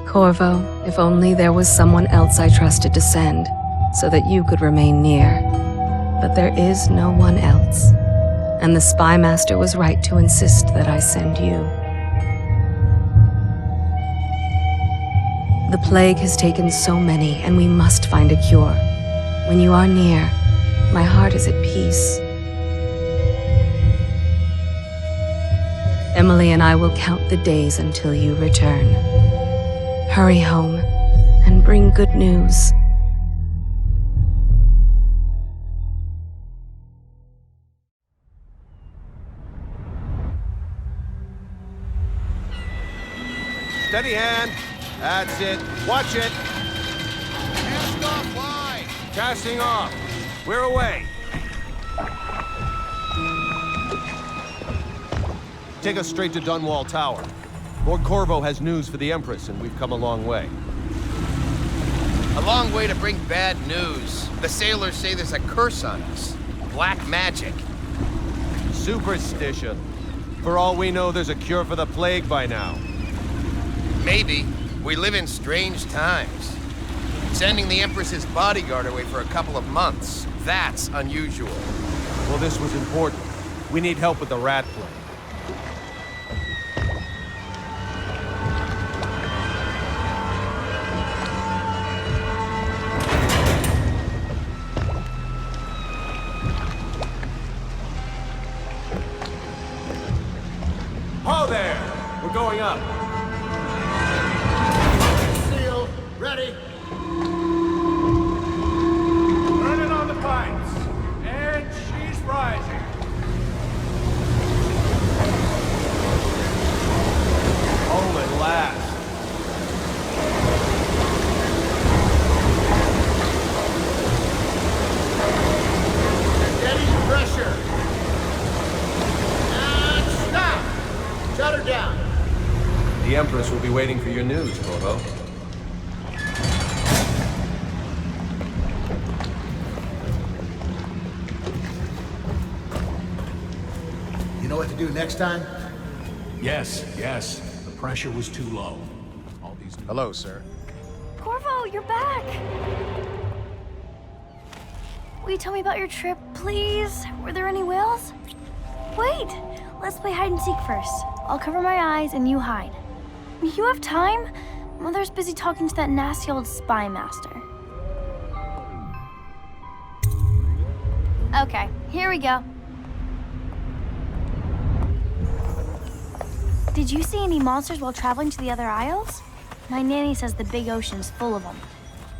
Corvo, if only there was someone else I trusted to send, so that you could remain near. But there is no one else, and the Spy Master was right to insist that I send you. The plague has taken so many, and we must find a cure. When you are near, my heart is at peace. Emily and I will count the days until you return. Hurry home, and bring good news. Steady hand. That's it. Watch it. Cast off line. Casting off. We're away. Take us straight to Dunwall Tower. Lord Corvo has news for the Empress, and we've come a long way. A long way to bring bad news. The sailors say there's a curse on us. Black magic. Superstition. For all we know, there's a cure for the plague by now. Maybe. We live in strange times. Sending the Empress's bodyguard away for a couple of months. That's unusual. Well, this was important. We need help with the rat plague. Ho there! We're going up. Seal, ready. Turning on the pipes. And she's rising. Oh, at last. Steady the pressure. And stop. Shut her down. The Empress will be waiting for your news, Corvo. You know what to do next time? Yes. The pressure was too low. All these new... Hello, sir. Corvo, you're back! Will you tell me about your trip, please? Were there any whales? Wait! Let's play hide and seek first. I'll cover my eyes and you hide. You have time? Mother's busy talking to that nasty old spy master. Okay, here we go. Did you see any monsters while traveling to the other isles? My nanny says the big ocean's full of them,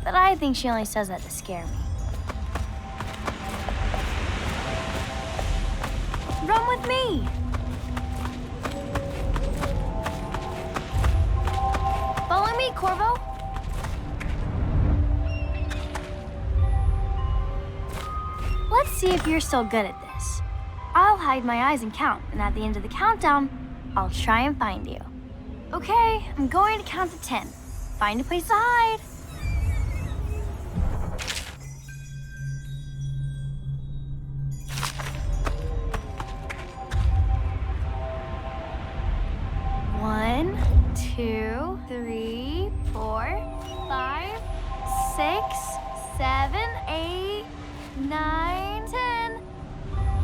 but I think she only says that to scare me. Run with me! Follow me, Corvo! Let's see if you're still good at this. I'll hide my eyes and count, and at the end of the countdown, I'll try and find you. Okay, I'm going to count to 10. Find a place to hide. One, 2, 3, 4, 5, 6, 7, 8, 9, 10.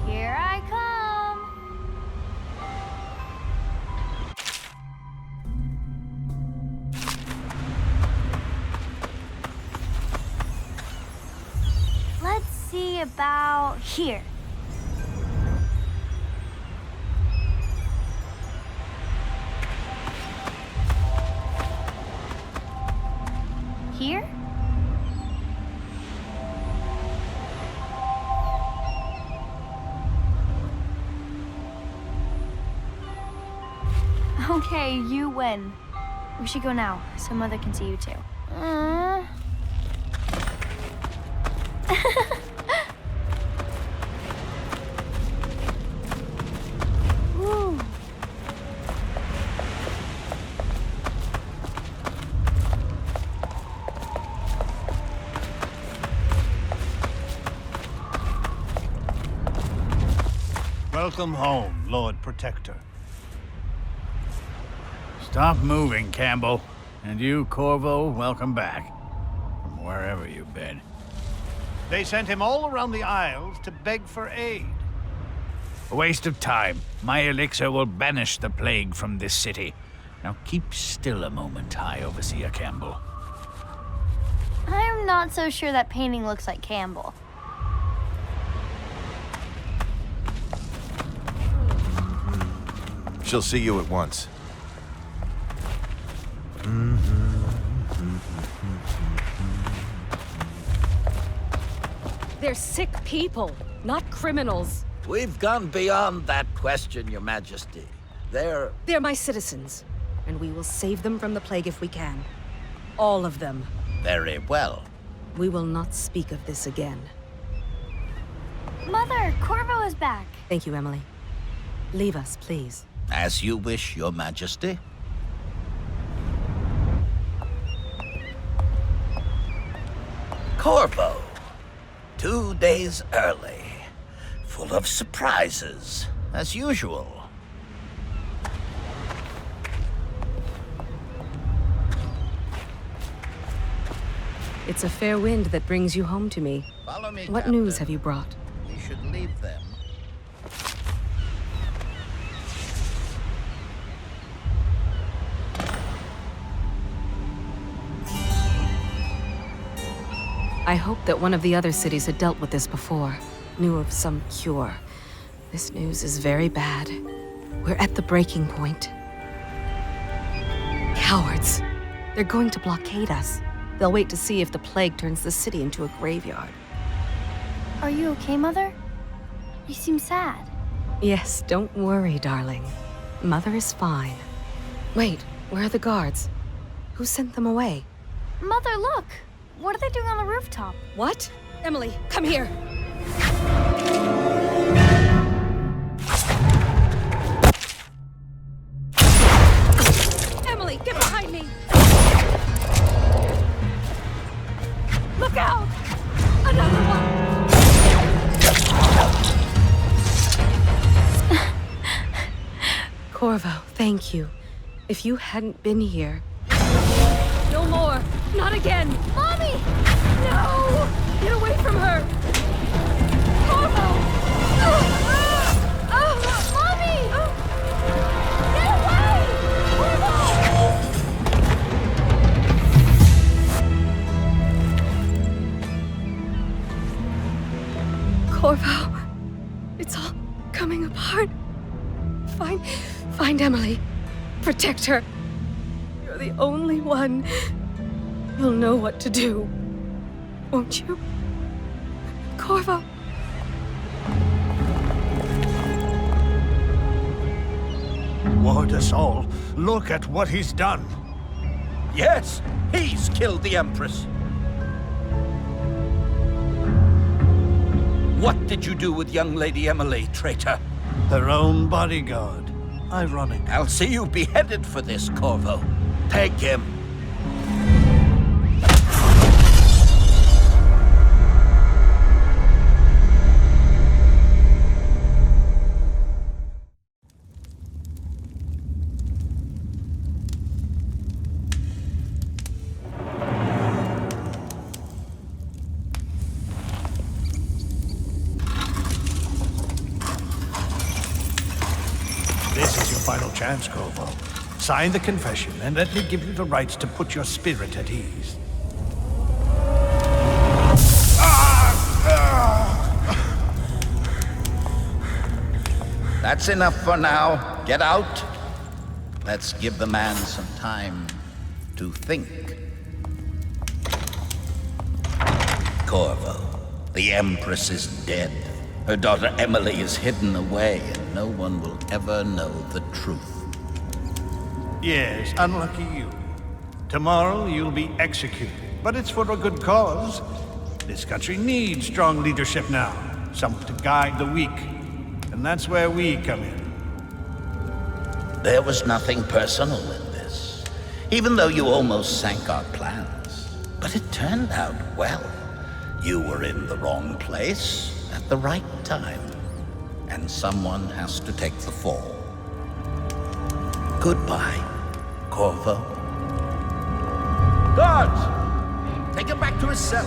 Here I come. Let's see about here. Here? Okay, you win. We should go now, so Mother can see you too. Ooh. Welcome home, Lord Protector. Stop moving, Campbell, And you, Corvo, welcome back. From wherever you've been. They sent him all around the Isles to beg for aid. A waste of time. My elixir will banish the plague from this city. Now keep still a moment, High Overseer Campbell. I'm not so sure that painting looks like Campbell. She'll see you at once. They're sick people, not criminals. We've gone beyond that question, Your Majesty. They're My citizens, and we will save them from the plague if we can. All of them. very well. We will not speak of this again. Mother, Corvo is back. Thank you, Emily. Leave us, please. As you wish, Your Majesty. Corvo. 2 days early. Full of surprises, as usual. It's a fair wind that brings you home to me. Follow me, What Captain. news have you brought? We should leave them. I hoped that one of the other cities had dealt with this before, knew of some cure. This news is very bad. We're at the breaking point. Cowards. They're going to blockade us. They'll wait to see if the plague turns the city into a graveyard. Are you okay, Mother? You seem sad. Yes, don't worry, darling. Mother is fine. Wait, where are the guards? Who sent them away? Mother, look! What are they doing on the rooftop? What? Emily, come here! Emily, get behind me! Look out! Another one! Corvo, thank you. If you hadn't been here... No more! Not again! Mommy! No! Get away from her! Corvo! Mommy! Get away! Corvo, it's all coming apart. Find Emily. Protect her. You're the only one. You'll know what to do. Won't you? Corvo. Ward us all. Look at what he's done. Yes, he's killed the Empress. What did you do with young Lady Emily, traitor? Her own bodyguard. Ironic. I'll see you beheaded for this, Corvo. Take him. This is your final chance, Corvo. Sign the confession, and let me give you the rights to put your spirit at ease. That's enough for now. Get out. Let's give the man some time to think. Corvo, the Empress is dead. Her daughter Emily is hidden away, and no one will ever know the truth. Yes, unlucky you. Tomorrow you'll be executed, but it's for a good cause. This country needs strong leadership now, someone to guide the weak. And that's where we come in. There was nothing personal in this, even though you almost sank our plans. But it turned out well. You were in the wrong place at the right time, and someone has to take the fall. Goodbye, Corvo. guards! Take him back to his cell.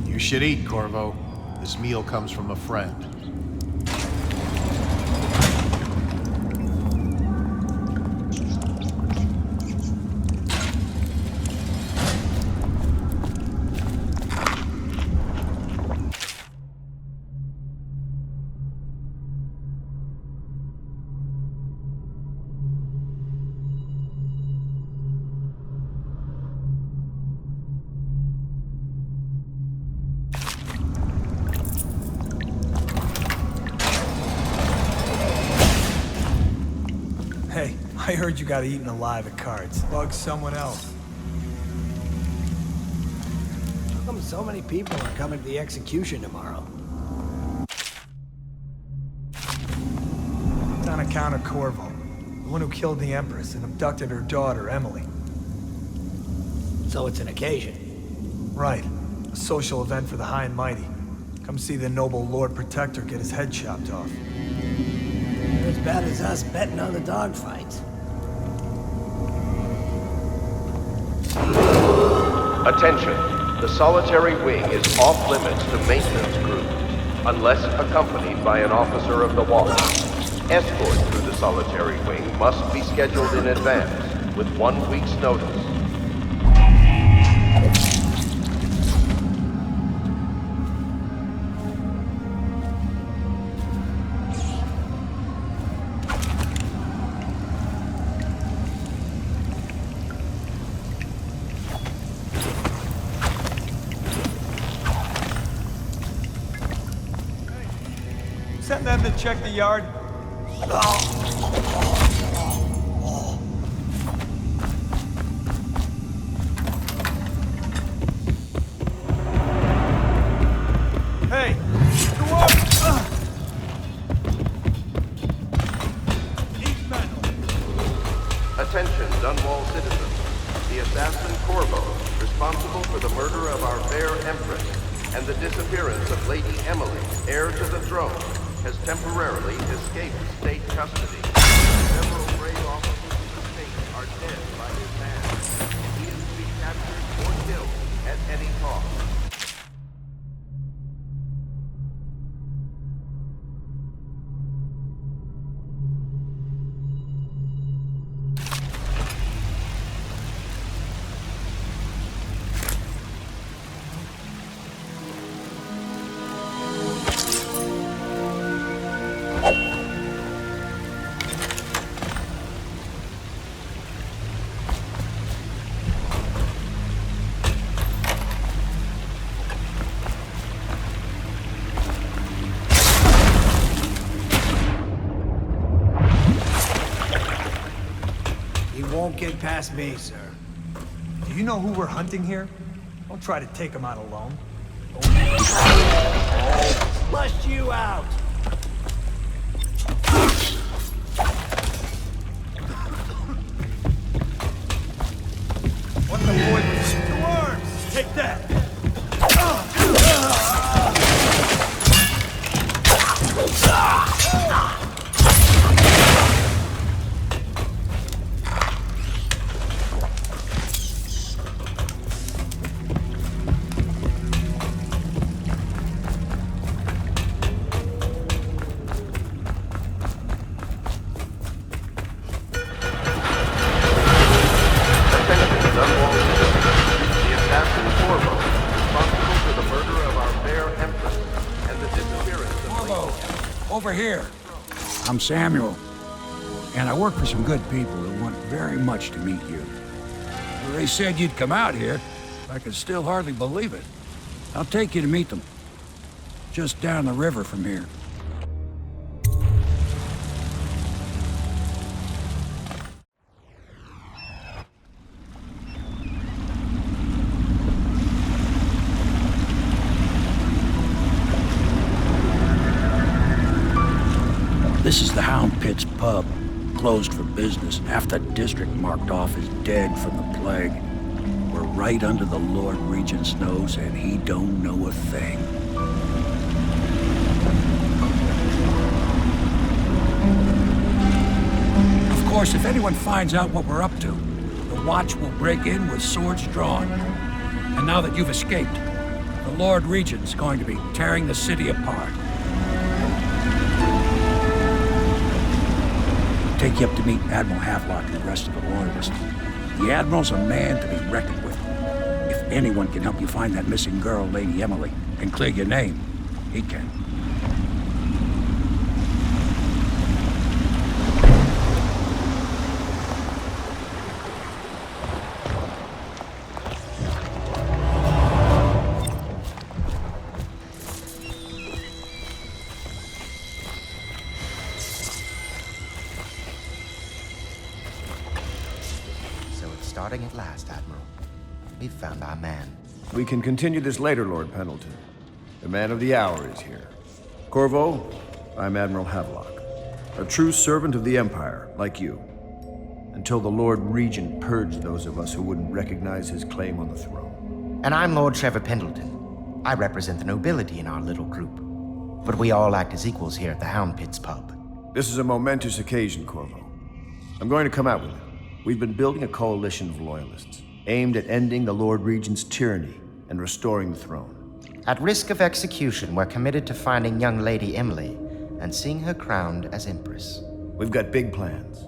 You should eat, Corvo. This meal comes from a friend. Hey, I heard you got eaten alive at cards. Bug someone else. How come so many people are coming to the execution tomorrow? It's on account of Corvo, the one who killed the Empress and abducted her daughter, Emily. So it's an occasion. Right. A social event for the high and mighty. Come see the noble Lord Protector get his head chopped off. They're as bad as us betting on the dogfights. Attention. The solitary wing is off limits to maintenance crews, unless accompanied by an officer of the watch. Escort through the solitary wing must be scheduled in advance, with 1 week's notice. Send them to check the yard. Hey, go up! Attention, Dunwall citizens. The assassin Corvo, responsible for the murder of our fair Empress and the disappearance of Lady Emily, heir to the throne, has temporarily escaped state custody. Several brave officers of the state are dead by his hand. He is to be captured or killed at any cost. Won't get past me, sir. Do you know who we're hunting here? Don't try to take him out alone. Flushed you out! What the boy with 2 arms? Take that! Over here. I'm Samuel, and I work for some good people who want very much to meet you. Well, they said you'd come out here. I can still hardly believe it. I'll take you to meet them. Just down the river from here. This is the Hound Pit's pub, closed for business. Half the district marked off as dead from the plague. We're right under the Lord Regent's nose, and he don't know a thing. course, if anyone finds out what we're up to, the Watch will break in with swords drawn. And now that you've escaped, the Lord Regent's going to be tearing the city apart. Take you up to meet Admiral Havelock and the rest of the Loyalists. The Admiral's a man to be reckoned with. If anyone can help you find that missing girl, Lady Emily, and clear your name, he can. Starting at last, Admiral. We've found our man. We can continue this later, Lord Pendleton. The man of the hour is here. Corvo, I'm Admiral Havelock. A true servant of the Empire, like you. Until the Lord Regent purged those of us who wouldn't recognize his claim on the throne. And I'm Lord Treavor Pendleton. I represent the nobility in our little group. But we all act as equals here at the Hound Pits pub. This is a momentous occasion, Corvo. I'm going to come out with it. We've been building a coalition of loyalists, aimed at ending the Lord Regent's tyranny and restoring the throne. At risk of execution, we're committed to finding young Lady Emily and seeing her crowned as Empress. We've got big plans,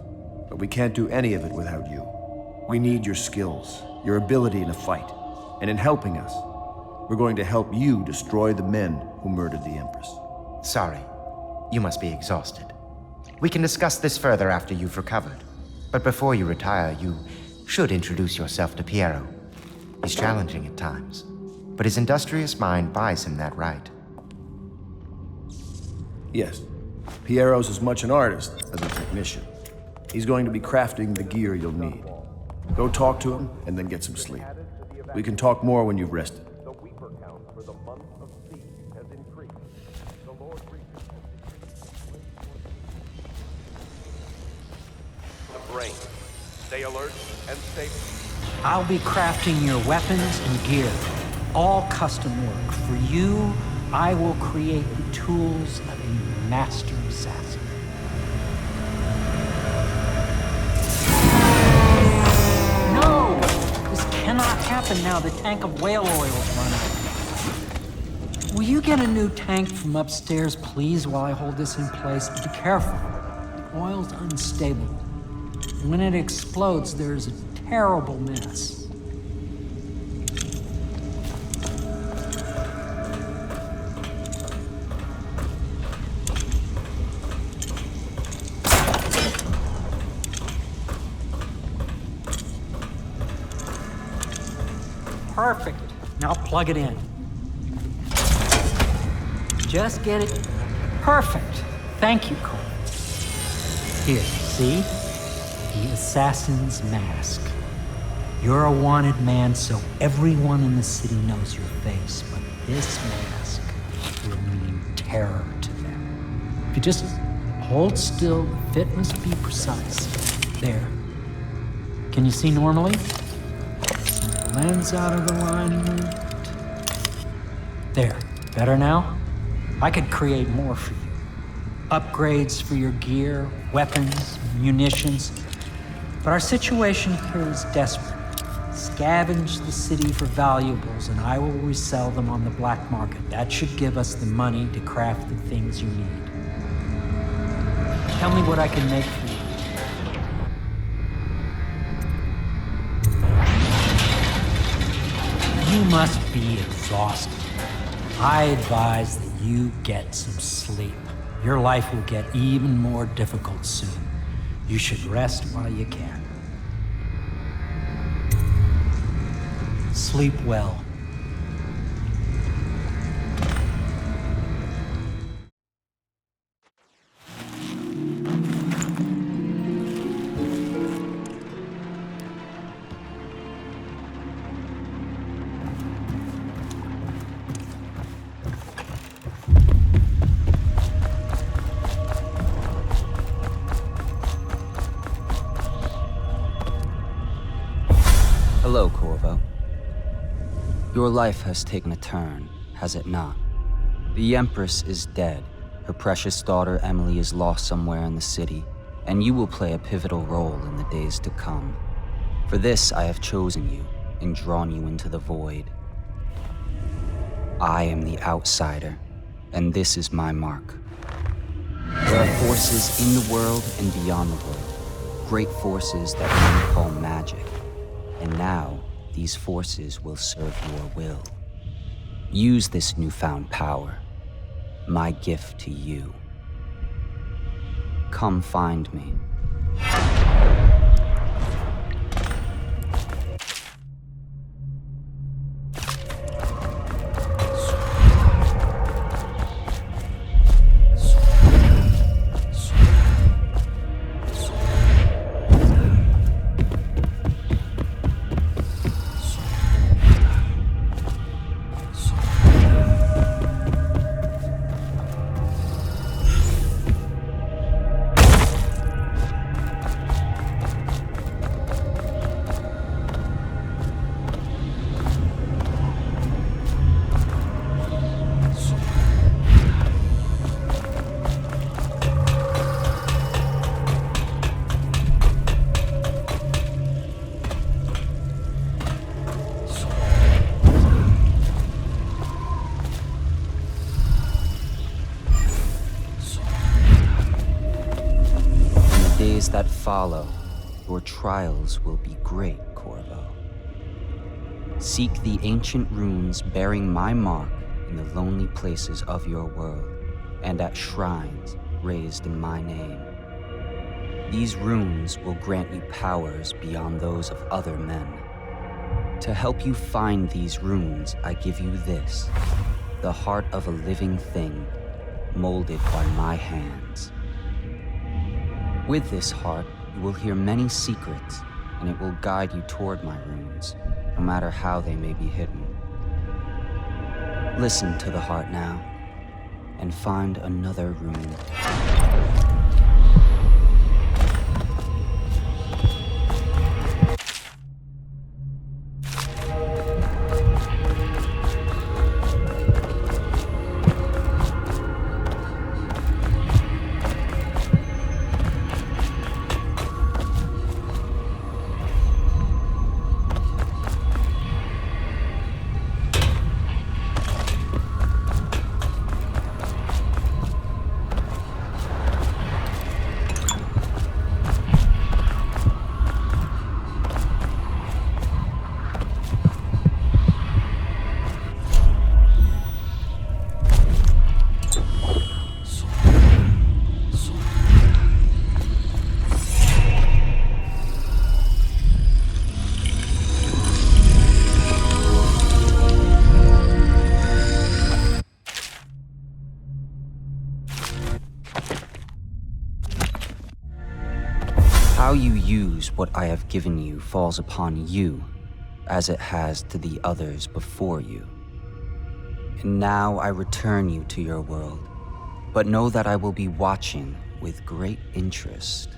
but we can't do any of it without you. We need your skills, your ability in a fight, and in helping us, we're going to help you destroy the men who murdered the Empress. Sorry, you must be exhausted. We can discuss this further after you've recovered. But before you retire, you should introduce yourself to Piero. He's challenging at times, but his industrious mind buys him that right. Yes, Piero's as much an artist as a technician. He's going to be crafting the gear you'll need. Go talk to him, and then get some sleep. We can talk more when you've rested. The Weeper count for the month of siege has increased. The Lord Regent has brain. Stay alert and stay. I'll be crafting your weapons and gear. All custom work. For you, I will create the tools of a master assassin. No! This cannot happen now. The tank of whale oil's run out. Will you get a new tank from upstairs, please, while I hold this in place? Be careful. The oil's unstable. When it explodes, there's a terrible mess. Perfect. Now plug it in. Just get it. Perfect. Thank you, Cole. Here, see? The assassin's mask. You're a wanted man, so everyone in the city knows your face, but this mask will mean terror to them. If you just hold still, the fit must be precise. There. Can you see normally? Lens out of alignment. There. Better now? I could create more for you. Upgrades for your gear, weapons, munitions. But our situation here is desperate. Scavenge the city for valuables, and I will resell them on the black market. That should give us the money to craft the things you need. Tell me what I can make for you. You must be exhausted. I advise that you get some sleep. Your life will get even more difficult soon. You should rest while you can. Sleep well. Hello, Corvo. Your life has taken a turn, has it not? The Empress is dead. Her precious daughter, Emily, is lost somewhere in the city. and you will play a pivotal role in the days to come. For this I have chosen you and drawn you into the void. I am the outsider, and this is my mark. There are forces in the world and beyond the world, great forces that men call magic, and now these forces will serve your will. Use this newfound power, my gift to you. Come find me. That follow, your trials will be great, Corvo. Seek the ancient runes bearing my mark in the lonely places of your world, and at shrines raised in my name. These runes will grant you powers beyond those of other men. To help you find these runes, I give you this, the heart of a living thing, molded by my hands. With this heart, you will hear many secrets, and it will guide you toward my runes, no matter how they may be hidden. Listen to the heart now, and find another rune. How you use what I have given you falls upon you, as it has to the others before you. And now I return you to your world, but know that I will be watching with great interest.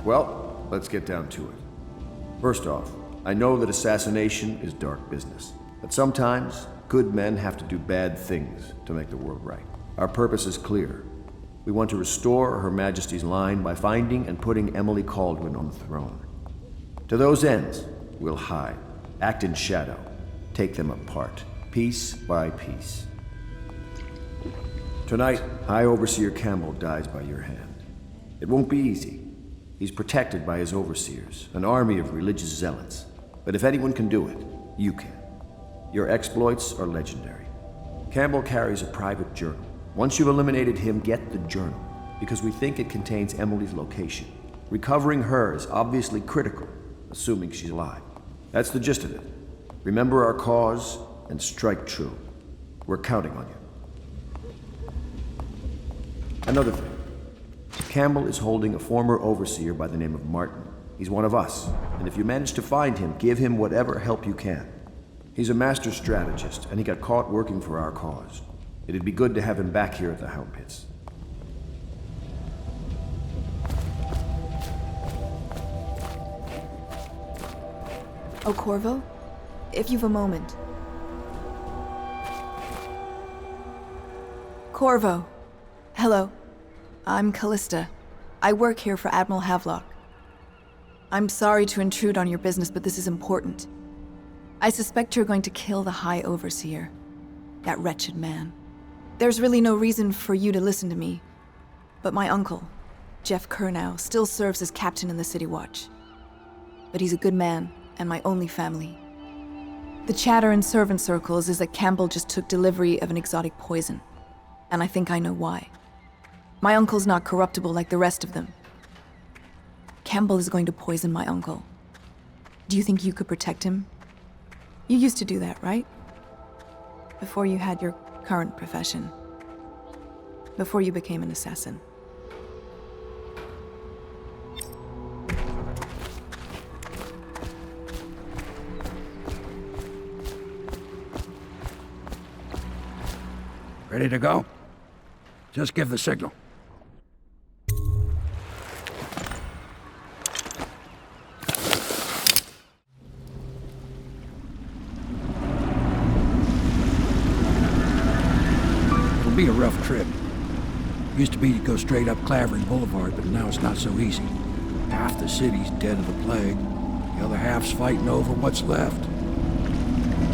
Well, let's get down to it. First off, I know that assassination is dark business, but sometimes good men have to do bad things to make the world right. Our purpose is clear. We want to restore Her Majesty's line by finding and putting Emily Kaldwin on the throne. To those ends, we'll hide, act in shadow, take them apart, piece by piece. Tonight, High Overseer Campbell dies by your hand. It won't be easy. He's protected by his overseers, an army of religious zealots. But if anyone can do it, you can. Your exploits are legendary. Campbell carries a private journal. Once you've eliminated him, get the journal, because we think it contains Emily's location. Recovering her is obviously critical, assuming she's alive. That's the gist of it. Remember our cause and strike true. We're counting on you. Another thing. Campbell is holding a former overseer by the name of Martin. He's one of us, and if you manage to find him, give him whatever help you can. He's a master strategist, and he got caught working for our cause. It'd be good to have him back here at the Hound Pits. Oh, Corvo? If you've a moment. Corvo. Hello. I'm Callista. I work here for Admiral Havelock. I'm sorry to intrude on your business, but this is important. I suspect you're going to kill the High Overseer. That wretched man. There's really no reason for you to listen to me, but my uncle, Jeff Kernow, still serves as captain in the City Watch. But he's a good man, and my only family. The chatter in servant circles is that Campbell just took delivery of an exotic poison, and I think I know why. My uncle's not corruptible like the rest of them. Campbell is going to poison my uncle. Do you think you could protect him? You used to do that, right? Before you had your current profession. Before you became an assassin. Ready to go? Just give the signal. It'll be a rough trip. Used to be to go straight up Clavering Boulevard, but now it's not so easy. Half the city's dead of the plague. The other half's fighting over what's left.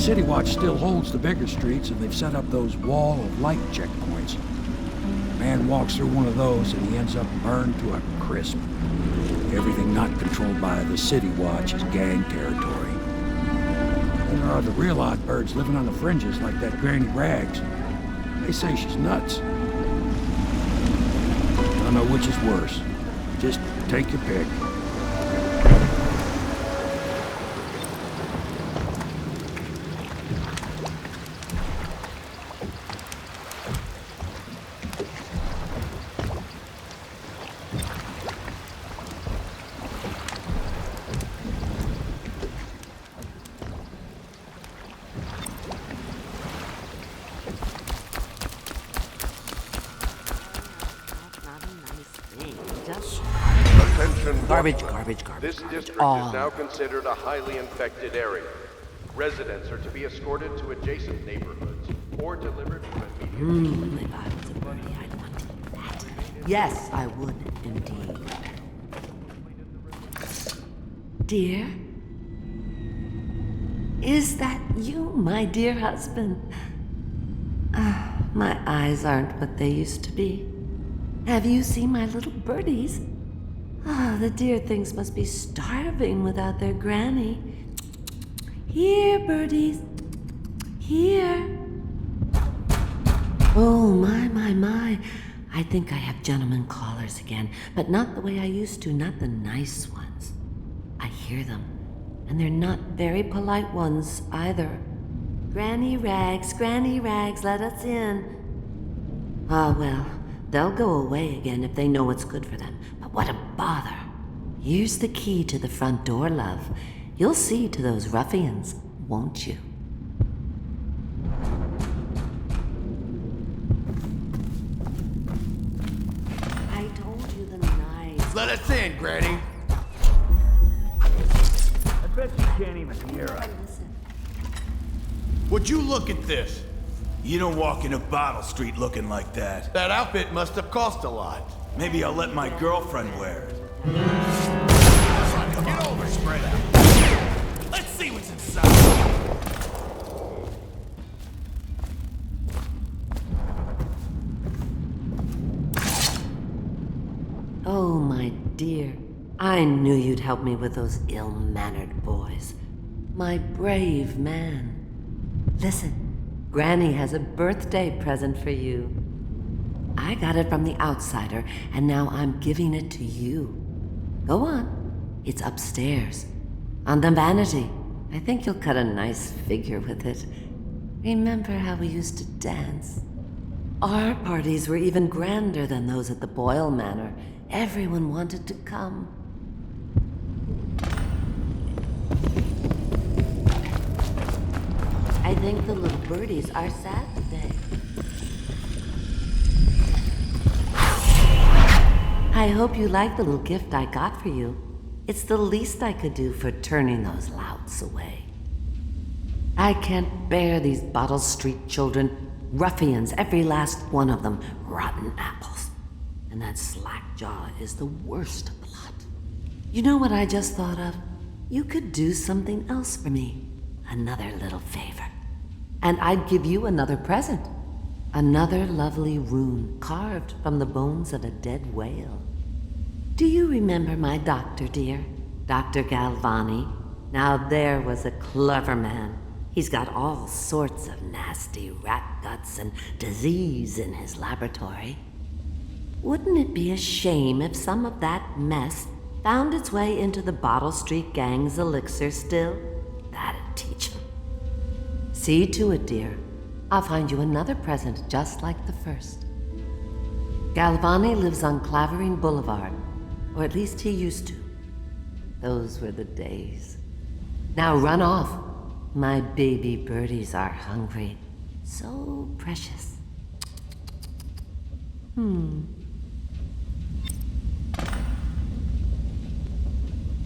City Watch still holds the bigger streets, and they've set up those wall of light checkpoints. A man walks through one of those, and he ends up burned to a crisp. Everything not controlled by the City Watch is gang territory. Then there are the real odd birds living on the fringes, like that Granny Rags. They say she's nuts. I don't know which is worse. Just take your pick. Garbage. This district All. is now considered a highly infected area. Residents are to be escorted to adjacent neighborhoods or delivered to immediate... If I was a birdie, I'd want to do that. Yes, I would indeed. Dear? Is that you, my dear husband? My eyes aren't what they used to be. Have you seen my little birdies? The dear things must be starving without their granny. Here, birdies. Here. Oh, my. I think I have gentlemen callers again, but not the way I used to, not the nice ones. I hear them, and they're not very polite ones either. Granny Rags, let us in. Well, they'll go away again if they know what's good for them. But what a bother. Here's the key to the front door, love. You'll see to those ruffians, won't you? I told you the nice... Let us in, Granny. I bet you can't even hear us. Would you look at this? You don't walk into Bottle Street looking like that. That outfit must have cost a lot. Maybe I'll let my girlfriend wear it. Get over, spread out. Let's see what's inside. Oh, my dear. I knew you'd help me with those ill-mannered boys. My brave man. Listen, Granny has a birthday present for you. I got it from the outsider, and now I'm giving it to you. Go on. It's upstairs. On the vanity. I think you'll cut a nice figure with it. Remember how we used to dance? Our parties were even grander than those at the Boyle Manor. Everyone wanted to come. I think the little birdies are sad today. I hope you like the little gift I got for you. It's the least I could do for turning those louts away. I can't bear these Bottle Street children. Ruffians, every last one of them. Rotten apples. And that Slackjaw is the worst of the lot. You know what I just thought of? You could do something else for me. Another little favor. And I'd give you another present. Another lovely rune carved from the bones of a dead whale. Do you remember my doctor, dear? Dr. Galvani? Now there was a clever man. He's got all sorts of nasty rat guts and disease in his laboratory. Wouldn't it be a shame if some of that mess found its way into the Bottle Street Gang's elixir still? That'd teach him. See to it, dear. I'll find you another present just like the first. Galvani lives on Clavering Boulevard, or at least he used to. Those were the days. Now run off. My baby birdies are hungry. So precious.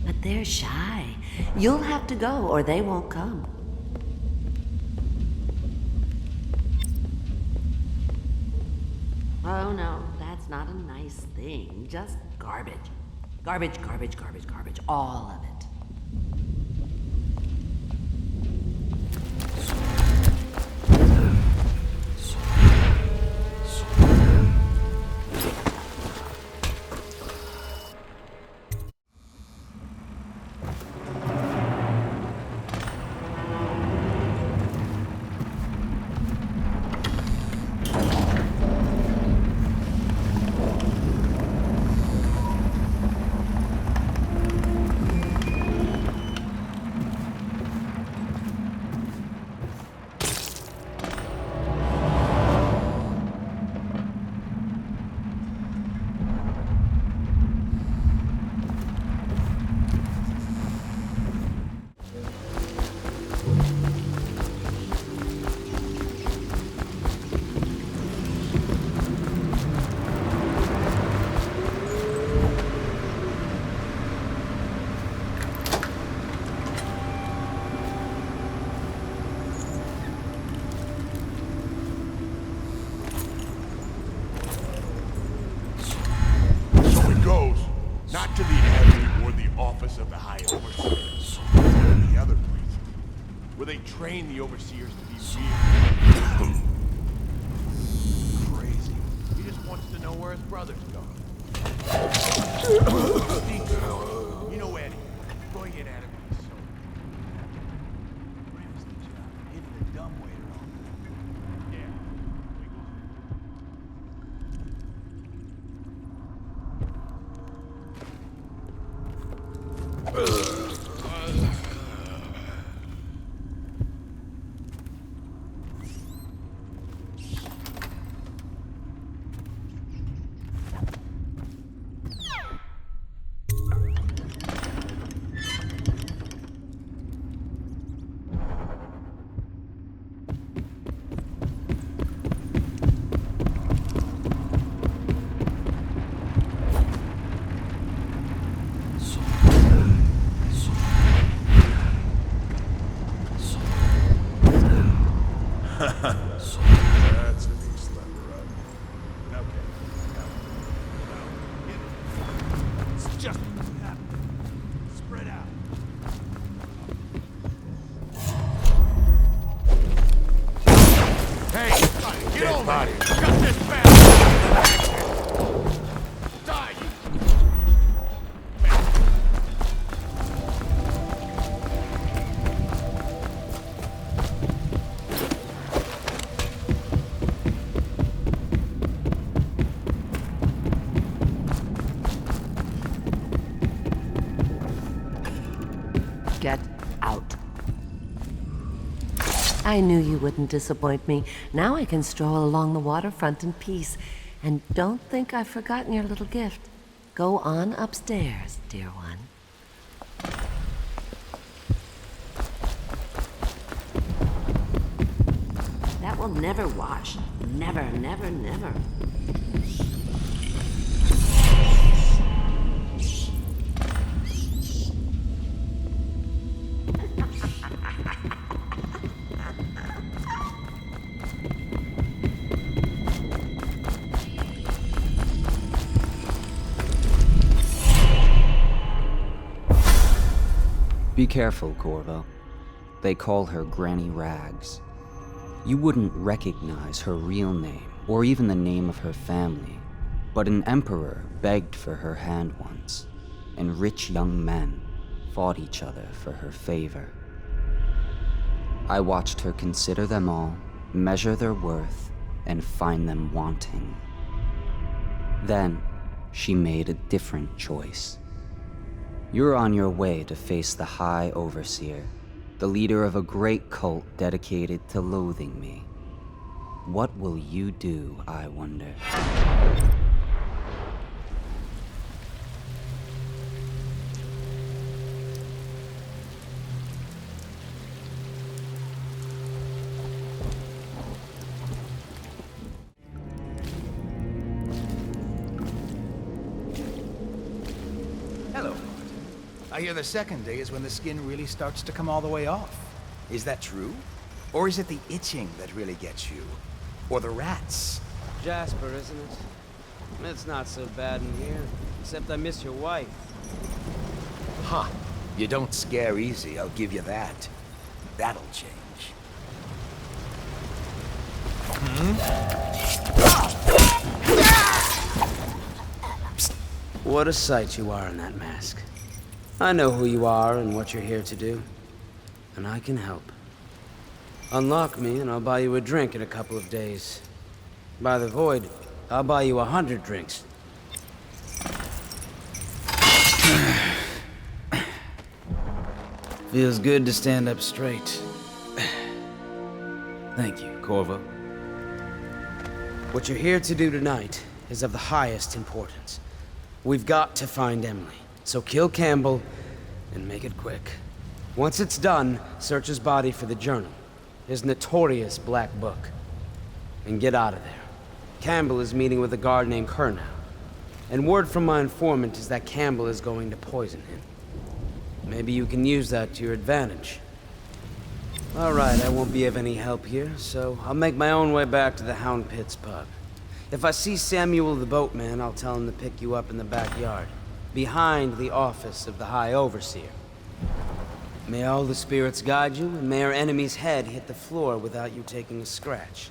But they're shy. You'll have to go or they won't come. Oh no, that's not a nice thing. Just garbage. Garbage, garbage, garbage, garbage. All of it. Train the overseers to be real. Crazy. He just wants to know where his brother's going. You know Eddie. Go get at him with his sword. Where's the job? Hitting the dumbwaiter on. Yeah. That's a big slapper up. Okay. Now, It's just spread out. Hey, get over here. Cut this bastard. Die, you. Get out. I knew you wouldn't disappoint me. Now I can stroll along the waterfront in peace. And don't think I've forgotten your little gift. Go on upstairs, dear one. That will never wash. Never, never, never. Be careful, Corvo. They call her Granny Rags. You wouldn't recognize her real name, or even the name of her family, but an emperor begged for her hand once, and rich young men fought each other for her favor. I watched her consider them all, measure their worth, and find them wanting. Then, she made a different choice. You're on your way to face the High Overseer, the leader of a great cult dedicated to loathing me. What will you do, I wonder? Hello. I hear the second day is when the skin really starts to come all the way off. Is that true? Or is it the itching that really gets you? Or the rats? Jasper, isn't it? It's not so bad in here, except I miss your wife. Huh. You don't scare easy, I'll give you that. That'll change. What a sight you are in that mask. I know who you are and what you're here to do. And I can help. Unlock me and I'll buy you a drink in a couple of days. By the void, I'll buy you 100 drinks. Feels good to stand up straight. Thank you, Corvo. What you're here to do tonight is of the highest importance. We've got to find Emily, so kill Campbell and make it quick. Once it's done, search his body for the journal, his notorious black book, and get out of there. Campbell is meeting with a guard named Kernow, and word from my informant is that Campbell is going to poison him. Maybe you can use that to your advantage. All right, I won't be of any help here, so I'll make my own way back to the Hound Pits pub. If I see Samuel the boatman, I'll tell him to pick you up in the backyard, behind the office of the High Overseer. May all the spirits guide you, and may our enemy's head hit the floor without you taking a scratch.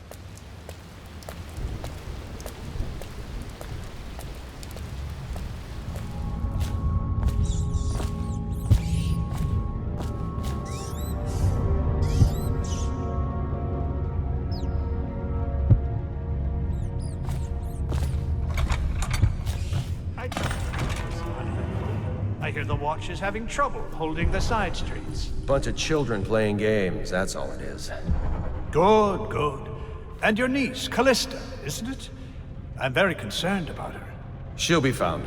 I hear the Watch is having trouble holding the side streets. Bunch of children playing games, that's all it is. Good, good. And your niece, Callista, isn't it? I'm very concerned about her. She'll be found.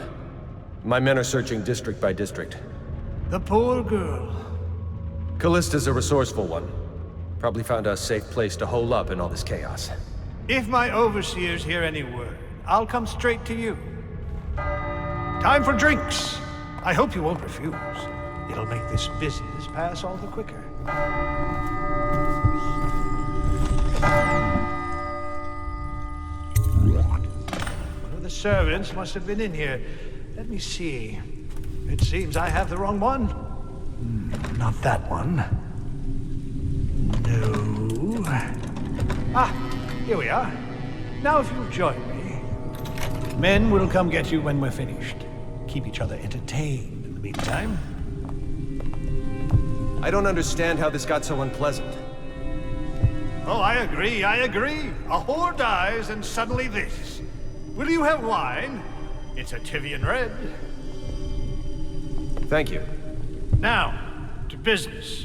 My men are searching district by district. The poor girl. Callista's a resourceful one. Probably found a safe place to hole up in all this chaos. If my overseers hear any word, I'll come straight to you. Time for drinks. I hope you won't refuse. It'll make this business pass all the quicker. One of the servants must have been in here. Let me see. It seems I have the wrong one. Not that one. No. Ah, here we are. Now if you'll join me. Men will come get you when we're finished. Keep each other entertained in the meantime. I don't understand how this got so unpleasant. Oh, I agree, I agree. A whore dies and suddenly this. Will you have wine? It's a Tivian red. Thank you. Now, to business.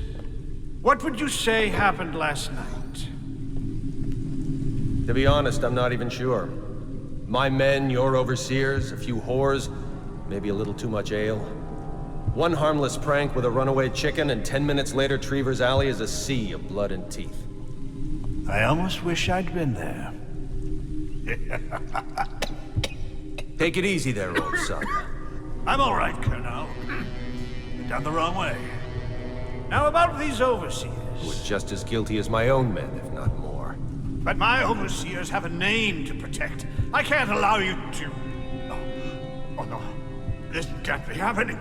What would you say happened last night? To be honest, I'm not even sure. My men, your overseers, a few whores, maybe a little too much ale. One harmless prank with a runaway chicken, and 10 minutes later, Trevor's Alley is a sea of blood and teeth. I almost wish I'd been there. Take it easy there, old son. I'm all right, Colonel. You're down the wrong way. Now about these overseers. Who are just as guilty as my own men, if not more. But my overseers have a name to protect. I can't allow you to... Oh no. This can't be happening.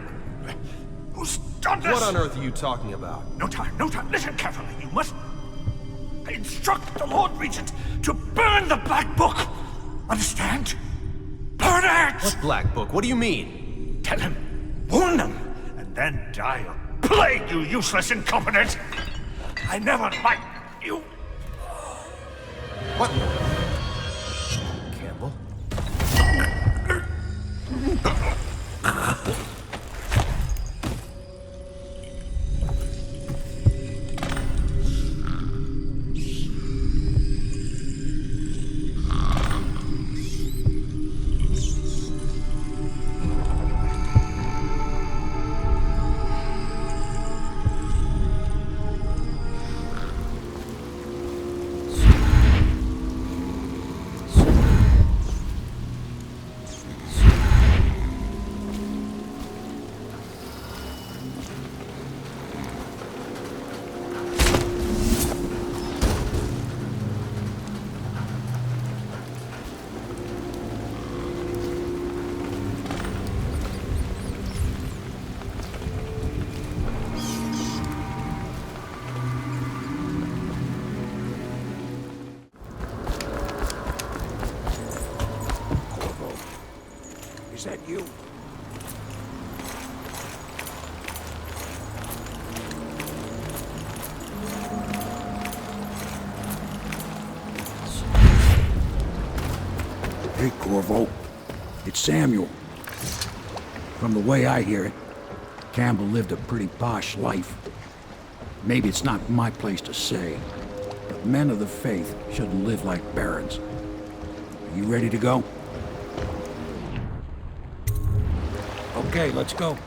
Who's done this? What on earth are you talking about? No time. Listen carefully. You must instruct the Lord Regent to burn the Black Book. Understand? Burn it! What Black Book? What do you mean? Tell him. Warn them. And then die of plague, you useless incompetent. I never liked you. What? Campbell? Is that you? Hey, Corvo. It's Samuel. From the way I hear it, Campbell lived a pretty posh life. Maybe it's not my place to say, but men of the faith shouldn't live like barons. Are you ready to go? Okay, let's go.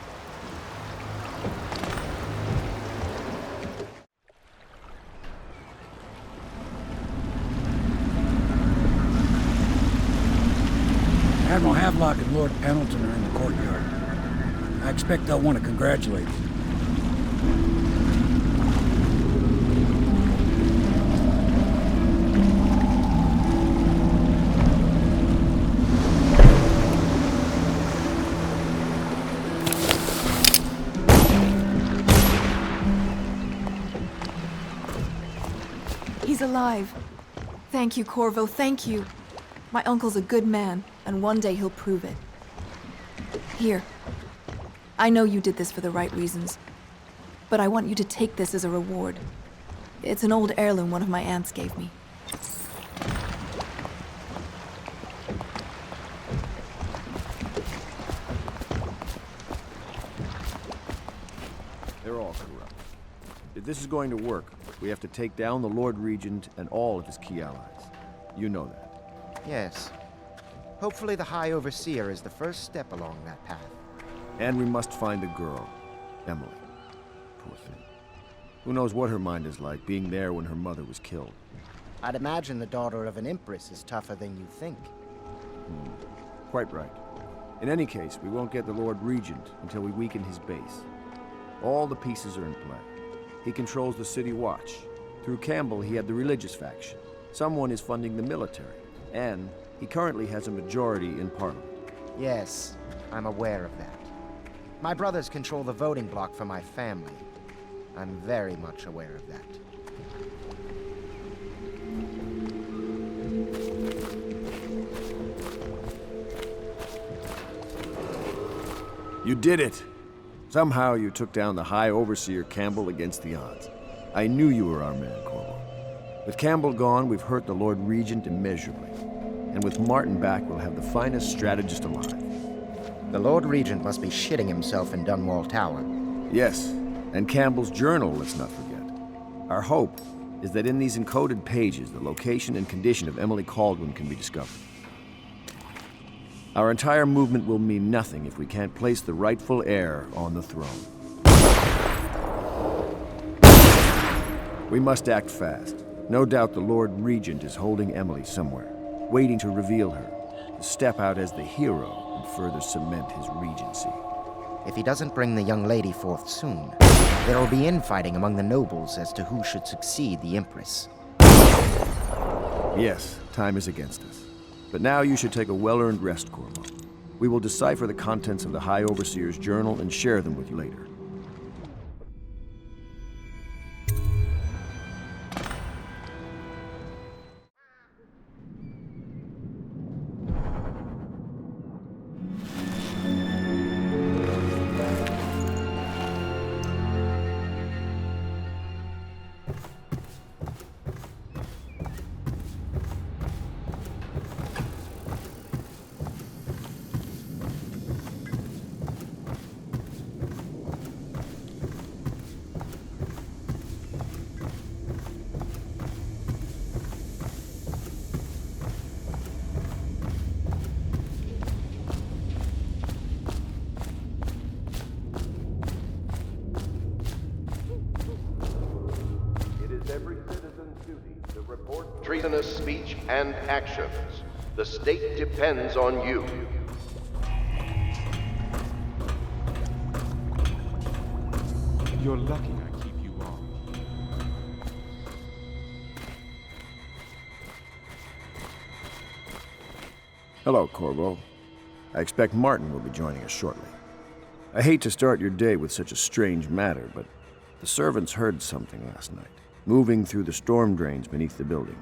Admiral Havelock and Lord Pendleton are in the courtyard. I expect they'll want to congratulate you. He's alive. Thank you, Corvo, thank you. My uncle's a good man, and one day he'll prove it. Here. I know you did this for the right reasons, but I want you to take this as a reward. It's an old heirloom one of my aunts gave me. They're all corrupt. If this is going to work, we have to take down the Lord Regent and all of his key allies. You know that. Yes. Hopefully the High Overseer is the first step along that path. And we must find the girl, Emily. Poor thing. Who knows what her mind is like, being there when her mother was killed. I'd imagine the daughter of an Empress is tougher than you think. Quite right. In any case, we won't get the Lord Regent until we weaken his base. All the pieces are in play. He controls the City Watch. Through Campbell, he had the religious faction. Someone is funding the military. And he currently has a majority in Parliament. Yes, I'm aware of that. My brothers control the voting bloc for my family. I'm very much aware of that. You did it! Somehow you took down the High Overseer Campbell against the odds. I knew you were our man, Corvo. With Campbell gone, we've hurt the Lord Regent immeasurably. And with Martin back, we'll have the finest strategist alive. The Lord Regent must be shitting himself in Dunwall Tower. Yes, and Campbell's journal, let's not forget. Our hope is that in these encoded pages, the location and condition of Emily Kaldwin can be discovered. Our entire movement will mean nothing if we can't place the rightful heir on the throne. We must act fast. No doubt the Lord Regent is holding Emily somewhere, waiting to reveal her, to step out as the hero and further cement his regency. If he doesn't bring the young lady forth soon, there will be infighting among the nobles as to who should succeed the Empress. Yes, time is against us. But now you should take a well-earned rest, Corvo. We will decipher the contents of the High Overseer's journal and share them with you later. Treasonous speech and actions. The state depends on you. You're lucky I keep you on. Hello, Corvo. I expect Martin will be joining us shortly. I hate to start your day with such a strange matter, but the servants heard something last night, moving through the storm drains beneath the building.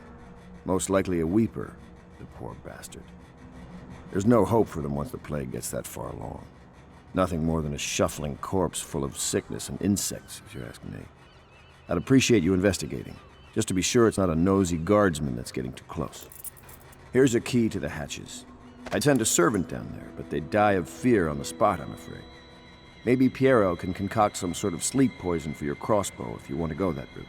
Most likely a weeper, the poor bastard. There's no hope for them once the plague gets that far along. Nothing more than a shuffling corpse full of sickness and insects, if you ask me. I'd appreciate you investigating, just to be sure it's not a nosy guardsman that's getting too close. Here's a key to the hatches. I'd send a servant down there, but they'd die of fear on the spot, I'm afraid. Maybe Piero can concoct some sort of sleep poison for your crossbow if you want to go that route.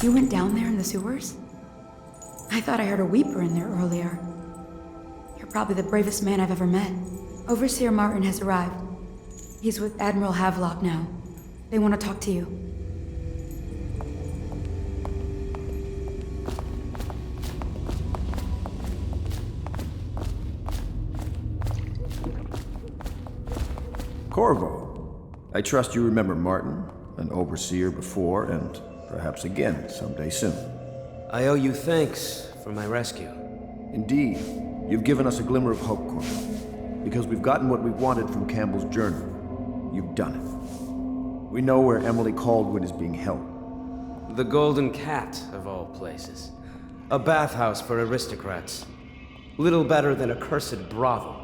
You went down there in the sewers? I thought I heard a weeper in there earlier. You're probably the bravest man I've ever met. Overseer Martin has arrived. He's with Admiral Havelock now. They want to talk to you. Corvo, I trust you remember Martin, an overseer before, and perhaps again someday soon. I owe you thanks for my rescue. Indeed. You've given us a glimmer of hope, Corvo. Because we've gotten what we wanted from Campbell's journal. You've done it. We know where Emily Kaldwin is being held. The Golden Cat, of all places. A bathhouse for aristocrats. Little better than a cursed brothel.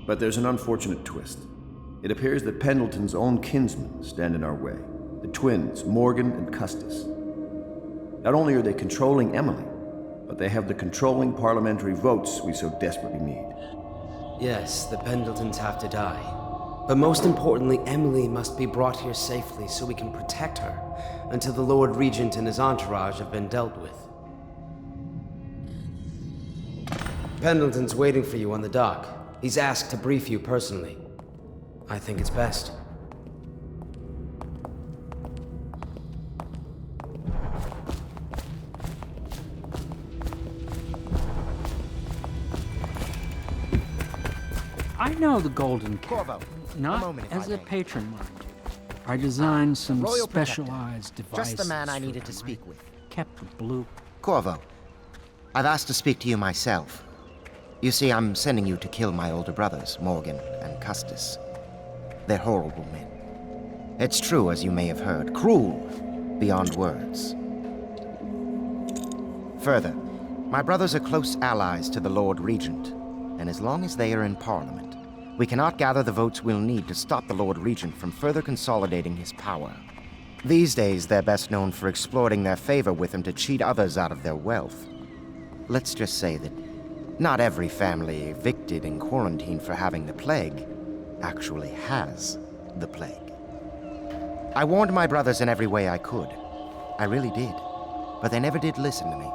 But there's an unfortunate twist. It appears that Pendleton's own kinsmen stand in our way. The twins, Morgan and Custis. Not only are they controlling Emily, but they have the controlling parliamentary votes we so desperately need. Yes, the Pendletons have to die. But most importantly, Emily must be brought here safely so we can protect her until the Lord Regent and his entourage have been dealt with. Pendleton's waiting for you on the dock. He's asked to brief you personally. I think it's best. I know the Golden Cat. Corvo, not as a patron, mind you. I designed some Royal specialized Protector. devices. Just the man I for needed to my speak with. Kept blue. Corvo, I've asked to speak to you myself. You see, I'm sending you to kill my older brothers, Morgan and Custis. They're horrible men. It's true, as you may have heard, cruel beyond words. Further, my brothers are close allies to the Lord Regent, and as long as they are in Parliament, we cannot gather the votes we'll need to stop the Lord Regent from further consolidating his power. These days, they're best known for exploiting their favor with him to cheat others out of their wealth. Let's just say that not every family evicted and quarantined for having the plague actually has the plague. I warned my brothers in every way I could. I really did. But they never did listen to me.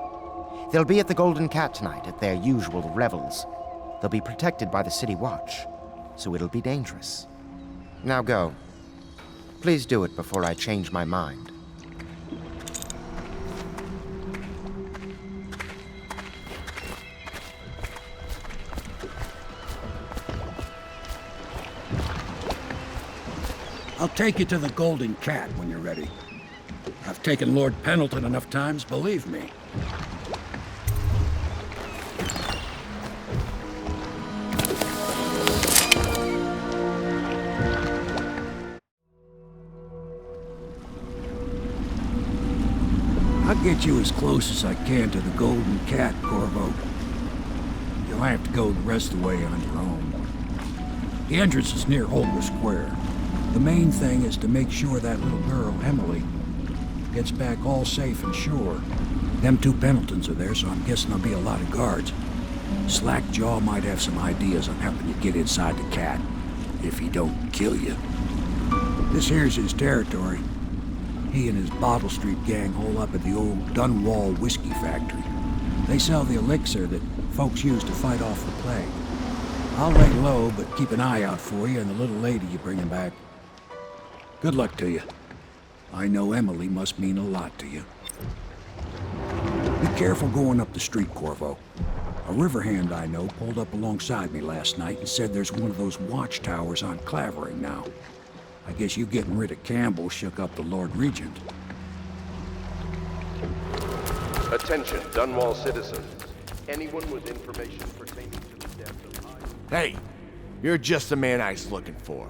They'll be at the Golden Cat tonight at their usual revels. They'll be protected by the City Watch, so it'll be dangerous. Now go. Please do it before I change my mind. I'll take you to the Golden Cat when you're ready. I've taken Lord Pendleton enough times, believe me. I'll get you as close as I can to the Golden Cat, Corvo. You'll have to go the rest of the way on your own. The entrance is near Holger Square. The main thing is to make sure that little girl, Emily, gets back all safe and sure. Them two Pendletons are there, so I'm guessing there'll be a lot of guards. Slackjaw might have some ideas on helping you get inside the cat, if he don't kill you. This here's his territory. He and his Bottle Street gang hole up at the old Dunwall whiskey factory. They sell the elixir that folks use to fight off the plague. I'll lay low, but keep an eye out for you and the little lady you bring him back. Good luck to you. I know Emily must mean a lot to you. Be careful going up the street, Corvo. A river hand I know pulled up alongside me last night and said there's one of those watchtowers on Clavering now. I guess you getting rid of Campbell shook up the Lord Regent. Attention, Dunwall citizens. Anyone with information pertaining to the death of... Hey, you're just the man I was looking for.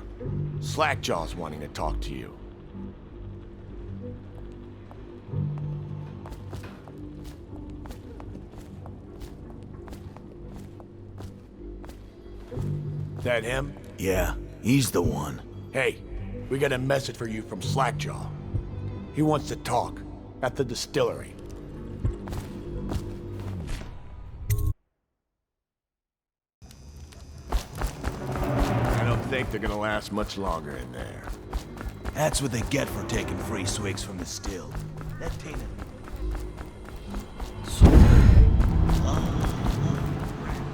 Slackjaw's wanting to talk to you. That him? Yeah, he's the one. Hey, we got a message for you from Slackjaw. He wants to talk at the distillery. I don't think they're gonna last much longer in there. That's what they get for taking free swigs from the still. That tainted.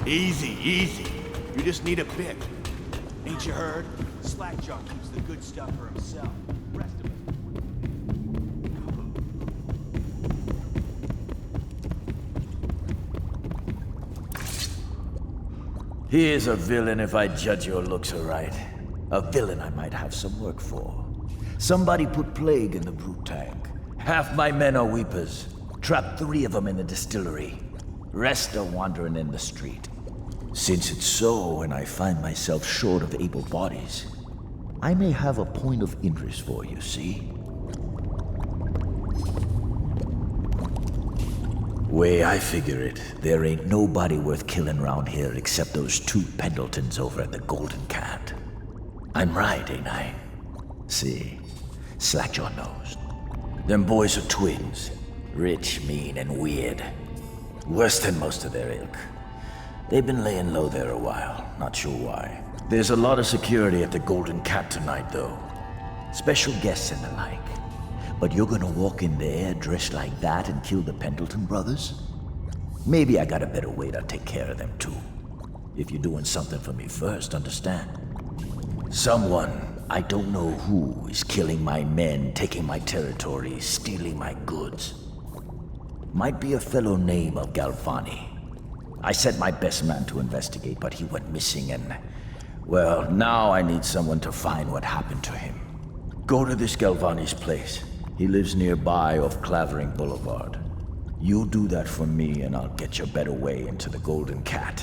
Easy, easy. You just need a bit. Ain't you heard? Slackjaw keeps the good stuff for himself. Rest of it. He is a villain if I judge your looks aright. A villain I might have some work for. Somebody put plague in the brute tank. Half my men are weepers. Trapped 3 of them in the distillery. Rest are wandering in the street. Since it's so, and I find myself short of able bodies, I may have a point of interest for you, see? Way I figure it, there ain't nobody worth killing round here except those 2 Pendletons over at the Golden Cat. I'm right, ain't I? See, Slackjaw knows. Them boys are twins. Rich, mean, and weird. Worse than most of their ilk. They've been laying low there a while, not sure why. There's a lot of security at the Golden Cat tonight, though. Special guests and the like. But you're gonna walk in there dressed like that and kill the Pendleton brothers? Maybe I got a better way to take care of them too. If you're doing something for me first, understand? Someone, I don't know who, is killing my men, taking my territory, stealing my goods. Might be a fellow named of Galvani. I sent my best man to investigate, but he went missing and... well, now I need someone to find what happened to him. Go to this Galvani's place. He lives nearby off Clavering Boulevard. You do that for me and I'll get you a better way into the Golden Cat.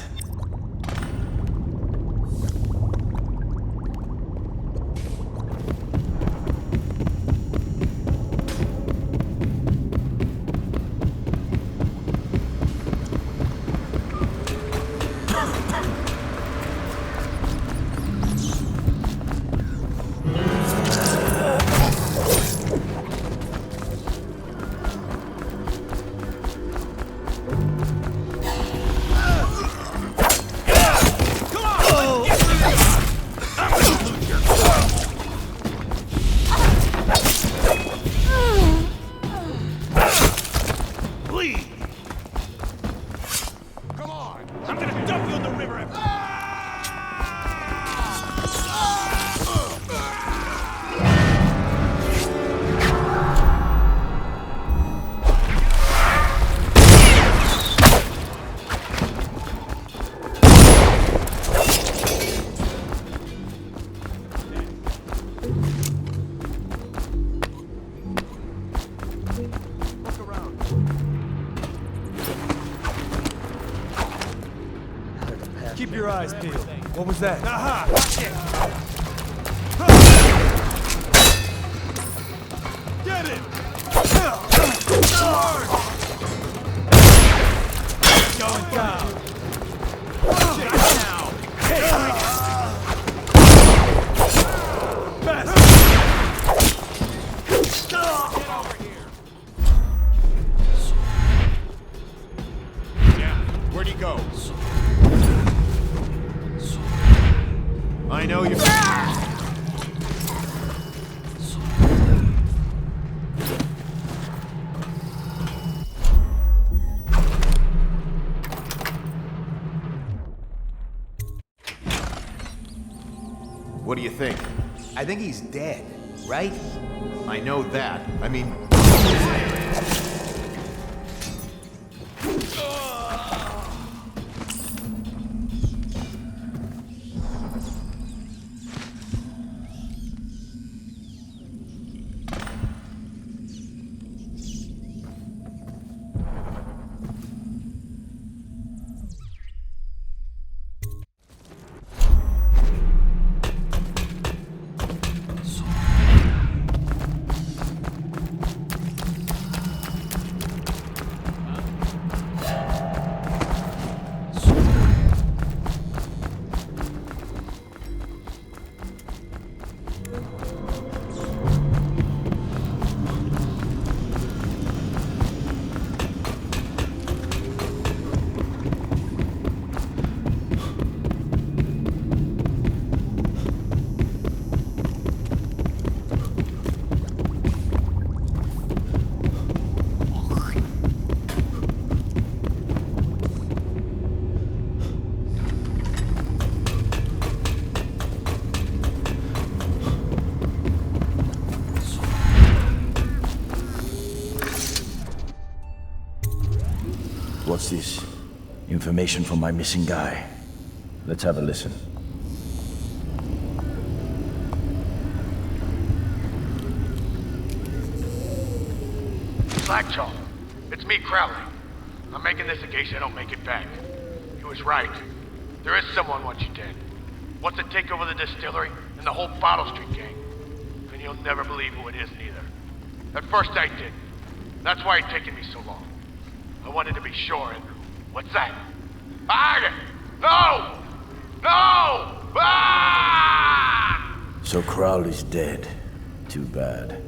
Keep your eyes peeled. What was that? Aha! Watch it! Get it! Going down. Watch it now! Best. Get over here! Yeah, where'd he go? I know you. What do you think? I think he's dead, right? I know that. I mean... What's this? Information from my missing guy. Let's have a listen. Slackjaw, it's me, Crowley. I'm making this in case I don't make it back. He was right. There is someone wants you dead. Wants to take over the distillery and the whole Bottle Street gang. And you'll never believe who it is neither. At first I did. That's why it's taken me so long. I wanted to be sure, and what's that? No! No! Ah! So Crowley's dead. Too bad.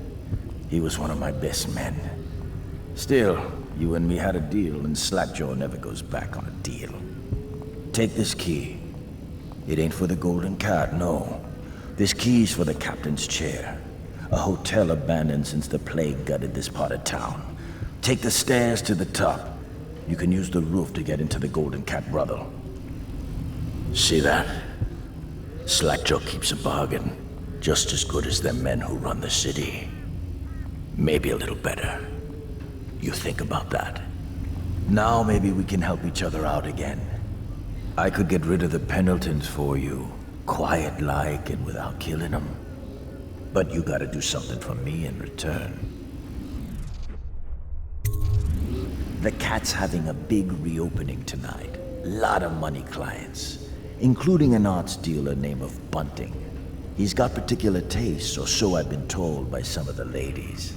He was one of my best men. Still, you and me had a deal, and Slackjaw never goes back on a deal. Take this key. It ain't for the Golden Cat, no. This key's for the captain's chair. A hotel abandoned since the plague gutted this part of town. Take the stairs to the top. you can use the roof to get into the Golden Cat brothel. See that? Slackjaw keeps a bargain, just as good as the men who run the city. Maybe a little better. You think about that. Now maybe we can help each other out again. I could get rid of the Pendletons for you, quiet-like and without killing them. But you gotta do something for me in return. The Cat's having a big reopening tonight. Lot of money clients, including an arts dealer named of Bunting. He's got particular tastes, or so I've been told by some of the ladies.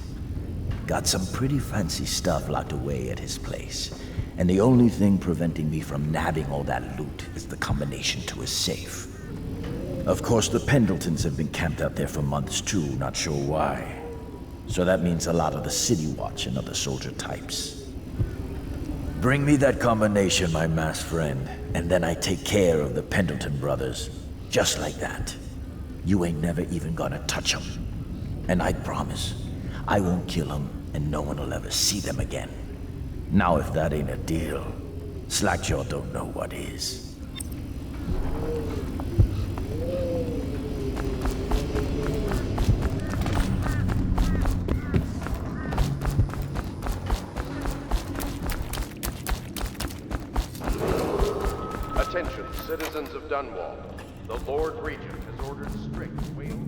Got some pretty fancy stuff locked away at his place, and the only thing preventing me from nabbing all that loot is the combination to his safe. Of course, the Pendletons have been camped out there for months too, not sure why. So that means a lot of the City Watch and other soldier types. Bring me that combination, my masked friend, and then I take care of the Pendleton brothers. Just like that. You ain't never even gonna touch them. And I promise, I won't kill them, and no one will ever see them again. Now if that ain't a deal, Slackjaw don't know what is. Attention, citizens of Dunwall. The Lord Regent has ordered strict whale oil.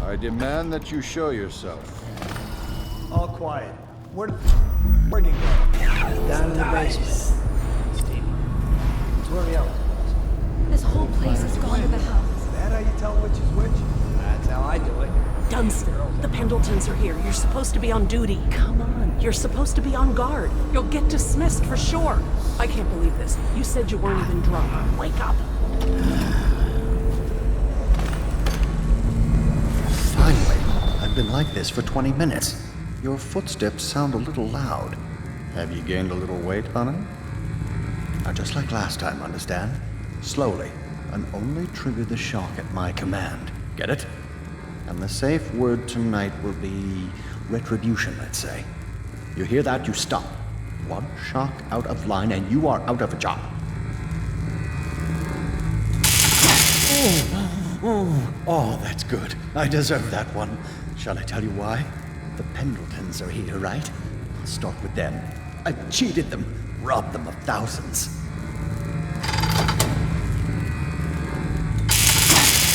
I demand that you show yourself. All quiet. Where'd you go? Down in the basement. It's where the elevator is. This whole place has gone to the house. Is that how you tell which is which? That's how I do it. Dunstan, the Pendletons are here. You're supposed to be on duty. Come on. You're supposed to be on guard. You'll get dismissed for sure. I can't believe this. You said you weren't even drunk. Wake up. Finally. I've been like this for 20 minutes. Your footsteps sound a little loud. Have you gained a little weight, honey? Now, just like last time, understand? Slowly, and only trigger the shock at my command. Get it? And the safe word tonight will be retribution, let's say. You hear that? You stop. One shock out of line and you are out of a job. Oh, that's good. I deserve that one. Shall I tell you why? The Pendletons are here, right? I'll start with them. I've cheated them, robbed them of thousands.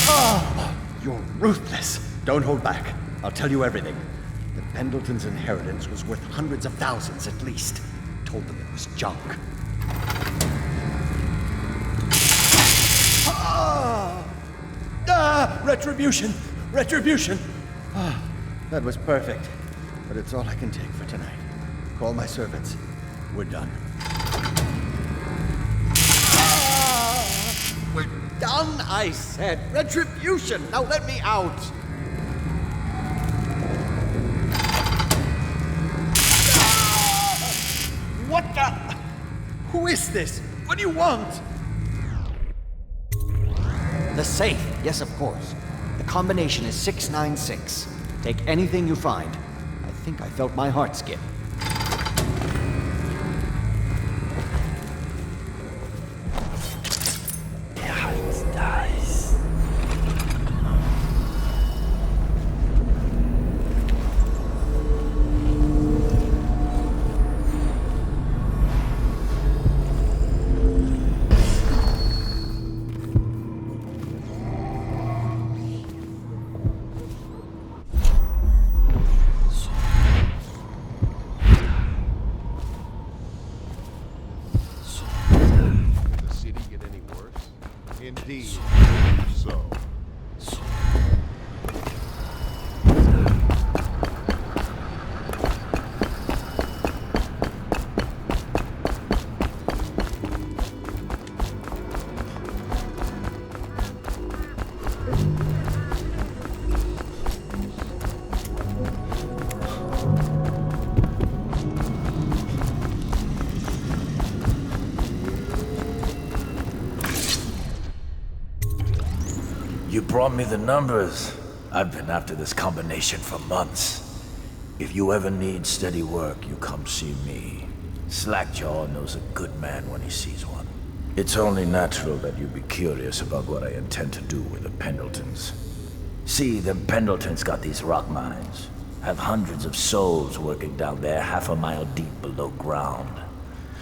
Oh, you're ruthless. Don't hold back. I'll tell you everything. The Pendletons' inheritance was worth hundreds of thousands at least. Told them it was junk. Retribution! Retribution! That was perfect. But it's all I can take for tonight. Call my servants. We're done. We're done, I said. Retribution! Now let me out! What the? Who is this? What do you want? The safe. Yes, of course. The combination is 696. Take anything you find. I think I felt my heart skip. Indeed, so. You brought me the numbers. I've been after this combination for months. If you ever need steady work, you come see me. Slackjaw knows a good man when he sees one. It's only natural that you be curious about what I intend to do with the Pendletons. See, them Pendletons got these rock mines. Have hundreds of souls working down there 1/2 mile deep below ground.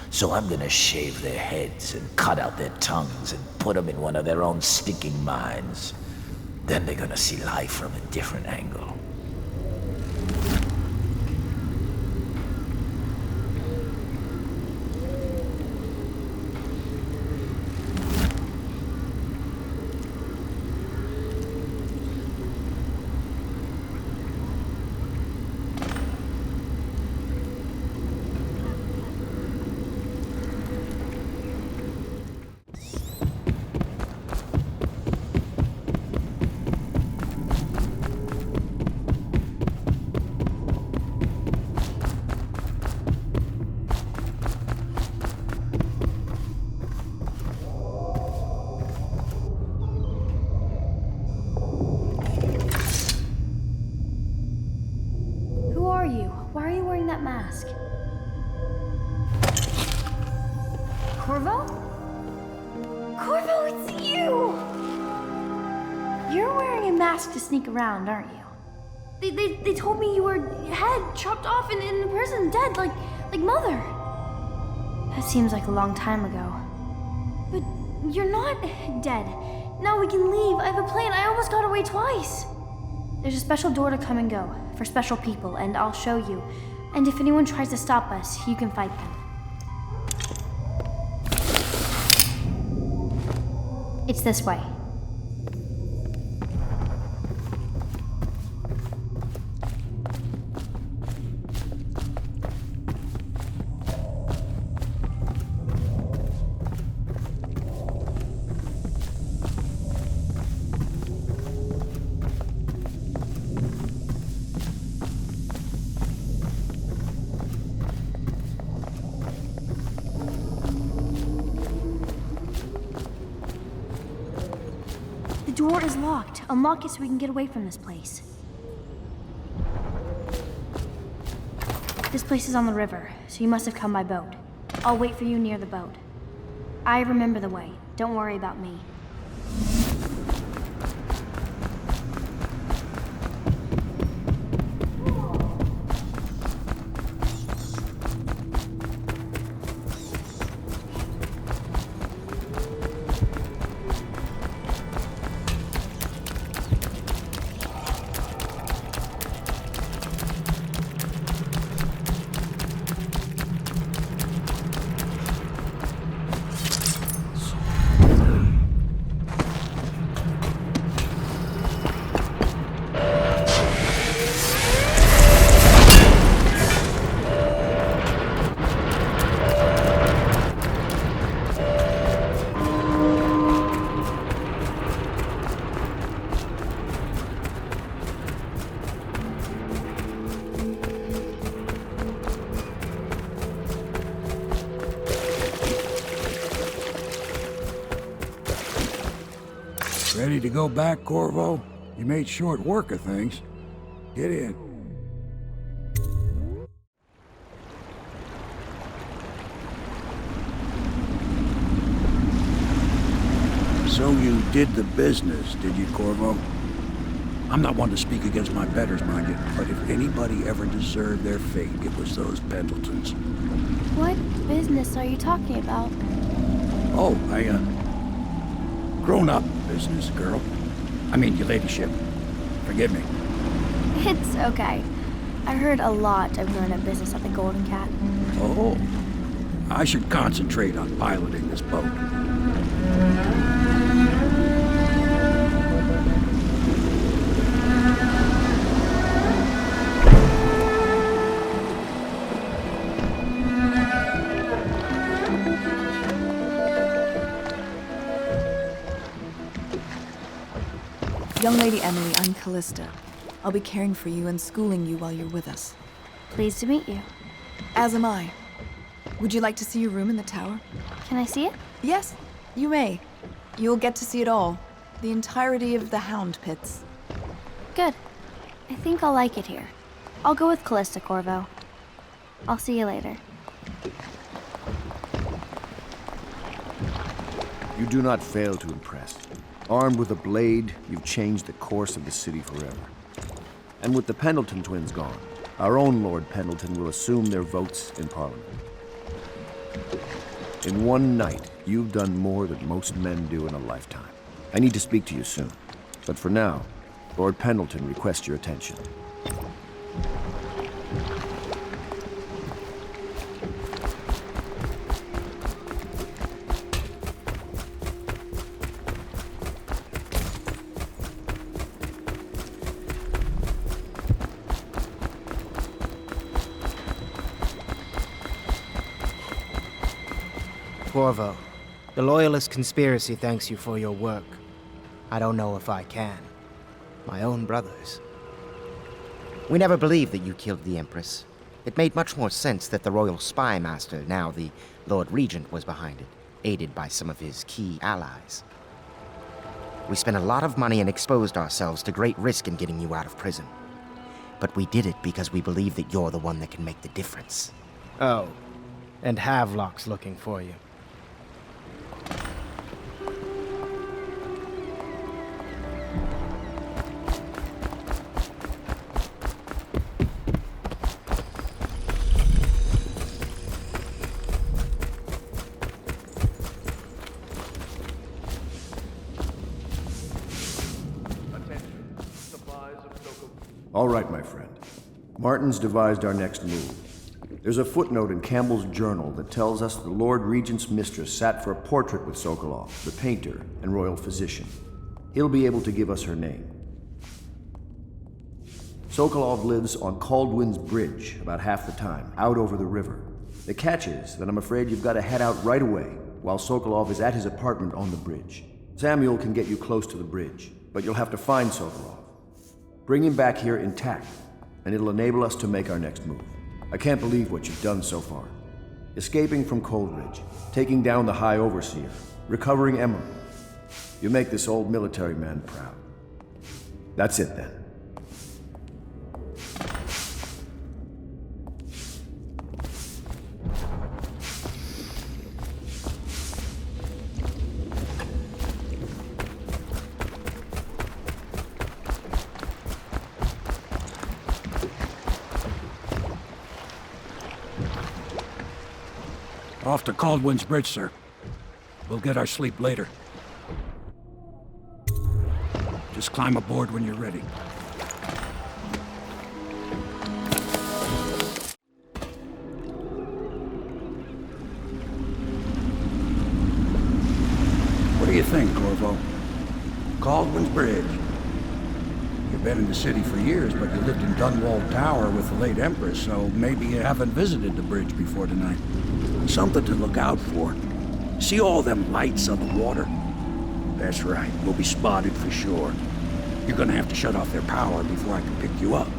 So I'm gonna shave their heads and cut out their tongues and put them in one of their own stinking mines. Then they're gonna see life from a different angle. Corvo? Corvo, it's you! You're wearing a mask to sneak around, aren't you? They told me you were head chopped off in the prison, dead, like Mother. That seems like a long time ago. But you're not dead. Now we can leave. I have a plan. I almost got away twice. There's a special door to come and go for special people, and I'll show you. And if anyone tries to stop us, you can fight them. It's this way. The door is locked. Unlock it so we can get away from this place. This place is on the river, so you must have come by boat. I'll wait for you near the boat. I remember the way. Don't worry about me. Ready to go back, Corvo? You made short work of things. Get in. So you did the business, did you, Corvo? I'm not one to speak against my betters, mind you, but if anybody ever deserved their fate, it was those Pendletons. What business are you talking about? Oh, grown-up business, girl. I mean, your ladyship. Forgive me. It's okay. I heard a lot of grown-up business at the Golden Cat. Oh, I should concentrate on piloting this boat. Young Lady Emily, I'm Callista. I'll be caring for you and schooling you while you're with us. Pleased to meet you. As am I. Would you like to see your room in the tower? Can I see it? Yes, you may. You'll get to see it all. The entirety of the Hound Pits. Good. I think I'll like it here. I'll go with Callista, Corvo. I'll see you later. You do not fail to impress. Armed with a blade, you've changed the course of the city forever. And with the Pendleton twins gone, our own Lord Pendleton will assume their votes in Parliament. In one night, you've done more than most men do in a lifetime. I need to speak to you soon. But for now, Lord Pendleton requests your attention. Corvo, the Loyalist conspiracy thanks you for your work. I don't know if I can. My own brothers. We never believed that you killed the Empress. It made much more sense that the Royal Spy Master, now the Lord Regent, was behind it, aided by some of his key allies. We spent a lot of money and exposed ourselves to great risk in getting you out of prison. But we did it because we believe that you're the one that can make the difference. Oh, and Havelock's looking for you. All right, my friend. Martin's devised our next move. There's a footnote in Campbell's journal that tells us the Lord Regent's mistress sat for a portrait with Sokolov, the painter and royal physician. He'll be able to give us her name. Sokolov lives on Kaldwin's bridge about half the time, out over the river. The catch is that I'm afraid you've got to head out right away while Sokolov is at his apartment on the bridge. Samuel can get you close to the bridge, but you'll have to find Sokolov. Bring him back here intact, and it'll enable us to make our next move. I can't believe what you've done so far. Escaping from Coldridge, taking down the High Overseer, recovering Emily. You make this old military man proud. That's it then. Off to Kaldwin's bridge, sir. We'll get our sleep later. Just climb aboard when you're ready. What do you think, Corvo? Kaldwin's bridge. You've been in the city for years, but you lived in Dunwall Tower with the late Empress, so maybe you haven't visited the bridge before tonight. Something to look out for. See all them lights on the water? That's right, we'll be spotted for sure. You're gonna have to shut off their power before I can pick you up.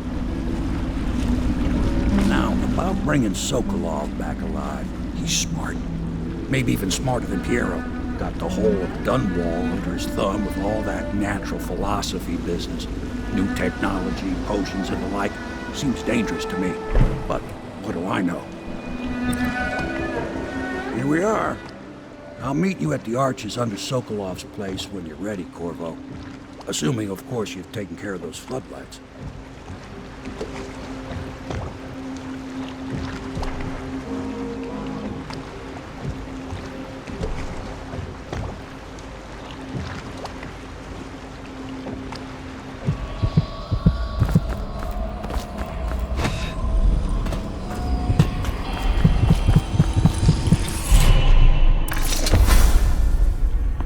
Now, about bringing Sokolov back alive. He's smart. Maybe even smarter than Piero. Got the whole of Dunwall under his thumb with all that natural philosophy business. New technology, potions and the like. Seems dangerous to me. But what do I know? Here we are. I'll meet you at the arches under Sokolov's place when you're ready, Corvo. Assuming, of course, you've taken care of those floodlights.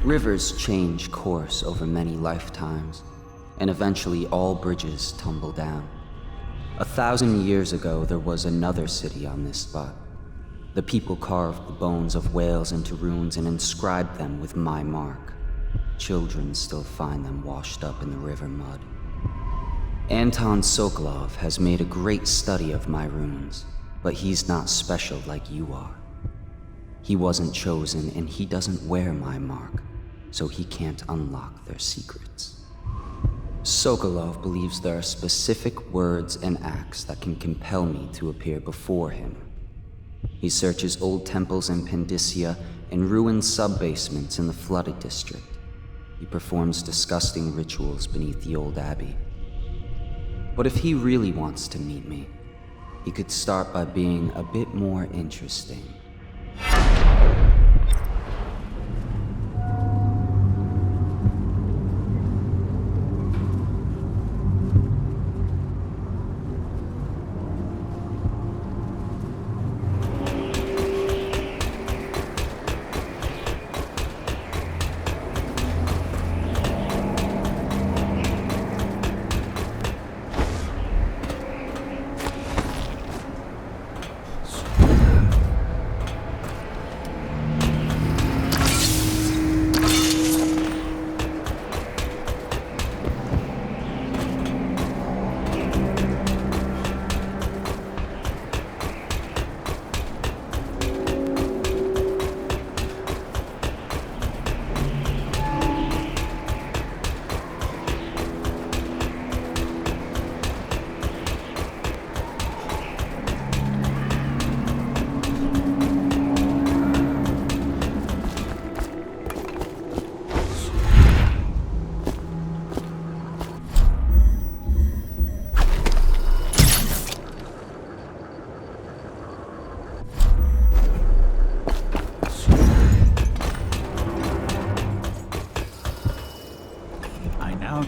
Rivers change course over many lifetimes, and eventually all bridges tumble down. 1,000 years ago, there was another city on this spot. The people carved the bones of whales into runes and inscribed them with my mark. Children still find them washed up in the river mud. Anton Sokolov has made a great study of my runes, but he's not special like you are. He wasn't chosen, and he doesn't wear my mark, so he can't unlock their secrets. Sokolov believes there are specific words and acts that can compel me to appear before him. He searches old temples in Pendicia and ruined sub-basements in the flooded district. He performs disgusting rituals beneath the old abbey. But if he really wants to meet me, he could start by being a bit more interesting.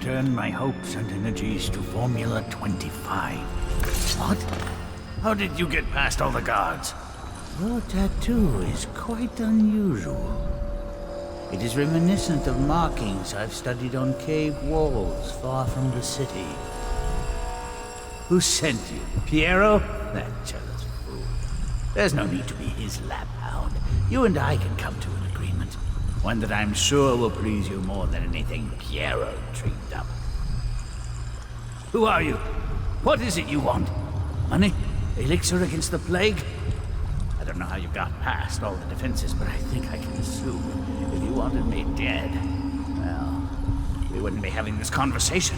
Turn my hopes and energies to Formula 25. What? How did you get past all the guards? Your tattoo is quite unusual. It is reminiscent of markings I've studied on cave walls far from the city. Who sent you? Piero? That jealous fool. There's no need to be his laphound. You and I can come to an agreement. One that I'm sure will please you more than anything Piero dreamed up. Who are you? What is it you want? Money? Elixir against the plague? I don't know how you got past all the defenses, but I think I can assume if you wanted me dead, well, we wouldn't be having this conversation.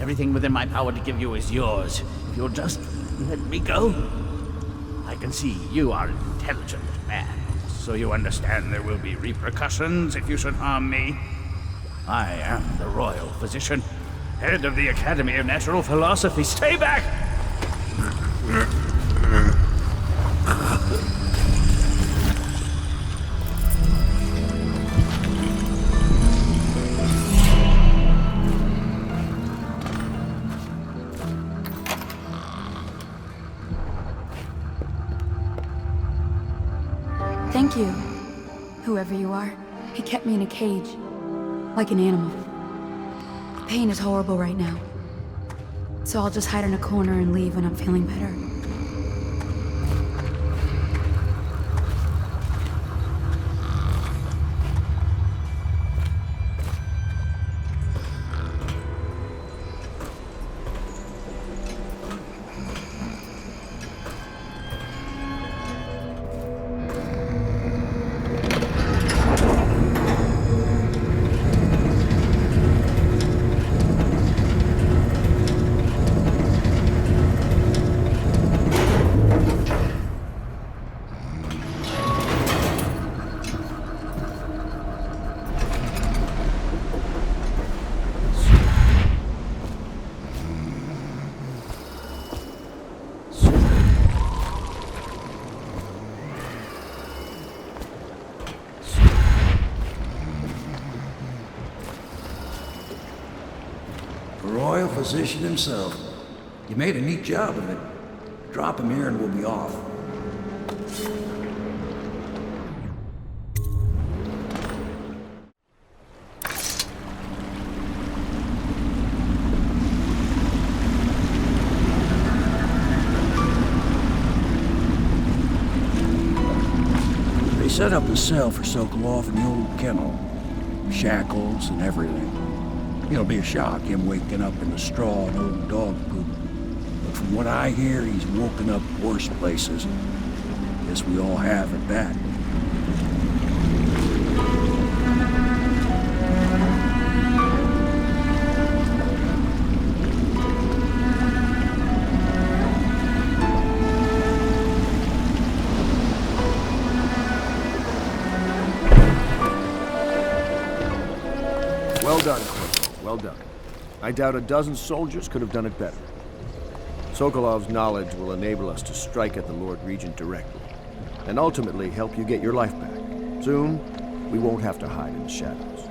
Everything within my power to give you is yours. If you'll just let me go. I can see you are an intelligent man. So you understand there will be repercussions if you should harm me? I am the royal physician, head of the Academy of Natural Philosophy. Stay back! Thank you, whoever you are. He kept me in a cage, like an animal. The pain is horrible right now, so I'll just hide in a corner and leave when I'm feeling better. Physician himself. You made a neat job of it. Drop him here and we'll be off. They set up a cell for Sokolov in the old kennel. shackles and everything. It'll be a shock, him waking up in the straw and old dog poop. But from what I hear, he's woken up worse places. Guess we all have at that. Well done, Corvo. Well done. I doubt a dozen soldiers could have done it better. Sokolov's knowledge will enable us to strike at the Lord Regent directly, and ultimately help you get your life back. Soon, we won't have to hide in the shadows.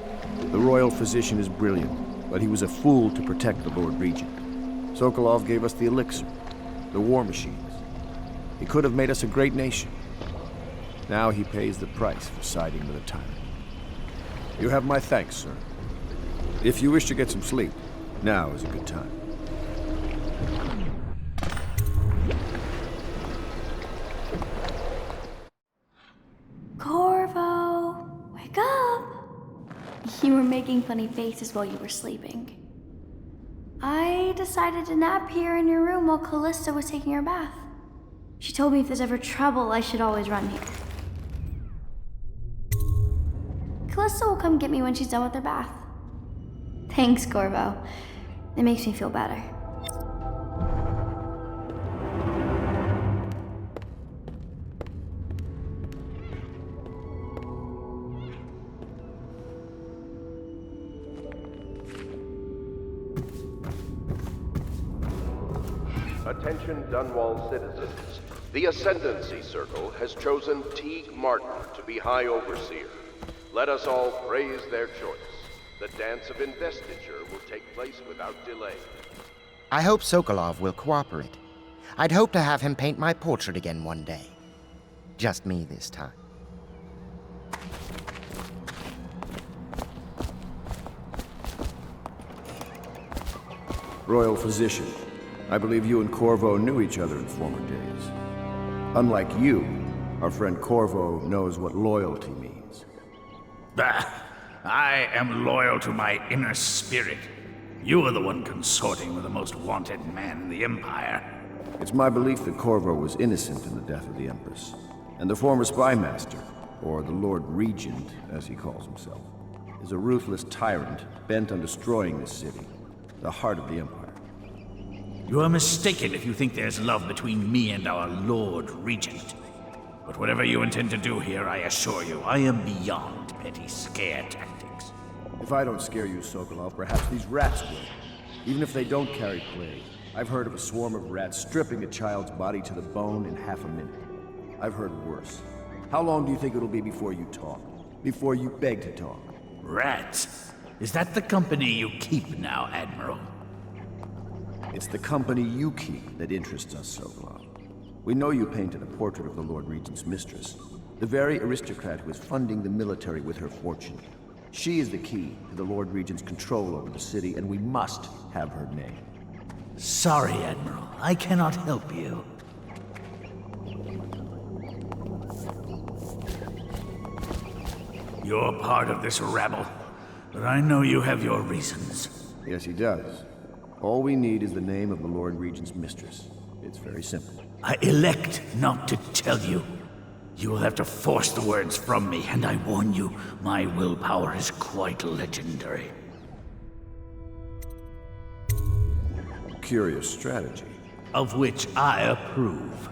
The royal physician is brilliant, but he was a fool to protect the Lord Regent. Sokolov gave us the elixir, the war machines. He could have made us a great nation. Now he pays the price for siding with a tyrant. You have my thanks, sir. If you wish to get some sleep, now is a good time. Corvo, wake up! You were making funny faces while you were sleeping. I decided to nap here in your room while Callista was taking her bath. She told me if there's ever trouble, I should always run here. Callista will come get me when she's done with her bath. Thanks, Corvo. It makes me feel better. Attention Dunwall citizens. The Ascendancy Circle has chosen Teague Martin to be High Overseer. Let us all praise their choice. The dance of investiture will take place without delay. I hope Sokolov will cooperate. I'd hope to have him paint my portrait again one day. Just me this time. Royal Physician, I believe you and Corvo knew each other in former days. Unlike you, our friend Corvo knows what loyalty means. Bah! I am loyal to my inner spirit. You are the one consorting with the most wanted man in the Empire. It's my belief that Corvo was innocent in the death of the Empress, and the former spy master, or the Lord Regent, as he calls himself, is a ruthless tyrant bent on destroying this city, the heart of the Empire. You are mistaken if you think there's love between me and our Lord Regent. But whatever you intend to do here, I assure you, I am beyond petty scare tactics. If I don't scare you, Sokolov, perhaps these rats will. Even if they don't carry plague. I've heard of a swarm of rats stripping a child's body to the bone in half a minute. I've heard worse. How long do you think it'll be before you talk? Before you beg to talk? Rats? Is that the company you keep now, Admiral? It's the company you keep that interests us, Sokolov. We know you painted a portrait of the Lord Regent's mistress, the very aristocrat who is funding the military with her fortune. She is the key to the Lord Regent's control over the city, and we must have her name. Sorry, Admiral. I cannot help you. You're part of this rabble, but I know you have your reasons. Yes, he does. All we need is the name of the Lord Regent's mistress. It's very simple. I elect not to tell you. You will have to force the words from me, and I warn you, my willpower is quite legendary. Curious strategy. Of which I approve.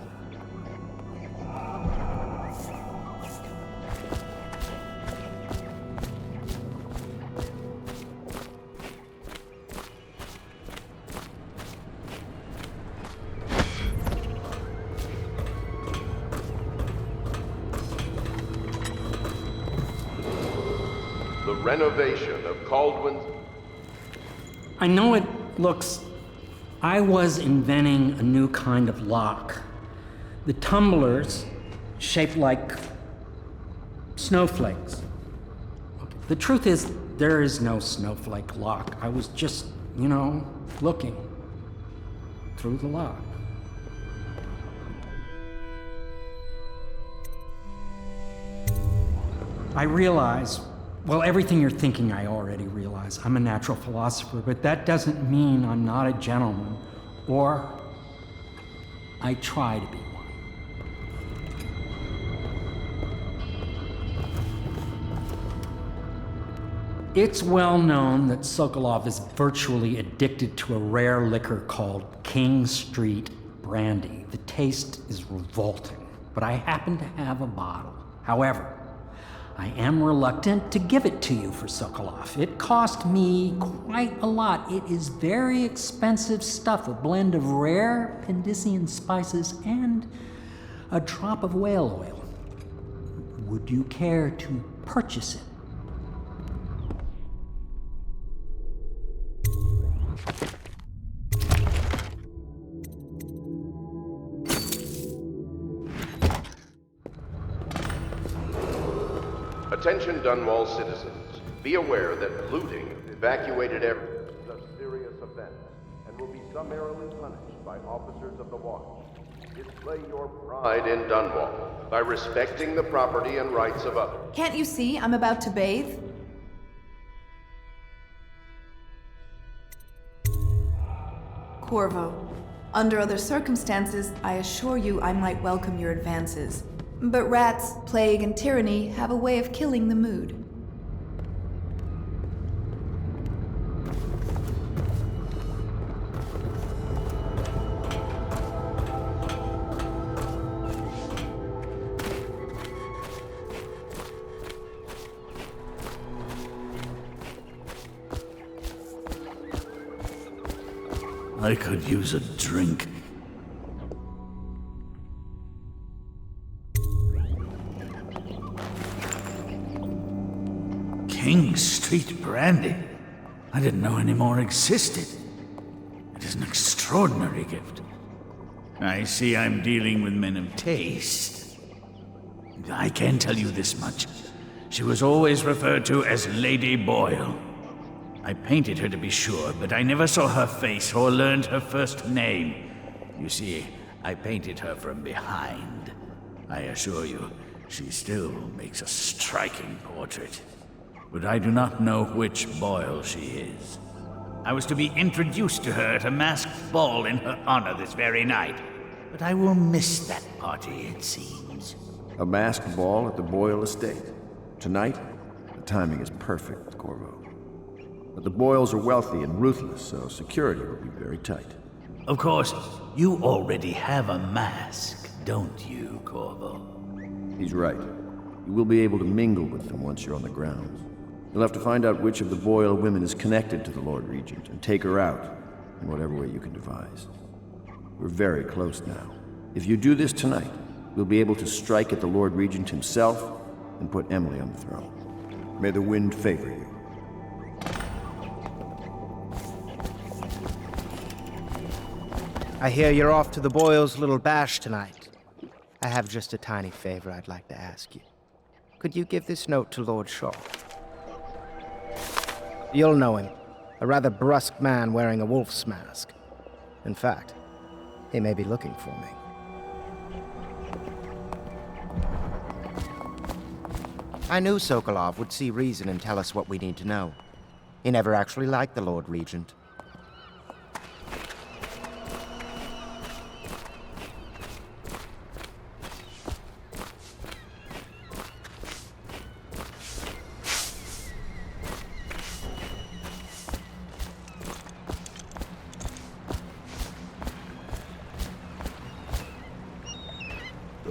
The renovation of Kaldwin's... I know it looks... I was inventing a new kind of lock. The tumblers, shaped like snowflakes. The truth is, there is no snowflake lock. I was just, looking through the lock. I realize Well, everything you're thinking I already realize. I'm a natural philosopher, but that doesn't mean I'm not a gentleman, or I try to be one. It's well known that Sokolov is virtually addicted to a rare liquor called King Street Brandy. The taste is revolting, but I happen to have a bottle. However, I am reluctant to give it to you for Sokolov. It cost me quite a lot. It is very expensive stuff, a blend of rare Pendician spices and a drop of whale oil. Would you care to purchase it? Attention Dunwall citizens. Be aware that looting evacuated areas is a serious offense and will be summarily punished by officers of the watch. Display your pride in Dunwall by respecting the property and rights of others. Can't you see I'm about to bathe? Corvo, under other circumstances, I assure you I might welcome your advances. But rats, plague, and tyranny have a way of killing the mood. I could use a drink. King Street Brandy? I didn't know any more existed. It is an extraordinary gift. I see I'm dealing with men of taste. I can tell you this much. She was always referred to as Lady Boyle. I painted her to be sure, but I never saw her face or learned her first name. You see, I painted her from behind. I assure you, she still makes a striking portrait. But I do not know which Boyle she is. I was to be introduced to her at a masked ball in her honor this very night. But I will miss that party, it seems. A masked ball at the Boyle estate. Tonight? The timing is perfect, Corvo. But the Boyles are wealthy and ruthless, so security will be very tight. Of course, you already have a mask, don't you, Corvo? He's right. You will be able to mingle with them once you're on the grounds. You'll have to find out which of the Boyle women is connected to the Lord Regent and take her out in whatever way you can devise. We're very close now. If you do this tonight, we'll be able to strike at the Lord Regent himself and put Emily on the throne. May the wind favor you. I hear you're off to the Boyles' little bash tonight. I have just a tiny favor I'd like to ask you. Could you give this note to Lord Shaw? You'll know him. A rather brusque man wearing a wolf's mask. In fact, he may be looking for me. I knew Sokolov would see reason and tell us what we need to know. He never actually liked the Lord Regent.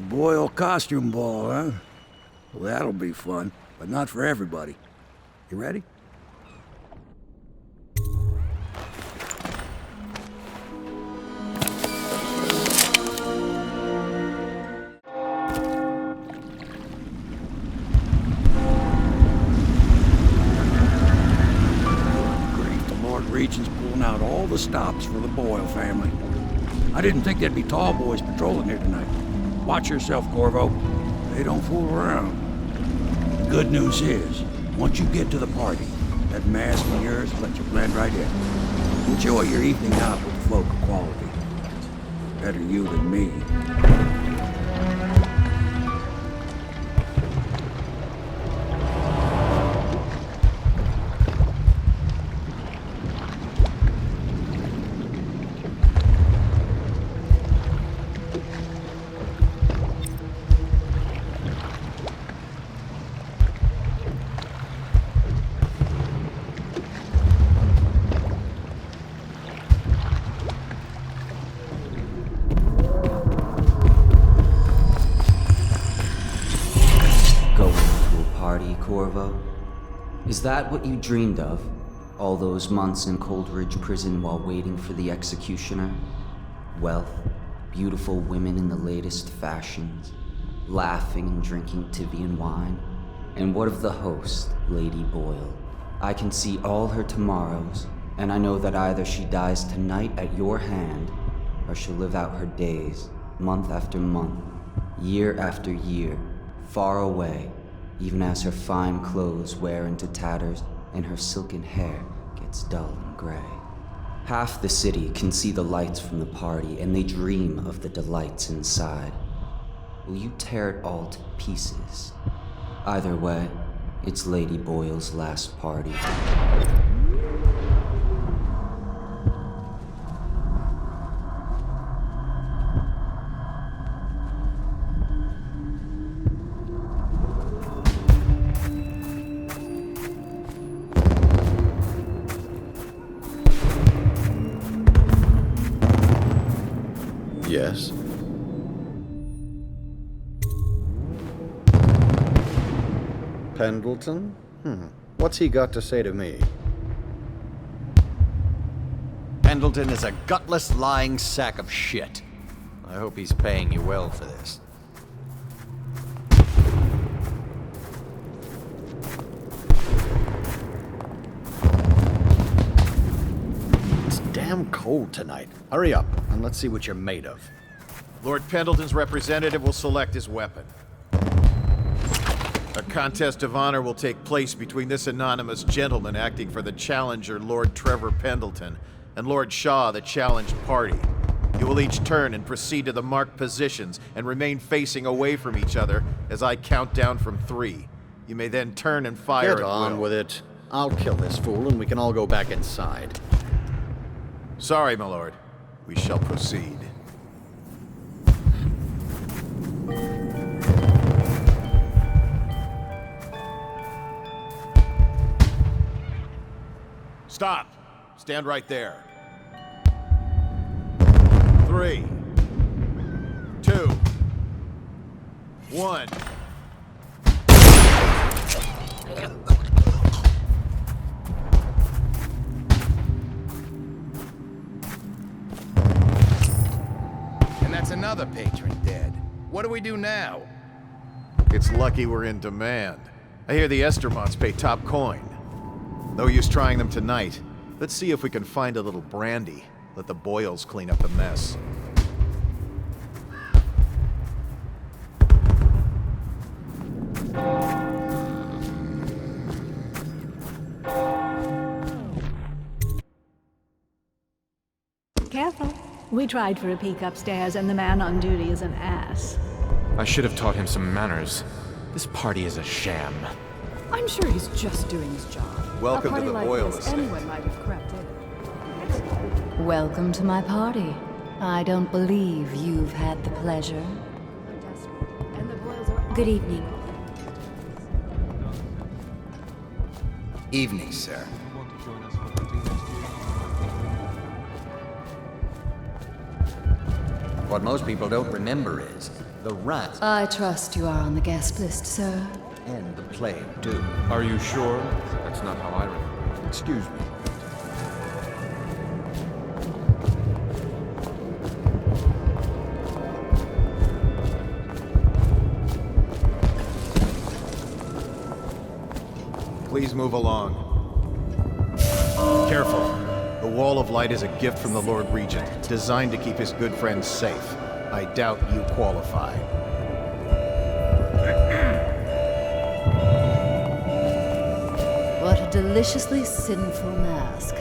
Boyle costume ball, huh? Well, that'll be fun, but not for everybody. You ready? Great, the Lord Regent's pulling out all the stops for the Boyle family. I didn't think there'd be tall boys patrolling here tonight. Watch yourself, Corvo. They don't fool around. Good news is, once you get to the party, that mask of yours will let you blend right in. Enjoy your evening out with folk of quality. Better you than me. Is that what you dreamed of? All those months in Coldridge Prison while waiting for the executioner? Wealth, beautiful women in the latest fashions, laughing and drinking Tivian wine? And what of the host, Lady Boyle? I can see all her tomorrows, and I know that either she dies tonight at your hand, or she'll live out her days, month after month, year after year, far away, even as her fine clothes wear into tatters and her silken hair gets dull and gray. Half the city can see the lights from the party, and they dream of the delights inside. Will you tear it all to pieces? Either way, it's Lady Boyle's last party. Yes? Pendleton? What's he got to say to me? Pendleton is a gutless, lying sack of shit. I hope he's paying you well for this. It's damn cold tonight. Hurry up, and let's see what you're made of. Lord Pendleton's representative will select his weapon. A contest of honor will take place between this anonymous gentleman acting for the challenger, Lord Treavor Pendleton, and Lord Shaw, the challenged party. You will each turn and proceed to the marked positions and remain facing away from each other as I count down from 3. You may then turn and fire at will. Get on with it. I'll kill this fool and we can all go back inside. Sorry, my lord. We shall proceed. Stop. Stand right there. 3, 2, 1. And that's another patron dead. What do we do now? It's lucky we're in demand. I hear the Estermonts pay top coin. No use trying them tonight. Let's see if we can find a little brandy. Let the Boyles clean up the mess. Careful. We tried for a peek upstairs, and the man on duty is an ass. I should have taught him some manners. This party is a sham. I'm sure he's just doing his job. Welcome to the Boyle estate. Anyone might have crept in. Welcome to my party. I don't believe you've had the pleasure. Good evening. Evening, sir. What most people don't remember is the rat. I trust you are on the guest list, sir. And the plague, too. Are you sure? That's not how I remember. Excuse me. Please move along. Careful. The Wall of Light is a gift from the Lord Regent, designed to keep his good friends safe. I doubt you qualify. What a deliciously sinful mask.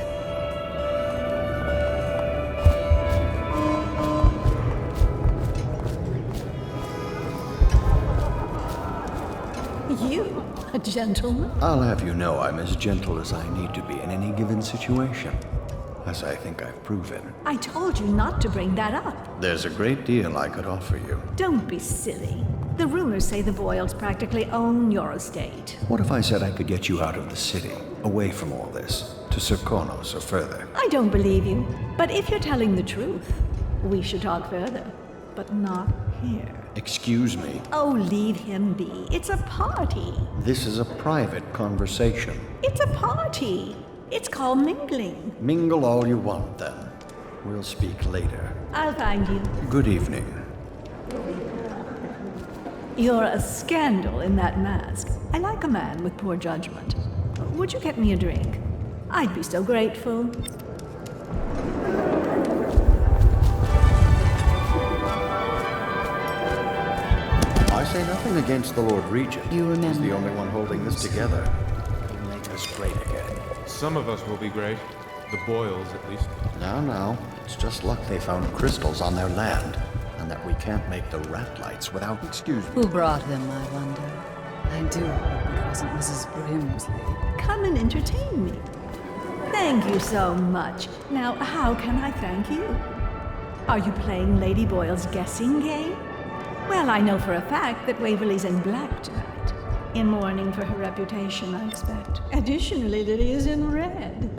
You, a gentleman? I'll have you know I'm as gentle as I need to be in any given situation, as I think I've proven. I told you not to bring that up. There's a great deal I could offer you. Don't be silly. The rumors say the Boyles practically own your estate. What if I said I could get you out of the city, away from all this, to Serkonos or further? I don't believe you, but if you're telling the truth, we should talk further, but not here. Excuse me. Oh, leave him be. It's a party. This is a private conversation. It's a party. It's called mingling. Mingle all you want, then. We'll speak later. I'll find you. Good evening. You're a scandal in that mask. I like a man with poor judgment. Would you get me a drink? I'd be so grateful. I say nothing against the Lord Regent. You remember. He's the only one holding this together. He'll make us great again. Some of us will be great. The Boyles, at least. Now. It's just luck they found crystals on their land, and that we can't make the rat lights without... Excuse me. Who brought them, I wonder? I do hope it wasn't Mrs. Brimsley. Come and entertain me. Thank you so much. Now, how can I thank you? Are you playing Lady Boyle's guessing game? Well, I know for a fact that Waverly's in black tonight. In mourning for her reputation, I expect. Additionally, that he is in red.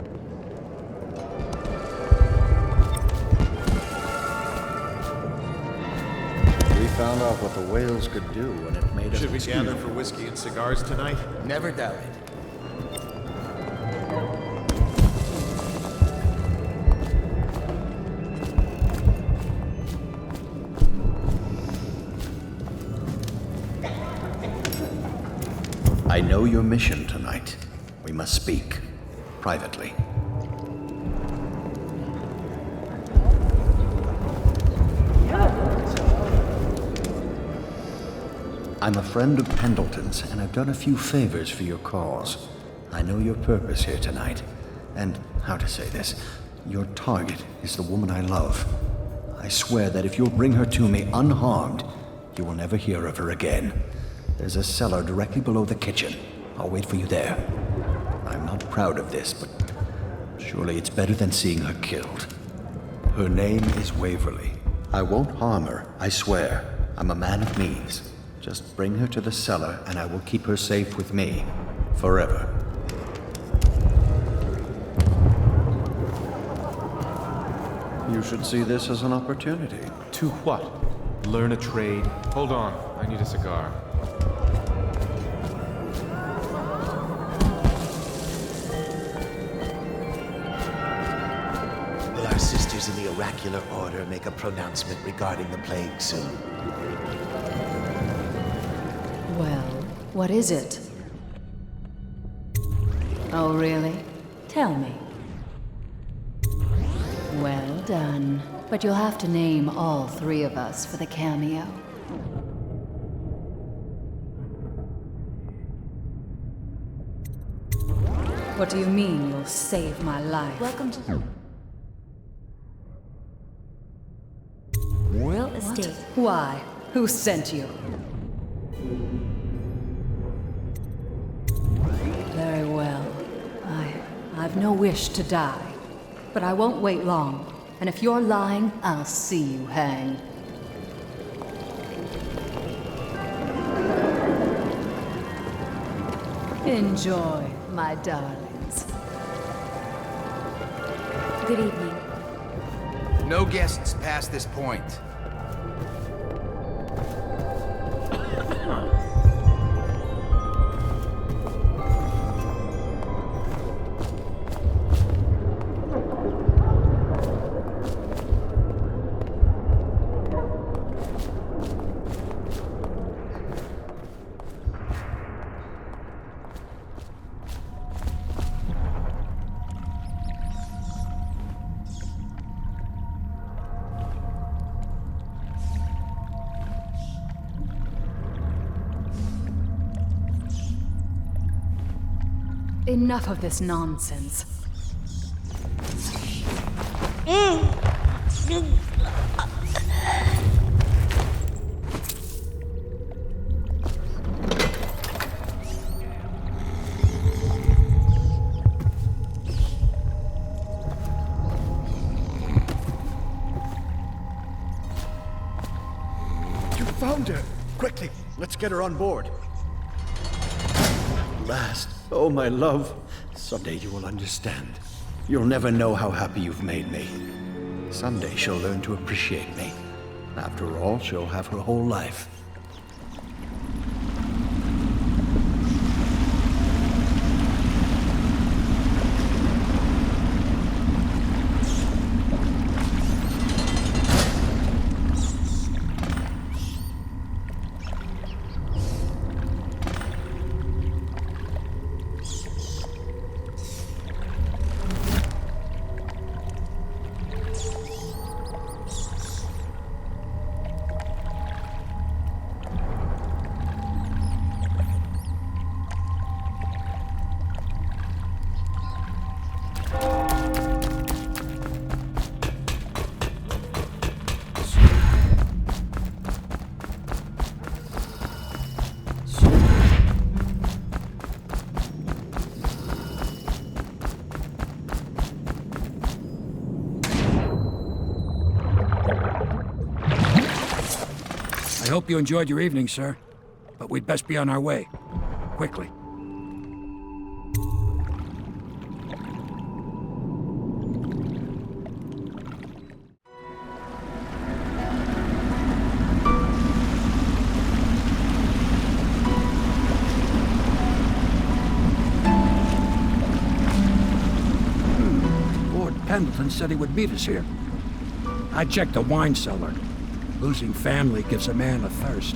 We found out what the whales could do, and it made us... Should we gather for whiskey and cigars tonight? Never doubt it. I know your mission tonight. We must speak. Privately. I'm a friend of Pendleton's, and I've done a few favors for your cause. I know your purpose here tonight, and how to say this, your target is the woman I love. I swear that if you'll bring her to me unharmed, you will never hear of her again. There's a cellar directly below the kitchen. I'll wait for you there. I'm not proud of this, but surely it's better than seeing her killed. Her name is Waverly. I won't harm her, I swear. I'm a man of means. Just bring her to the cellar, and I will keep her safe with me. Forever. You should see this as an opportunity. To what? Learn a trade? Hold on, I need a cigar. Will our sisters in the oracular order make a pronouncement regarding the plague soon? Well, what is it? Oh, really? Tell me. Well done. But you'll have to name all three of us for the cameo. What do you mean you'll save my life? Welcome to Royal Estate. Why? Who sent you? Very well. I've no wish to die. But I won't wait long. And if you're lying, I'll see you hang. Enjoy, my darlings. Good evening. No guests past this point. Enough of this nonsense. You found her! Quickly, let's get her on board. Last. Oh, my love. Someday you will understand. You'll never know how happy you've made me. Someday she'll learn to appreciate me. After all, she'll have her whole life. I hope you enjoyed your evening, sir. But we'd best be on our way. Quickly. Lord Pendleton said he would meet us here. I checked the wine cellar. Losing family gives a man a thirst.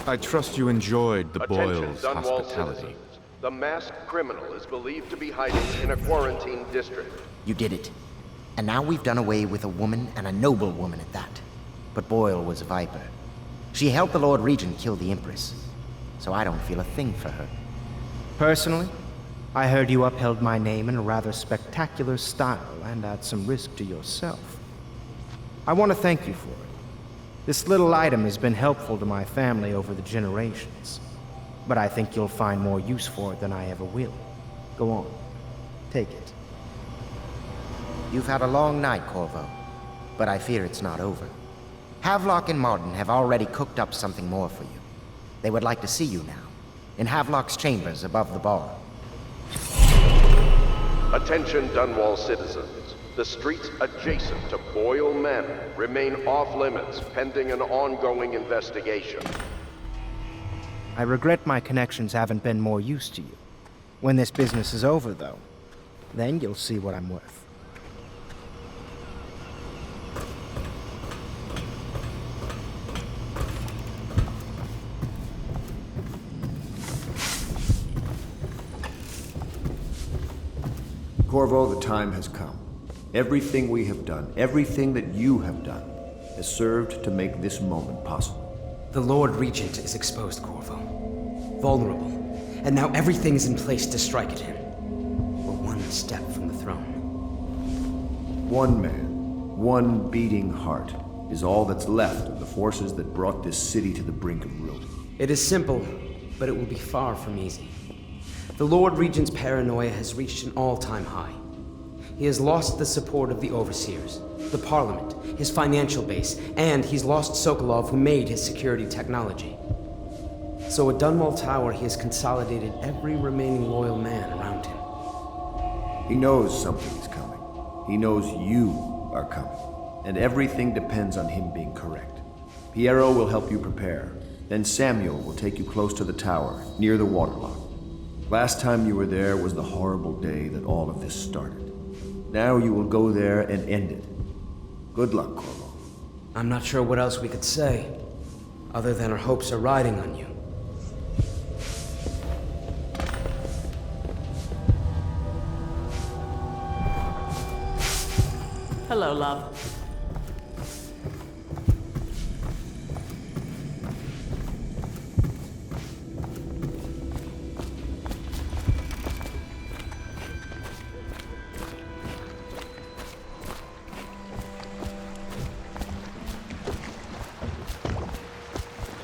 I trust you enjoyed the Boyle's Dunwall hospitality. Citizens. The masked criminal is believed to be hiding in a quarantine district. You did it. And now we've done away with a woman, and a noble woman at that. But Boyle was a viper. She helped the Lord Regent kill the Empress. So I don't feel a thing for her. Personally, I heard you upheld my name in a rather spectacular style and at some risk to yourself. I want to thank you for it. This little item has been helpful to my family over the generations, but I think you'll find more use for it than I ever will. Go on. Take it. You've had a long night, Corvo, but I fear it's not over. Havelock and Martin have already cooked up something more for you. They would like to see you now, in Havelock's chambers above the bar. Attention Dunwall citizens. The streets adjacent to Boyle Manor remain off-limits pending an ongoing investigation. I regret my connections haven't been more use to you. When this business is over, though, then you'll see what I'm worth. Corvo, the time has come. Everything we have done, everything that you have done, has served to make this moment possible. The Lord Regent is exposed, Corvo. Vulnerable. And now everything is in place to strike at him. We're one step from the throne. One man, one beating heart, is all that's left of the forces that brought this city to the brink of ruin. It is simple, but it will be far from easy. The Lord Regent's paranoia has reached an all-time high. He has lost the support of the Overseers, the Parliament, his financial base, and he's lost Sokolov, who made his security technology. So at Dunwall Tower, he has consolidated every remaining loyal man around him. He knows something is coming. He knows you are coming. And everything depends on him being correct. Piero will help you prepare. Then Samuel will take you close to the tower, near the waterlock. Last time you were there was the horrible day that all of this started. Now you will go there and end it. Good luck, Corvo. I'm not sure what else we could say, other than our hopes are riding on you. Hello, love.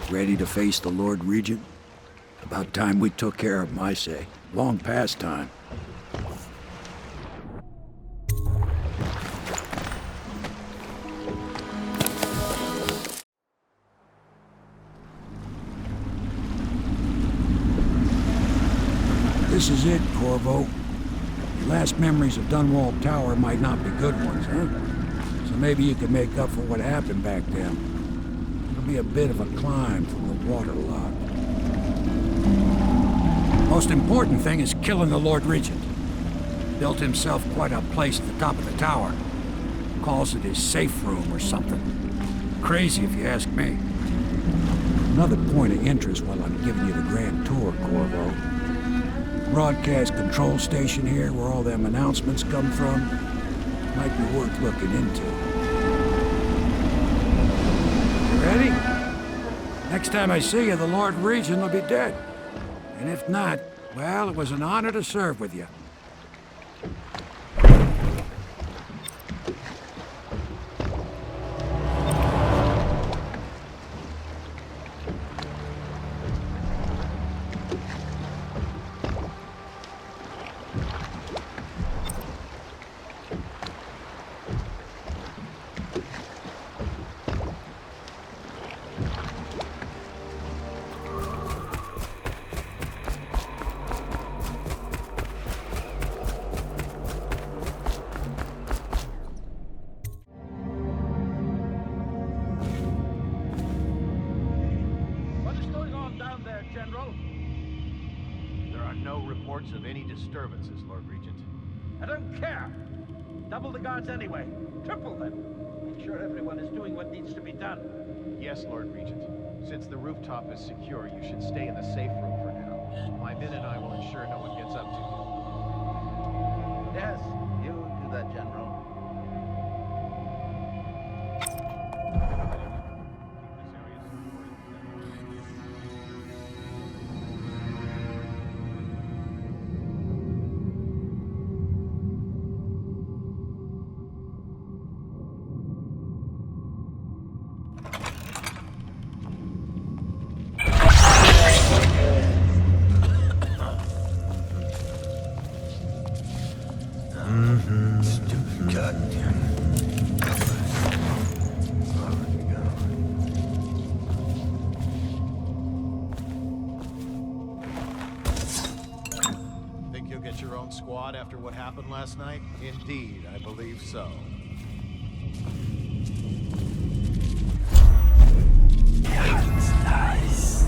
Ready to face the Lord Regent? About time we took care of 'em, I say. Long past time. This is it, Corvo. Your last memories of Dunwall Tower might not be good ones, huh? So maybe you can make up for what happened back then. It'll be a bit of a climb from the waterlock. Most important thing is killing the Lord Regent. Built himself quite a place at the top of the tower. Calls it his safe room or something. Crazy if you ask me. Another point of interest while I'm giving you the grand tour, Corvo. Broadcast control station here where all them announcements come from. Might be worth looking into. You ready? Next time I see you, the Lord Regent will be dead. And if not, well, it was an honor to serve with you. Of any disturbances, Lord Regent. I don't care. Double the guards anyway. Triple them. Make sure everyone is doing what needs to be done. Yes, Lord Regent. Since the rooftop is secure, you should stay in the safe room for now. My men and I will ensure no one gets up to you. Yes, you do that, General. After what happened last night? Indeed, I believe so. That's nice.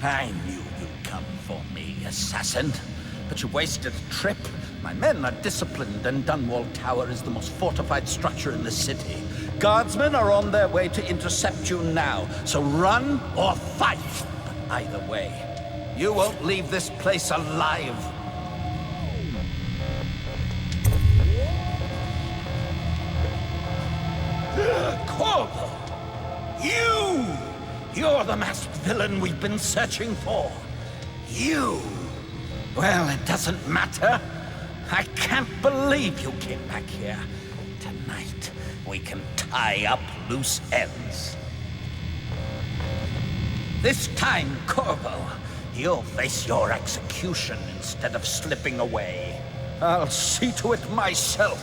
I knew you'd come for me, assassin. But you wasted a trip. My men are disciplined, and Dunwall Tower is the most fortified structure in the city. Guardsmen are on their way to intercept you now, so run or fight. But either way, you won't leave this place alive. Corvo! You're the masked villain we've been searching for. You! Well, it doesn't matter. I can't believe you came back here. Tonight, we can tie up loose ends. This time, Corvo, you'll face your execution instead of slipping away. I'll see to it myself.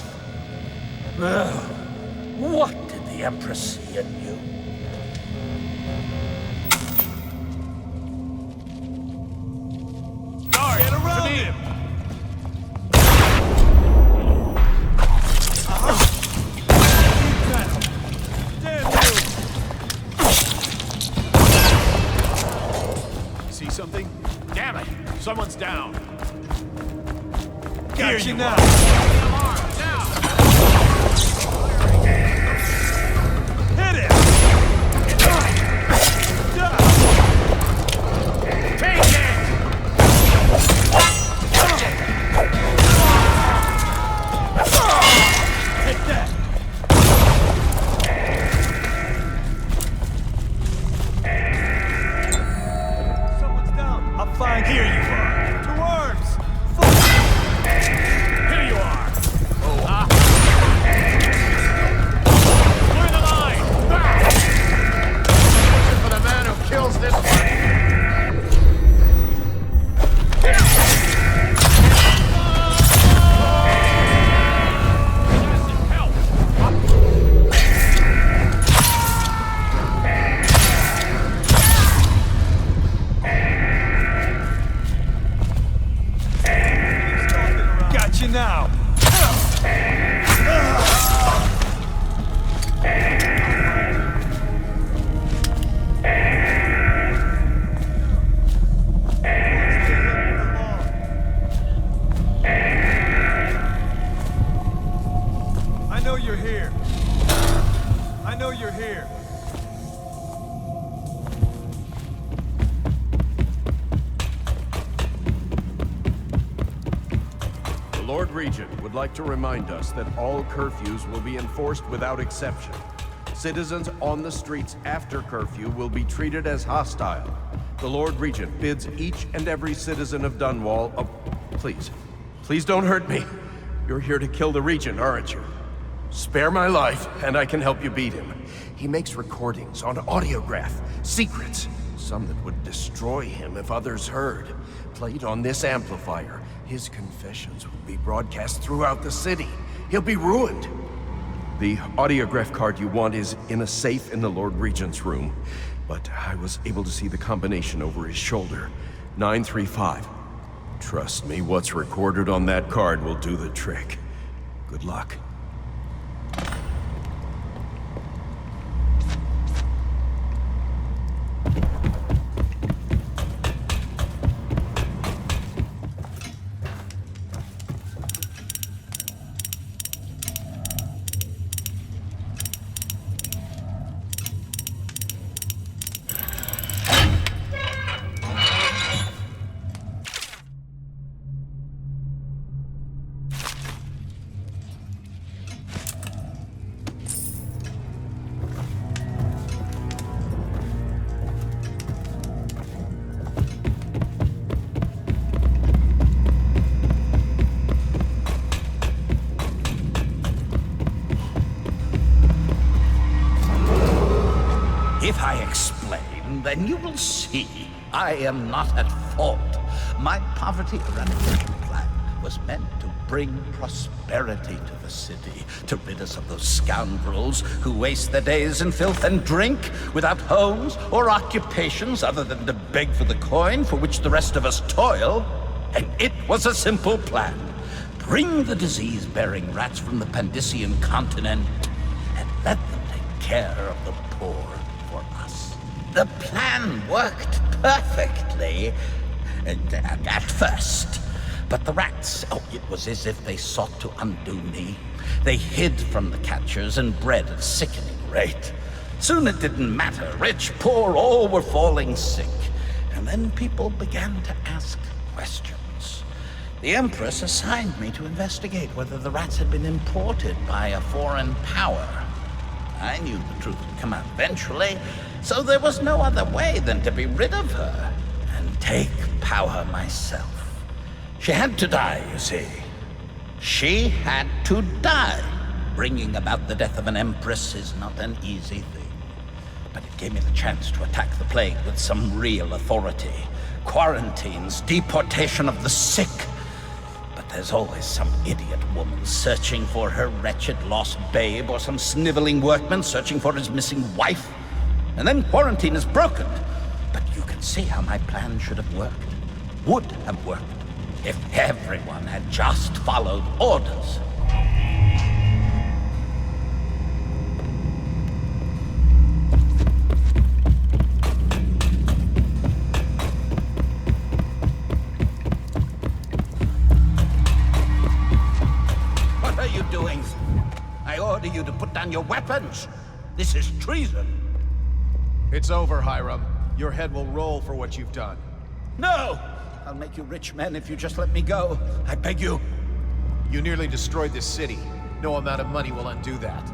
What did the Empress see in you? Someone's down. Got you now. Hit it! Take it! Take that! Someone's down. I'm fine. Here you are. To arms! Here you are. Clear the line. Back! For the man who kills this one. Got you now. I know you're here. I know you're here. The Lord Regent would like to remind us that all curfews will be enforced without exception. Citizens on the streets after curfew will be treated as hostile. The Lord Regent bids each and every citizen of Dunwall Please don't hurt me. You're here to kill the Regent, aren't you? Spare my life, and I can help you beat him. He makes recordings on audiograph, secrets, some that would destroy him if others heard. Played on this amplifier, his confessions will be broadcast throughout the city. He'll be ruined. The audiograph card you want is in a safe in the Lord Regent's room, but I was able to see the combination over his shoulder. 935. Trust me, what's recorded on that card will do the trick. Good luck. If I explain, then you will see I am not at fault. My poverty eradication plan was meant to bring prosperity to the city, to rid us of those scoundrels who waste their days in filth and drink, without homes or occupations other than to beg for the coin for which the rest of us toil. And it was a simple plan. Bring the disease-bearing rats from the Pandician continent and let them take care of the poor. The plan worked perfectly, at first. But the rats, it was as if they sought to undo me. They hid from the catchers and bred at a sickening rate. Soon it didn't matter. Rich, poor, all were falling sick. And then people began to ask questions. The Empress assigned me to investigate whether the rats had been imported by a foreign power. I knew the truth would come out eventually, so there was no other way than to be rid of her and take power myself. She had to die, you see. She had to die. Bringing about the death of an empress is not an easy thing. But it gave me the chance to attack the plague with some real authority. Quarantines, deportation of the sick. But there's always some idiot woman searching for her wretched lost babe, or some sniveling workman searching for his missing wife. And then quarantine is broken. But you can see how my plan should have worked. Would have worked if everyone had just followed orders. order you to put down your weapons. This is treason. It's over, Hiram. Your head will roll for what you've done. No! I'll make you rich men if you just let me go. I beg you. You nearly destroyed this city. No amount of money will undo that.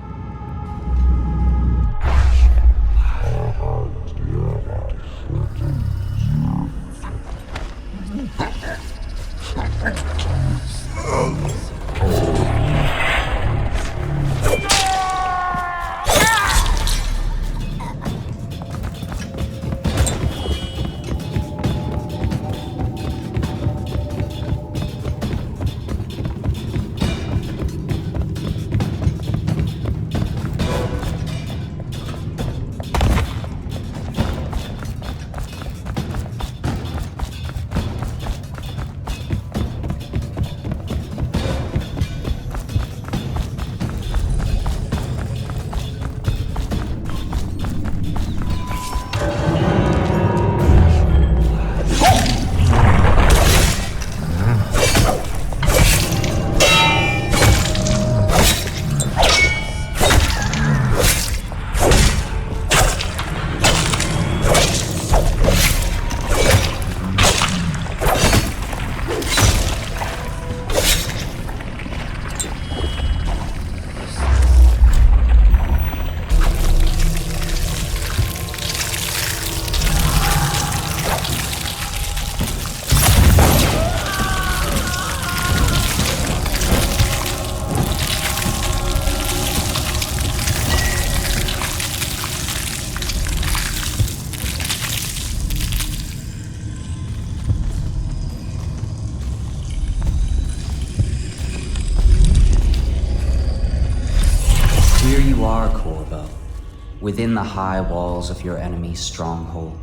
Within the high walls of your enemy's stronghold,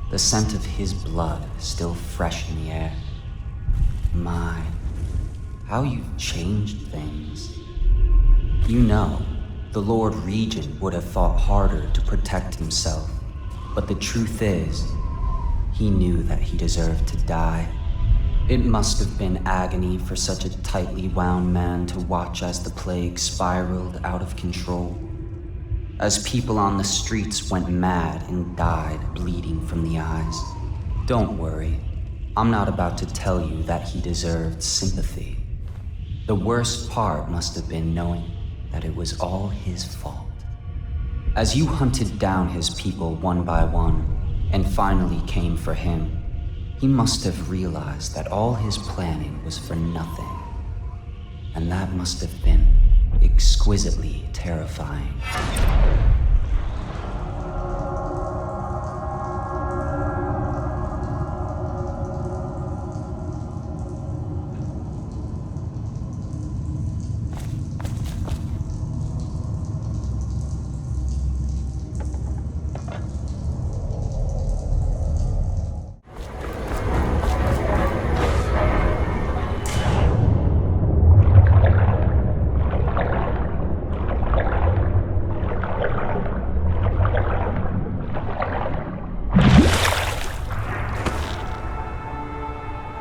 the scent of his blood still fresh in the air. My, how you've changed things. You know, the Lord Regent would have fought harder to protect himself, but the truth is, he knew that he deserved to die. It must have been agony for such a tightly wound man to watch as the plague spiraled out of control. As people on the streets went mad and died bleeding from the eyes. Don't worry, I'm not about to tell you that he deserved sympathy. The worst part must have been knowing that it was all his fault. As you hunted down his people one by one, and finally came for him, he must have realized that all his planning was for nothing. And that must have been exquisitely terrifying.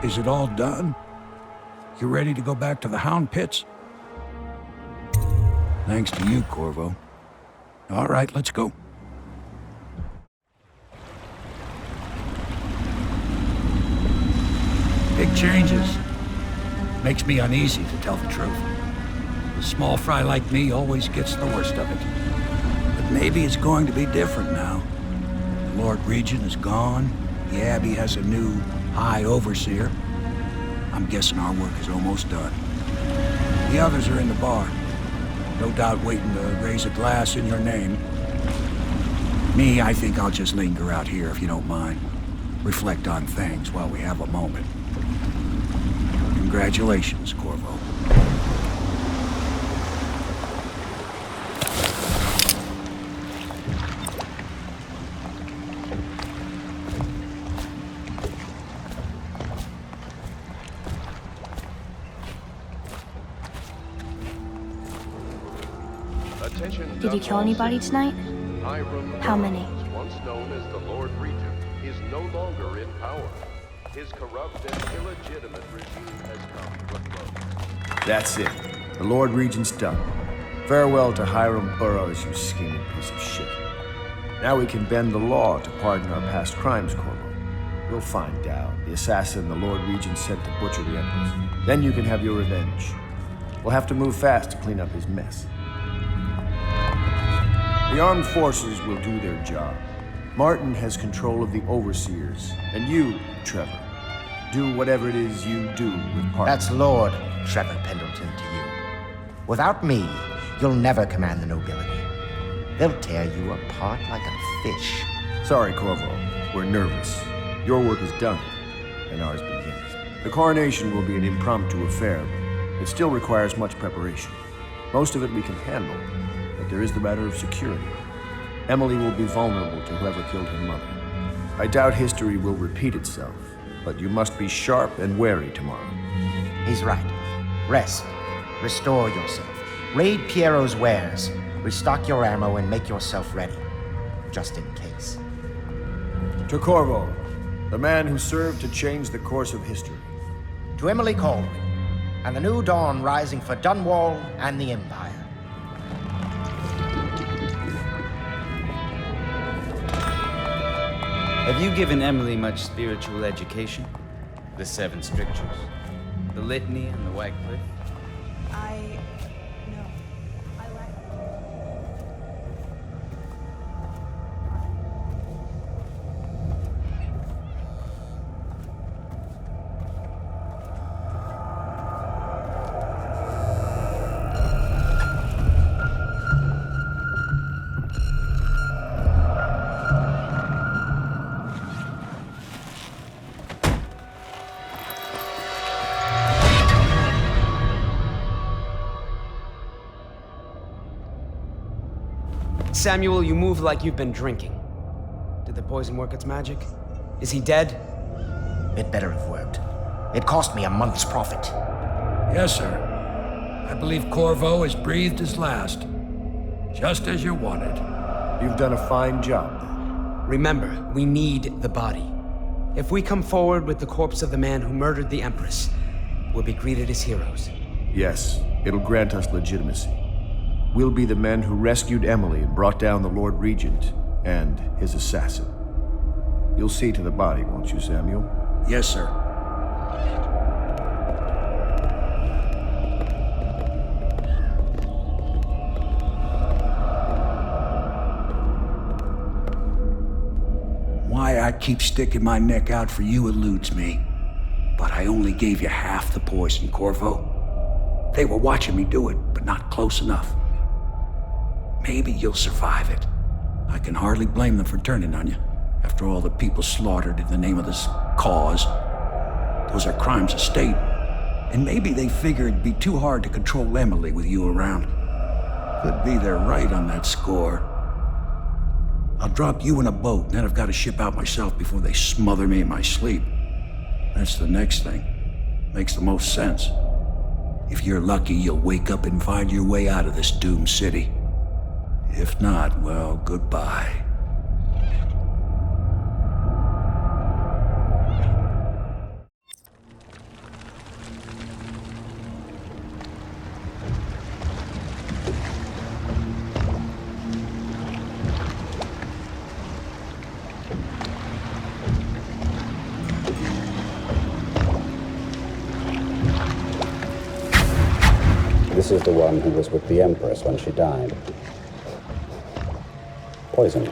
Is it all done? You ready to go back to the Hound Pits? Thanks to you, Corvo. All right, let's go. Big changes. Makes me uneasy, to tell the truth. A small fry like me always gets the worst of it. But maybe it's going to be different now. The Lord Regent is gone. The Abbey has a new High Overseer. I'm guessing our work is almost done. The others are in the bar. No doubt waiting to raise a glass in your name. Me, I think I'll just linger out here if you don't mind. Reflect on things while we have a moment. Congratulations, Corvo. Did you kill anybody tonight? How many? Once known as the Lord Regent, is no longer in power. His corrupt and illegitimate regime has come to a close. That's it. The Lord Regent's done. Farewell to Hiram Burrows, you scheming piece of shit. Now we can bend the law to pardon our past crimes, Corvo. We'll find Daud, the assassin the Lord Regent sent to butcher the Empress. Then you can have your revenge. We'll have to move fast to clean up his mess. The armed forces will do their job. Martin has control of the overseers, and you, Treavor, do whatever it is you do with Parker. That's Lord Trevor Pendleton to you. Without me, you'll never command the nobility. They'll tear you apart like a fish. Sorry, Corvo. We're nervous. Your work is done, and ours begins. The coronation will be an impromptu affair, but it still requires much preparation. Most of it we can handle, but there is the matter of security. Emily will be vulnerable to whoever killed her mother. I doubt history will repeat itself, but you must be sharp and wary tomorrow. He's right. Rest. Restore yourself. Raid Piero's wares. Restock your ammo and make yourself ready. Just in case. To Corvo, the man who served to change the course of history. To Emily Kaldwin, and the new dawn rising for Dunwall and the Empire. Have you given Emily much spiritual education? The 7 strictures? The litany and the Wycliffe? Samuel, you move like you've been drinking. Did the poison work its magic? Is he dead? It better have worked. It cost me a month's profit. Yes, sir. I believe Corvo has breathed his last. Just as you wanted. You've done a fine job, then. Remember, we need the body. If we come forward with the corpse of the man who murdered the Empress, we'll be greeted as heroes. Yes, it'll grant us legitimacy. We'll be the men who rescued Emily and brought down the Lord Regent and his assassin. You'll see to the body, won't you, Samuel? Yes, sir. Why I keep sticking my neck out for you eludes me. But I only gave you half the poison, Corvo. They were watching me do it, but not close enough. Maybe you'll survive it. I can hardly blame them for turning on you, after all the people slaughtered in the name of this cause. Those are crimes of state, and maybe they figure it'd be too hard to control Emily with you around. Could be they're right on that score. I'll drop you in a boat, and then I've got to ship out myself before they smother me in my sleep. That's the next thing. Makes the most sense. If you're lucky, you'll wake up and find your way out of this doomed city. If not, well, goodbye. This is the one who was with the Empress when she died. Poison.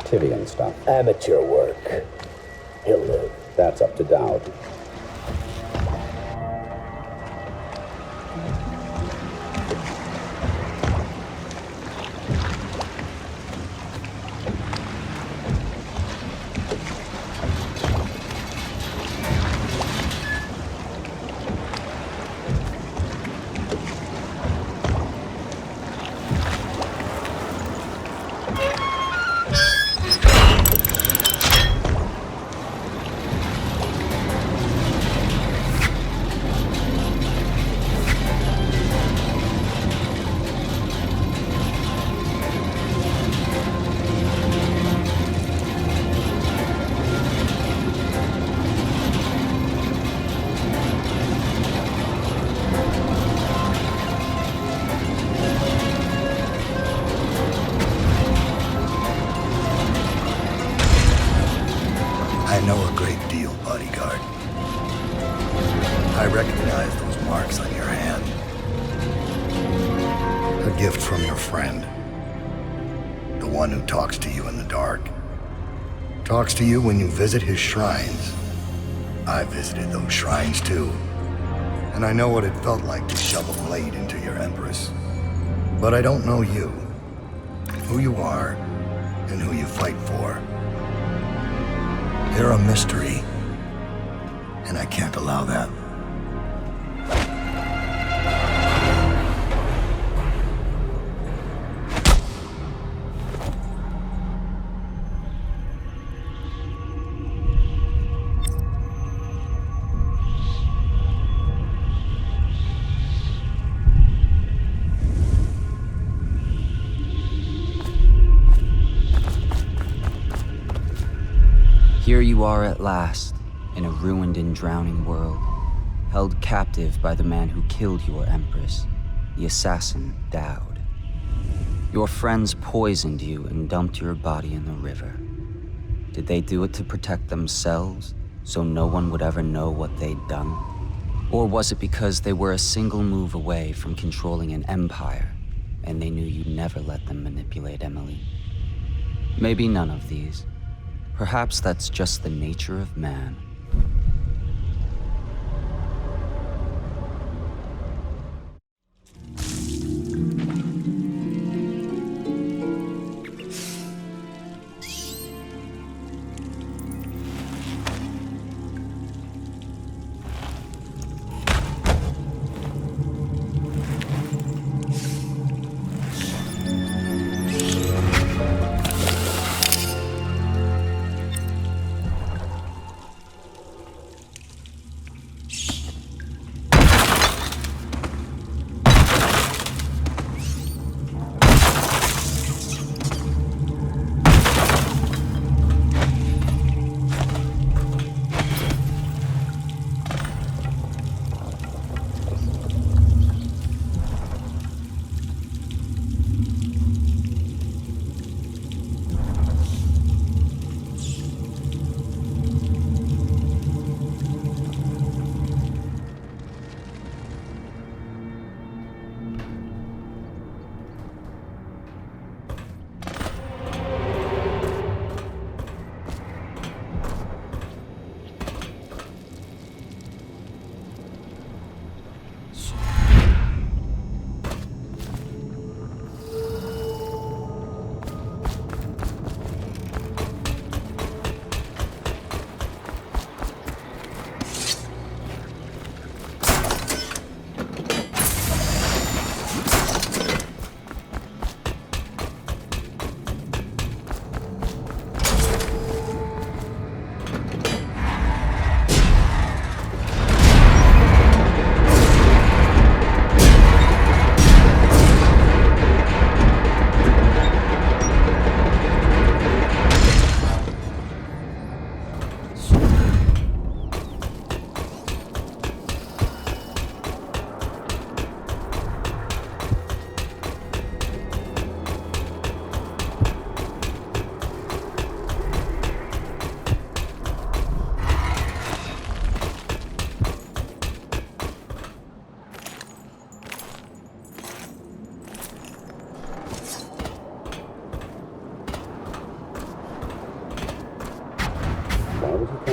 Tivian stuff. Amateur work. He'll live. That's up to Daud. friend. The one who talks to you in the dark. Talks to you when you visit his shrines. I visited those shrines too. And I know what it felt like to shove a blade into your Empress. But I don't know you. Who you are, and who you fight for. You're a mystery. And I can't allow that. Here you are at last, in a ruined and drowning world, held captive by the man who killed your Empress, the assassin Daud. Your friends poisoned you and dumped your body in the river. Did they do it to protect themselves, so no one would ever know what they'd done? Or was it because they were a single move away from controlling an empire, and they knew you'd never let them manipulate Emily? Maybe none of these. Perhaps that's just the nature of man.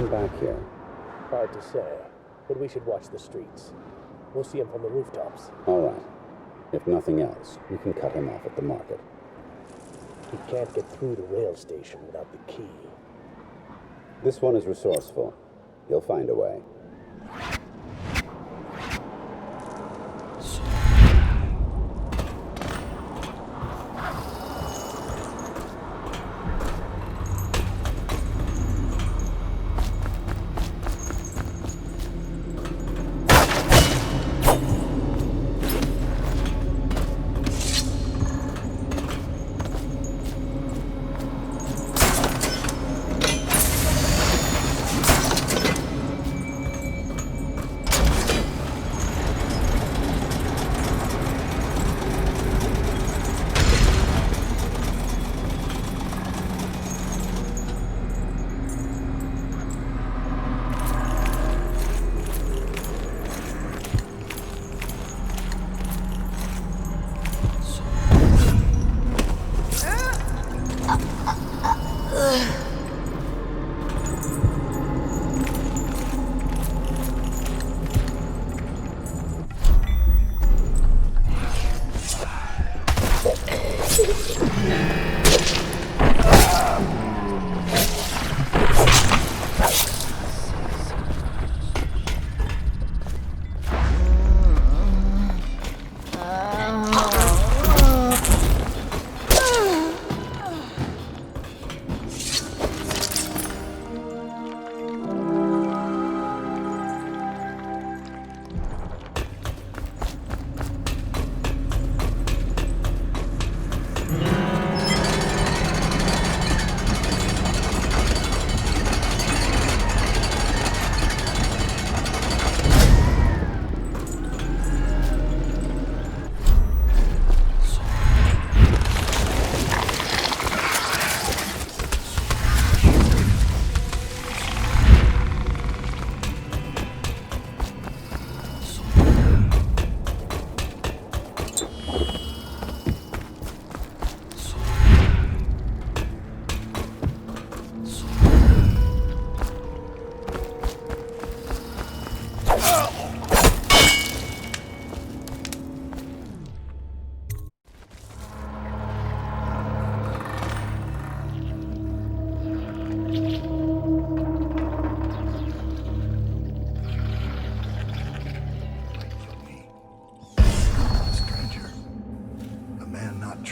Back here. Hard to say, but we should watch the streets. We'll see him from the rooftops. All right. If nothing else, we can cut him off at the market. He can't get through the rail station without the key. This one is resourceful. He'll find a way.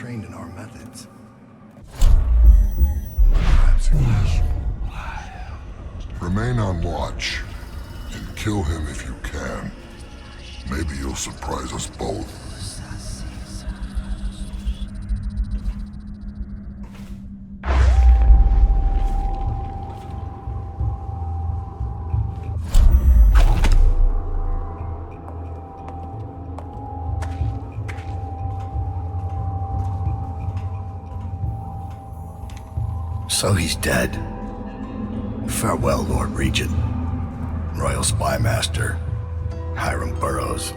trained in our methods. Remain on watch, and kill him if you can. Maybe you'll surprise us both. So he's dead. Farewell, Lord Regent, Royal Spy Master, Hiram Burrows.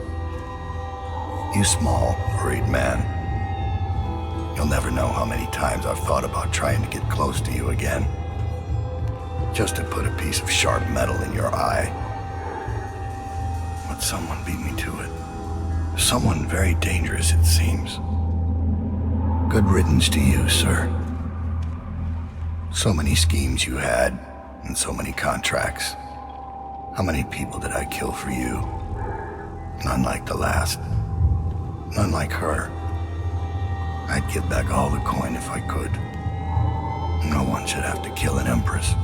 You small, worried man. You'll never know how many times I've thought about trying to get close to you again. Just to put a piece of sharp metal in your eye. But someone beat me to it. Someone very dangerous, it seems. Good riddance to you, sir. So many schemes you had, and so many contracts. How many people did I kill for you? None like the last. None like her. I'd give back all the coin if I could. No one should have to kill an empress.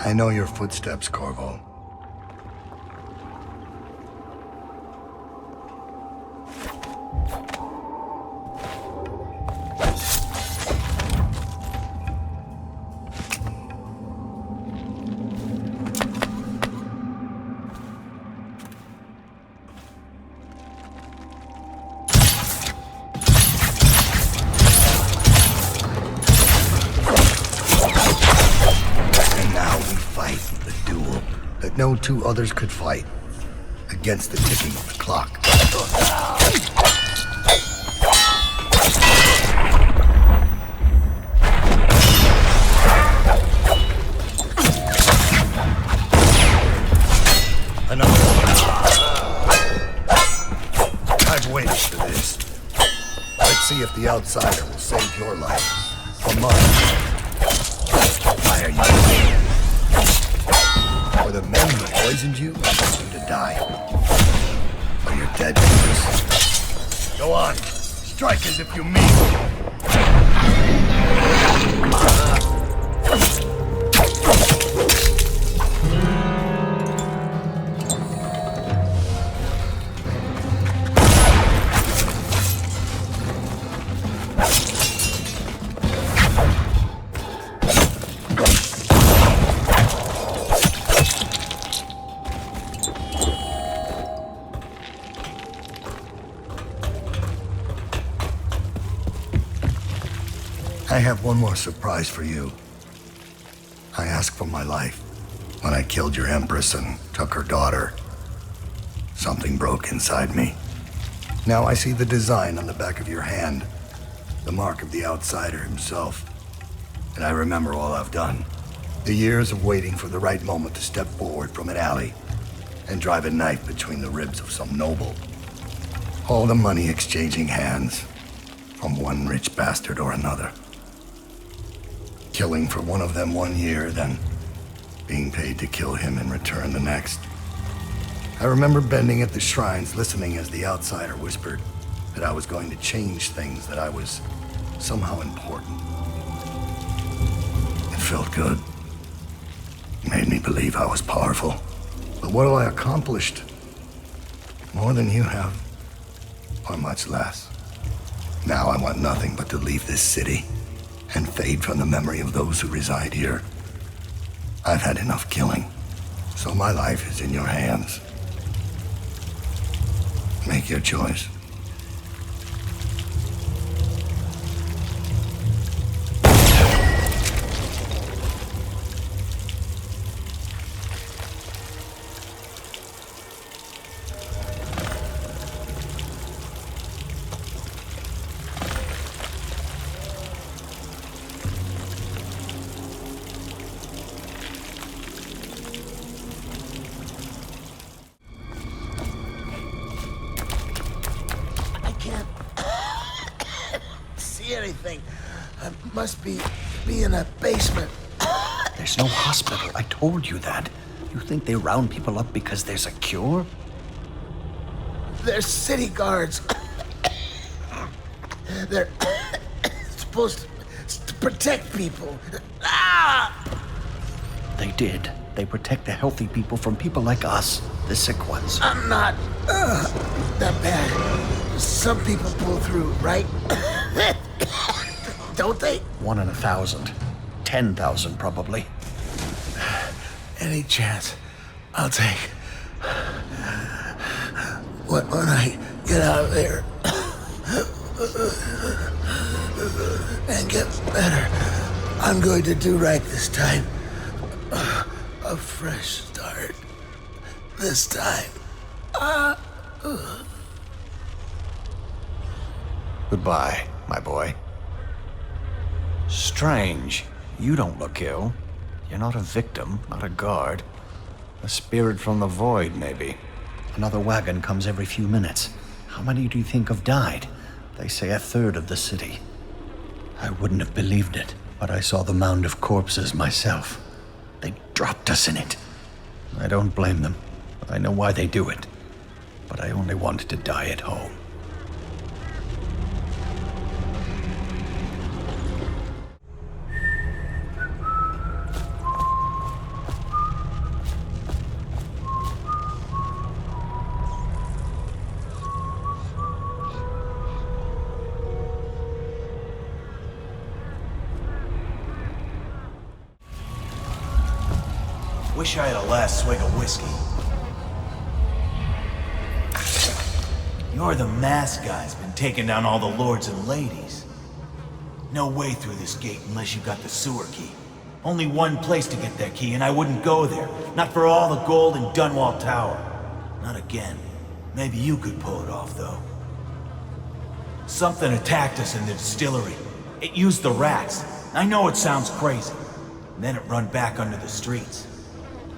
I know your footsteps, Corvo. No two others could fight against the ticking of the clock. I've waited for this. Let's see if the outsider will save your life or mine. Why are you here? For the men who poisoned you, I want you to die. Or you're dead, Empress. Go on. Strike as if you mean it. I have one more surprise for you. I asked for my life when I killed your Empress and took her daughter. Something broke inside me. Now I see the design on the back of your hand, the mark of the outsider himself. And I remember all I've done. The years of waiting for the right moment to step forward from an alley and drive a knife between the ribs of some noble. All the money exchanging hands from one rich bastard or another. Killing for one of them 1 year, then being paid to kill him in return the next. I remember bending at the shrines, listening as the outsider whispered that I was going to change things, that I was somehow important. It felt good. It made me believe I was powerful. But what have I accomplished? More than you have, or much less. Now I want nothing but to leave this city and fade from the memory of those who reside here. I've had enough killing, so my life is in your hands. Make your choice. see anything. I must be in a basement. There's no hospital. I told you that. You think they round people up because there's a cure? They're city guards. They're supposed to protect people. They did. They protect the healthy people from people like us, the sick ones. I'm not that bad. Some people pull through, right? Don't they? 1 in 1,000. 10,000 probably. Any chance I'll take. When I get out of there and get better, I'm going to do right this time. A fresh start. This time. Goodbye, my boy. Strange. You don't look ill. You're not a victim, not a guard. A spirit from the void, maybe. Another wagon comes every few minutes. How many do you think have died? They say 1/3 of the city. I wouldn't have believed it, but I saw the mound of corpses myself. They dropped us in it. I don't blame them. I know why they do it. But I only wanted to die at home. Wish I had a last swig of whiskey. You're the masked guy's been taking down all the lords and ladies. No way through this gate unless you got the sewer key. Only one place to get that key, and I wouldn't go there. Not for all the gold in Dunwall Tower. Not again. Maybe you could pull it off, though. Something attacked us in the distillery. It used the rats. I know it sounds crazy. And then it run back under the streets.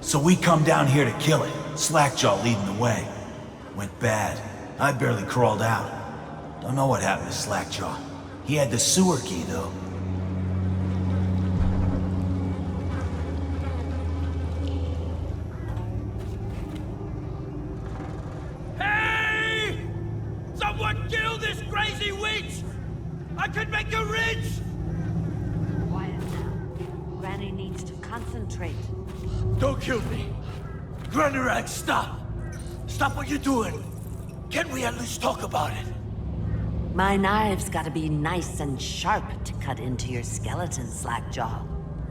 So we come down here to kill it, Slackjaw leading the way. Went bad. I barely crawled out. Don't know what happened to Slackjaw. He had the sewer key, though. Hey! Someone kill this crazy witch! I could make her rich! Quiet now. Granny needs to concentrate. Don't kill me. Granny, stop. Stop what you're doing. Can't we at least talk about it? My knives gotta be nice and sharp to cut into your skeleton, Slackjaw.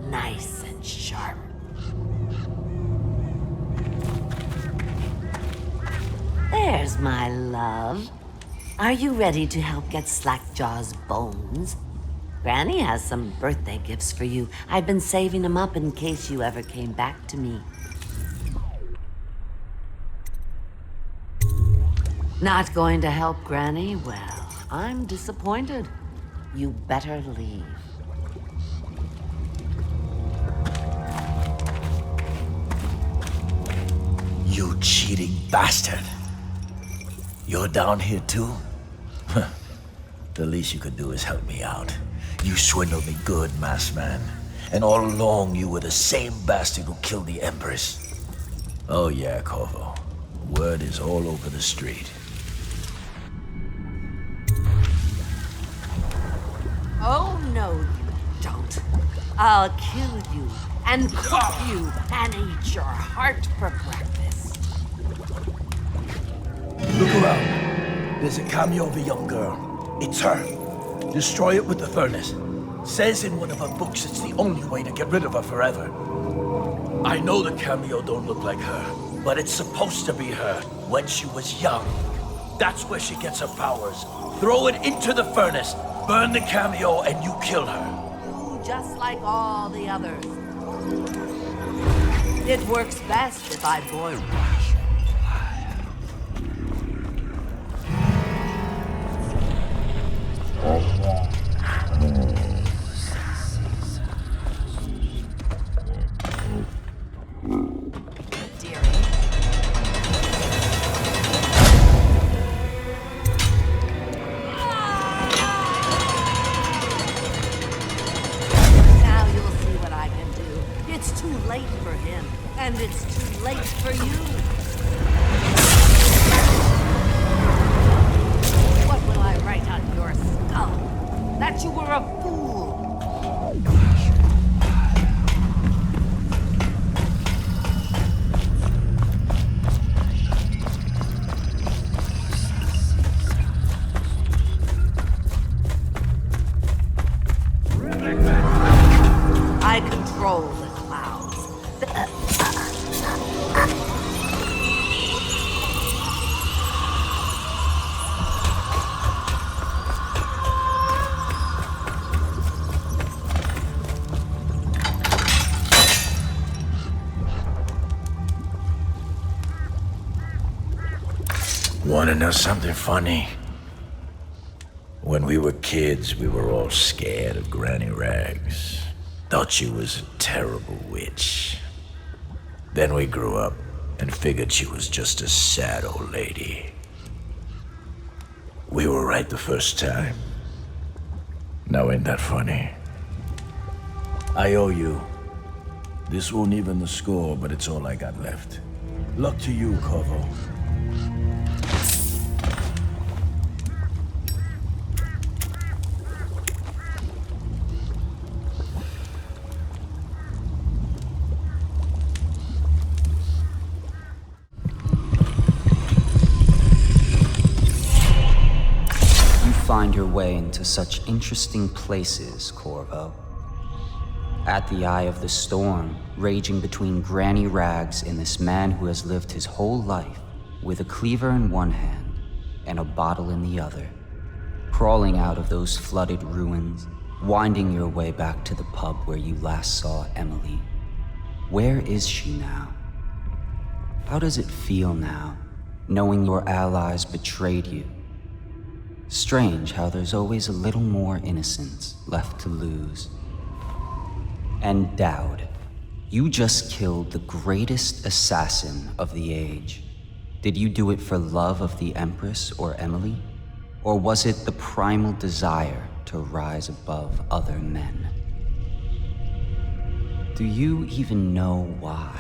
Nice and sharp. There's my love. Are you ready to help get Slackjaw's bones? Granny has some birthday gifts for you. I've been saving them up in case you ever came back to me. Not going to help Granny? Well, I'm disappointed. You better leave. You cheating bastard. You're down here too? The least you could do is help me out. You swindled me good, masked man. And all along you were the same bastard who killed the Empress. Oh yeah, Corvo. Word is all over the street. Oh, no, you don't. I'll kill you and cook you and eat your heart for breakfast. Look around. There's a cameo of a young girl. It's her. Destroy it with the furnace. Says in one of her books it's the only way to get rid of her forever. I know the cameo don't look like her, but it's supposed to be her when she was young. That's where she gets her powers. Throw it into the furnace, burn the cameo, and you kill her. Just like all the others. It works best if I boil it. Wanna know something funny? When we were kids, we were all scared of Granny Rags. Thought she was a terrible witch. Then we grew up and figured she was just a sad old lady. We were right the first time. Now ain't that funny? I owe you. This won't even the score, but it's all I got left. Luck to you, Corvo. Find your way into such interesting places, Corvo. At the eye of the storm, raging between Granny Rags and this man who has lived his whole life with a cleaver in one hand and a bottle in the other, crawling out of those flooded ruins, winding your way back to the pub where you last saw Emily. Where is she now? How does it feel now, knowing your allies betrayed you? Strange how there's always a little more innocence left to lose. And Daud, you just killed the greatest assassin of the age. Did you do it for love of the Empress or Emily? Or was it the primal desire to rise above other men? Do you even know why?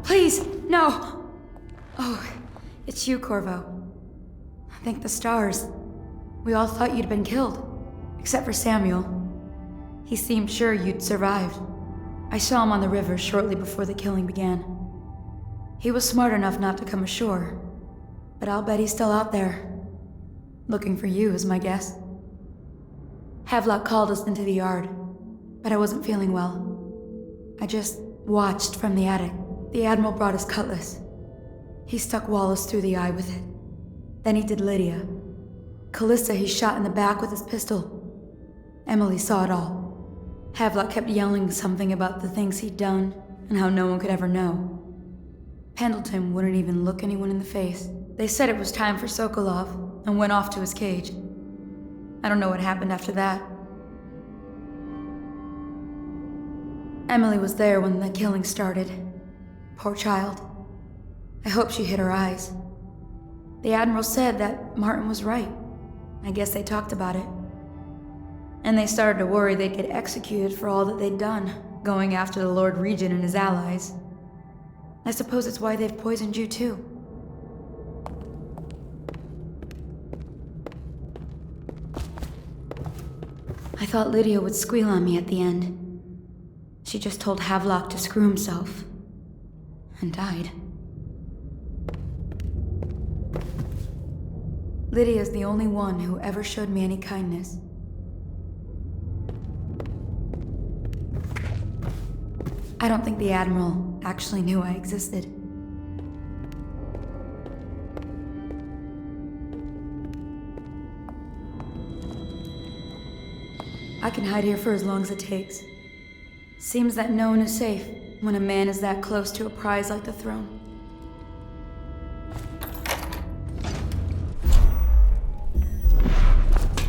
Please, no! Oh, it's you, Corvo. Thank the stars. We all thought you'd been killed, except for Samuel. He seemed sure you'd survived. I saw him on the river shortly before the killing began. He was smart enough not to come ashore, but I'll bet he's still out there. Looking for you is my guess. Havelock called us into the yard, but I wasn't feeling well. I just watched from the attic. The Admiral brought his cutlass. He stuck Wallace through the eye with it. Then he did Lydia. Callista he shot in the back with his pistol. Emily saw it all. Havelock kept yelling something about the things he'd done and how no one could ever know. Pendleton wouldn't even look anyone in the face. They said it was time for Sokolov and went off to his cage. I don't know what happened after that. Emily was there when the killing started. Poor child. I hope she hid her eyes. The Admiral said that Martin was right. I guess they talked about it. And they started to worry they'd get executed for all that they'd done, going after the Lord Regent and his allies. I suppose it's why they've poisoned you too. I thought Lydia would squeal on me at the end. She just told Havelock to screw himself. And died. Lydia's the only one who ever showed me any kindness. I don't think the Admiral actually knew I existed. I can hide here for as long as it takes. Seems that no one is safe when a man is that close to a prize like the throne.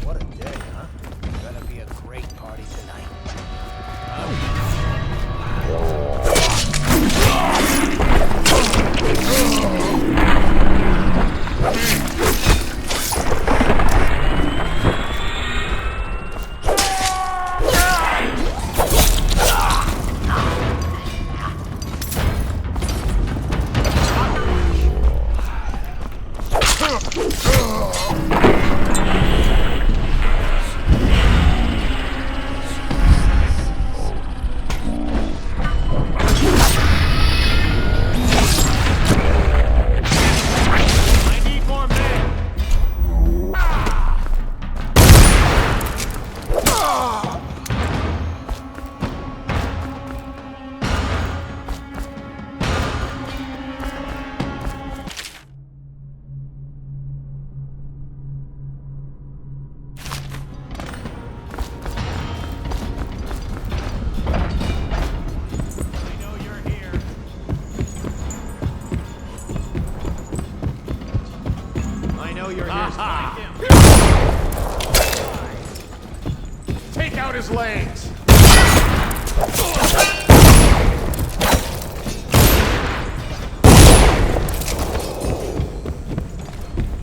What a day, huh? Gonna be a great party tonight. Take out his legs!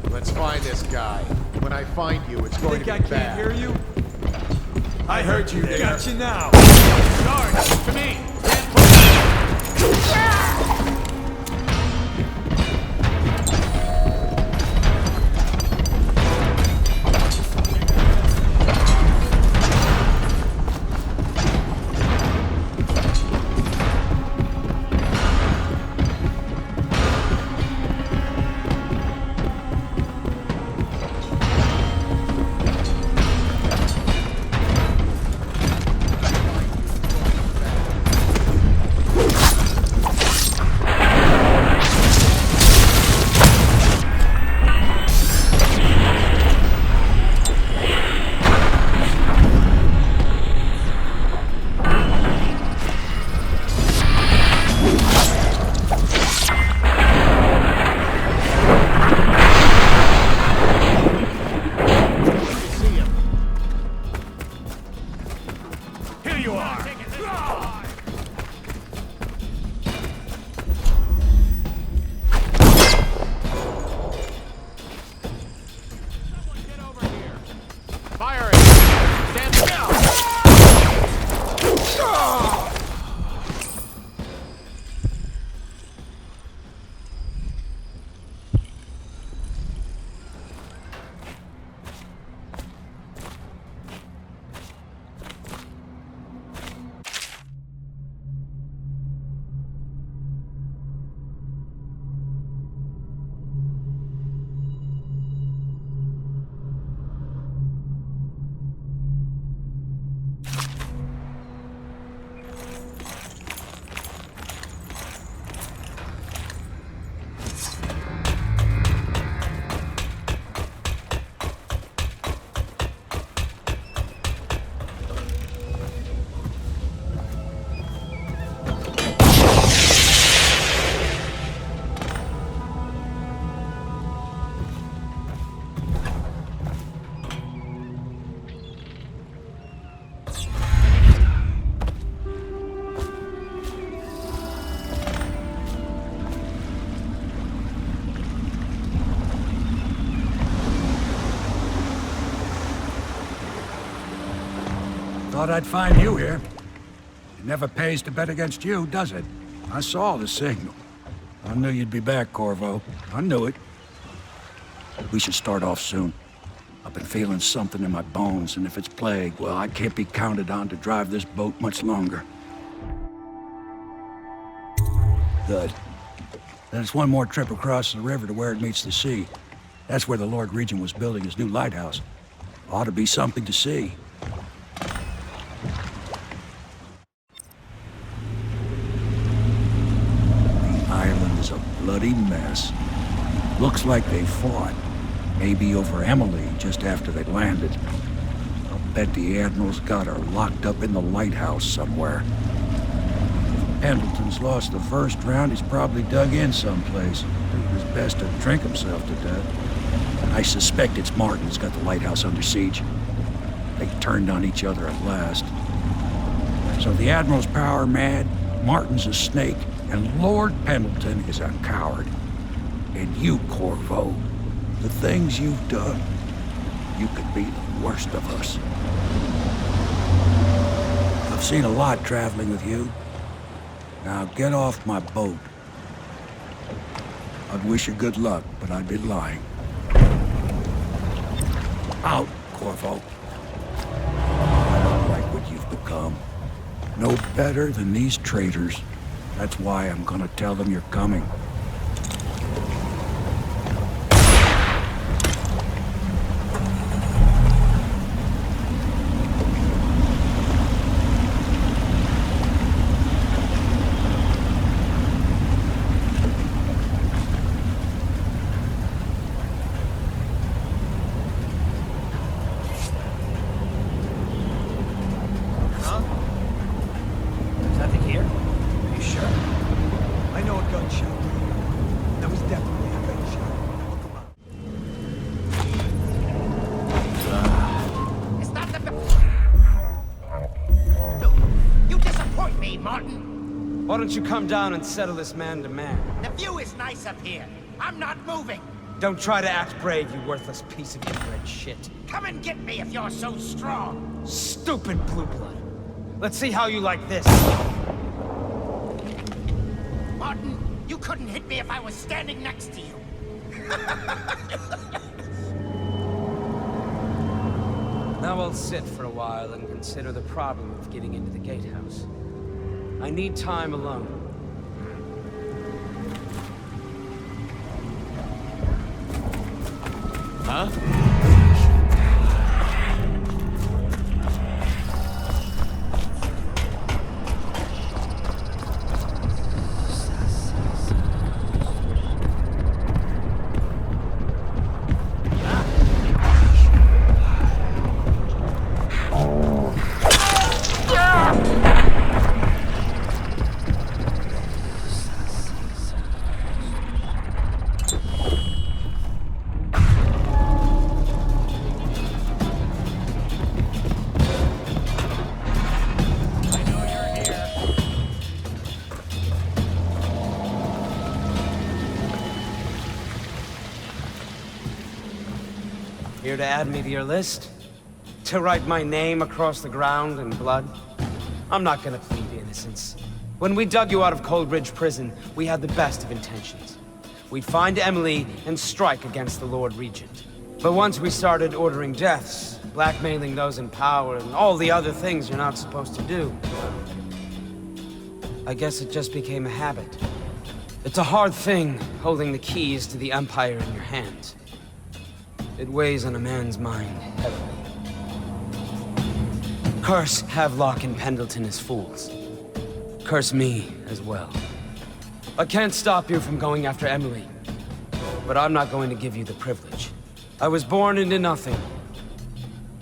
Let's find this guy. When I find you, it's going to be bad. Think I can't hear you? I heard you there. Got you now. Guard, to me. Thought I'd find you here. It never pays to bet against you, does it? I saw the signal. I knew you'd be back, Corvo. I knew it. We should start off soon. I've been feeling something in my bones, and if it's plague, well, I can't be counted on to drive this boat much longer. Good. Then it's one more trip across the river to where it meets the sea. That's where the Lord Regent was building his new lighthouse. Ought to be something to see. The island is a bloody mess. Looks like they fought. Maybe over Emily just after they landed. I'll bet the Admiral's got her locked up in the lighthouse somewhere. If Pendleton's lost the first round, he's probably dug in someplace. Doing his best to drink himself to death. I suspect it's Martin who's got the lighthouse under siege. They turned on each other at last. So the Admiral's power mad, Martin's a snake, and Lord Pendleton is a coward. And you, Corvo, the things you've done, you could be the worst of us. I've seen a lot traveling with you. Now get off my boat. I'd wish you good luck, but I'd be lying. Out, Corvo. I don't like what you've become. No better than these traitors. That's why I'm gonna tell them you're coming. Why don't you come down and settle this man to man? The view is nice up here. I'm not moving. Don't try to act brave, you worthless piece of inbred shit. Come and get me if you're so strong. Stupid blue blood. Let's see how you like this. Martin, you couldn't hit me if I was standing next to you. Now I'll sit for a while and consider the problem of getting into the gatehouse. I need time alone. Huh? Here to add me to your list? To write my name across the ground in blood? I'm not gonna plead innocence. When we dug you out of Coldridge Prison, we had the best of intentions. We'd find Emily and strike against the Lord Regent. But once we started ordering deaths, blackmailing those in power, and all the other things you're not supposed to do, I guess it just became a habit. It's a hard thing, holding the keys to the Empire in your hands. It weighs on a man's mind heavily. Curse Havelock and Pendleton as fools. Curse me as well. I can't stop you from going after Emily, but I'm not going to give you the privilege. I was born into nothing,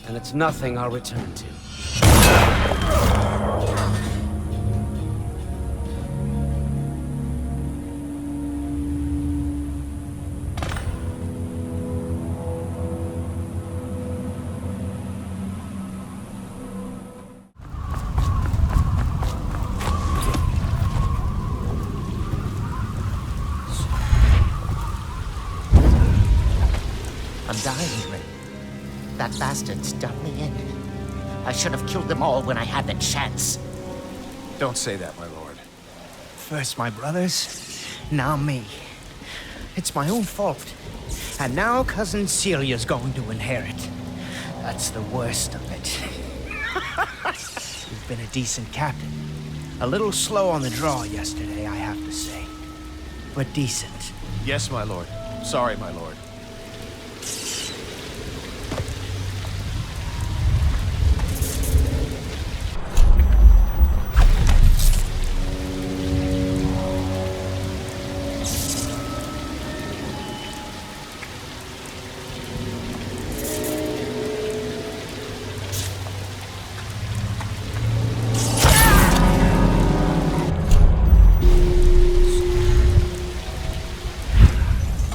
and it's nothing I'll return to. I'm dying, Ray. That bastard's done me in. I should have killed them all when I had the chance. Don't say that, my lord. First my brothers, now me. It's my own fault. And now Cousin Celia's going to inherit. That's the worst of it. You've been a decent captain. A little slow on the draw yesterday, I have to say. But decent. Yes, my lord. Sorry, my lord.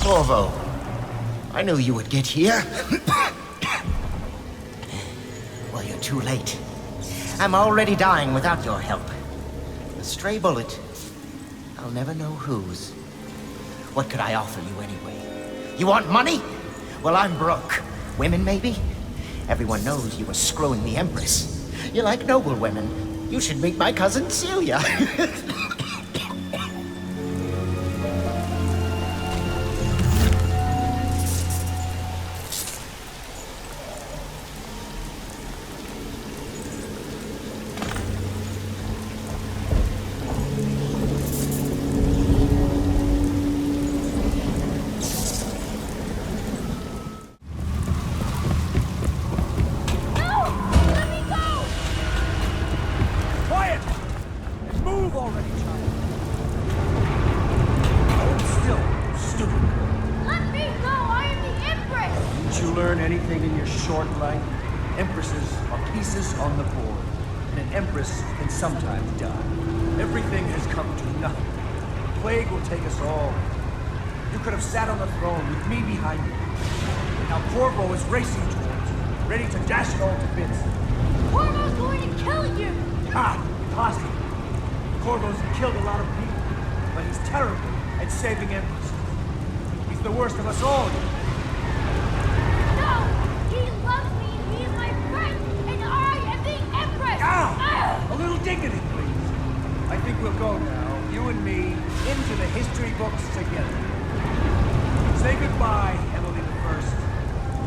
Corvo, I knew you would get here. Well, you're too late. I'm already dying without your help. A stray bullet. I'll never know whose. What could I offer you anyway? You want money? Well, I'm broke. Women, maybe? Everyone knows you were screwing the Empress. You like noble women. You should meet my cousin Celia. Sometimes die. Everything has come to nothing. The plague will take us all. You could have sat on the throne with me behind you. Now Corvo is racing towards you, ready to dash it all to bits. Corvo's going to kill you! Ah, impossible. Corvo's killed a lot of people, but he's terrible at saving Empress. He's the worst of us all. No! He loves me, he is my friend, and I am the Empress! A little dignity, please. I think we'll go now, you and me, into the history books together. Say goodbye, Emily I.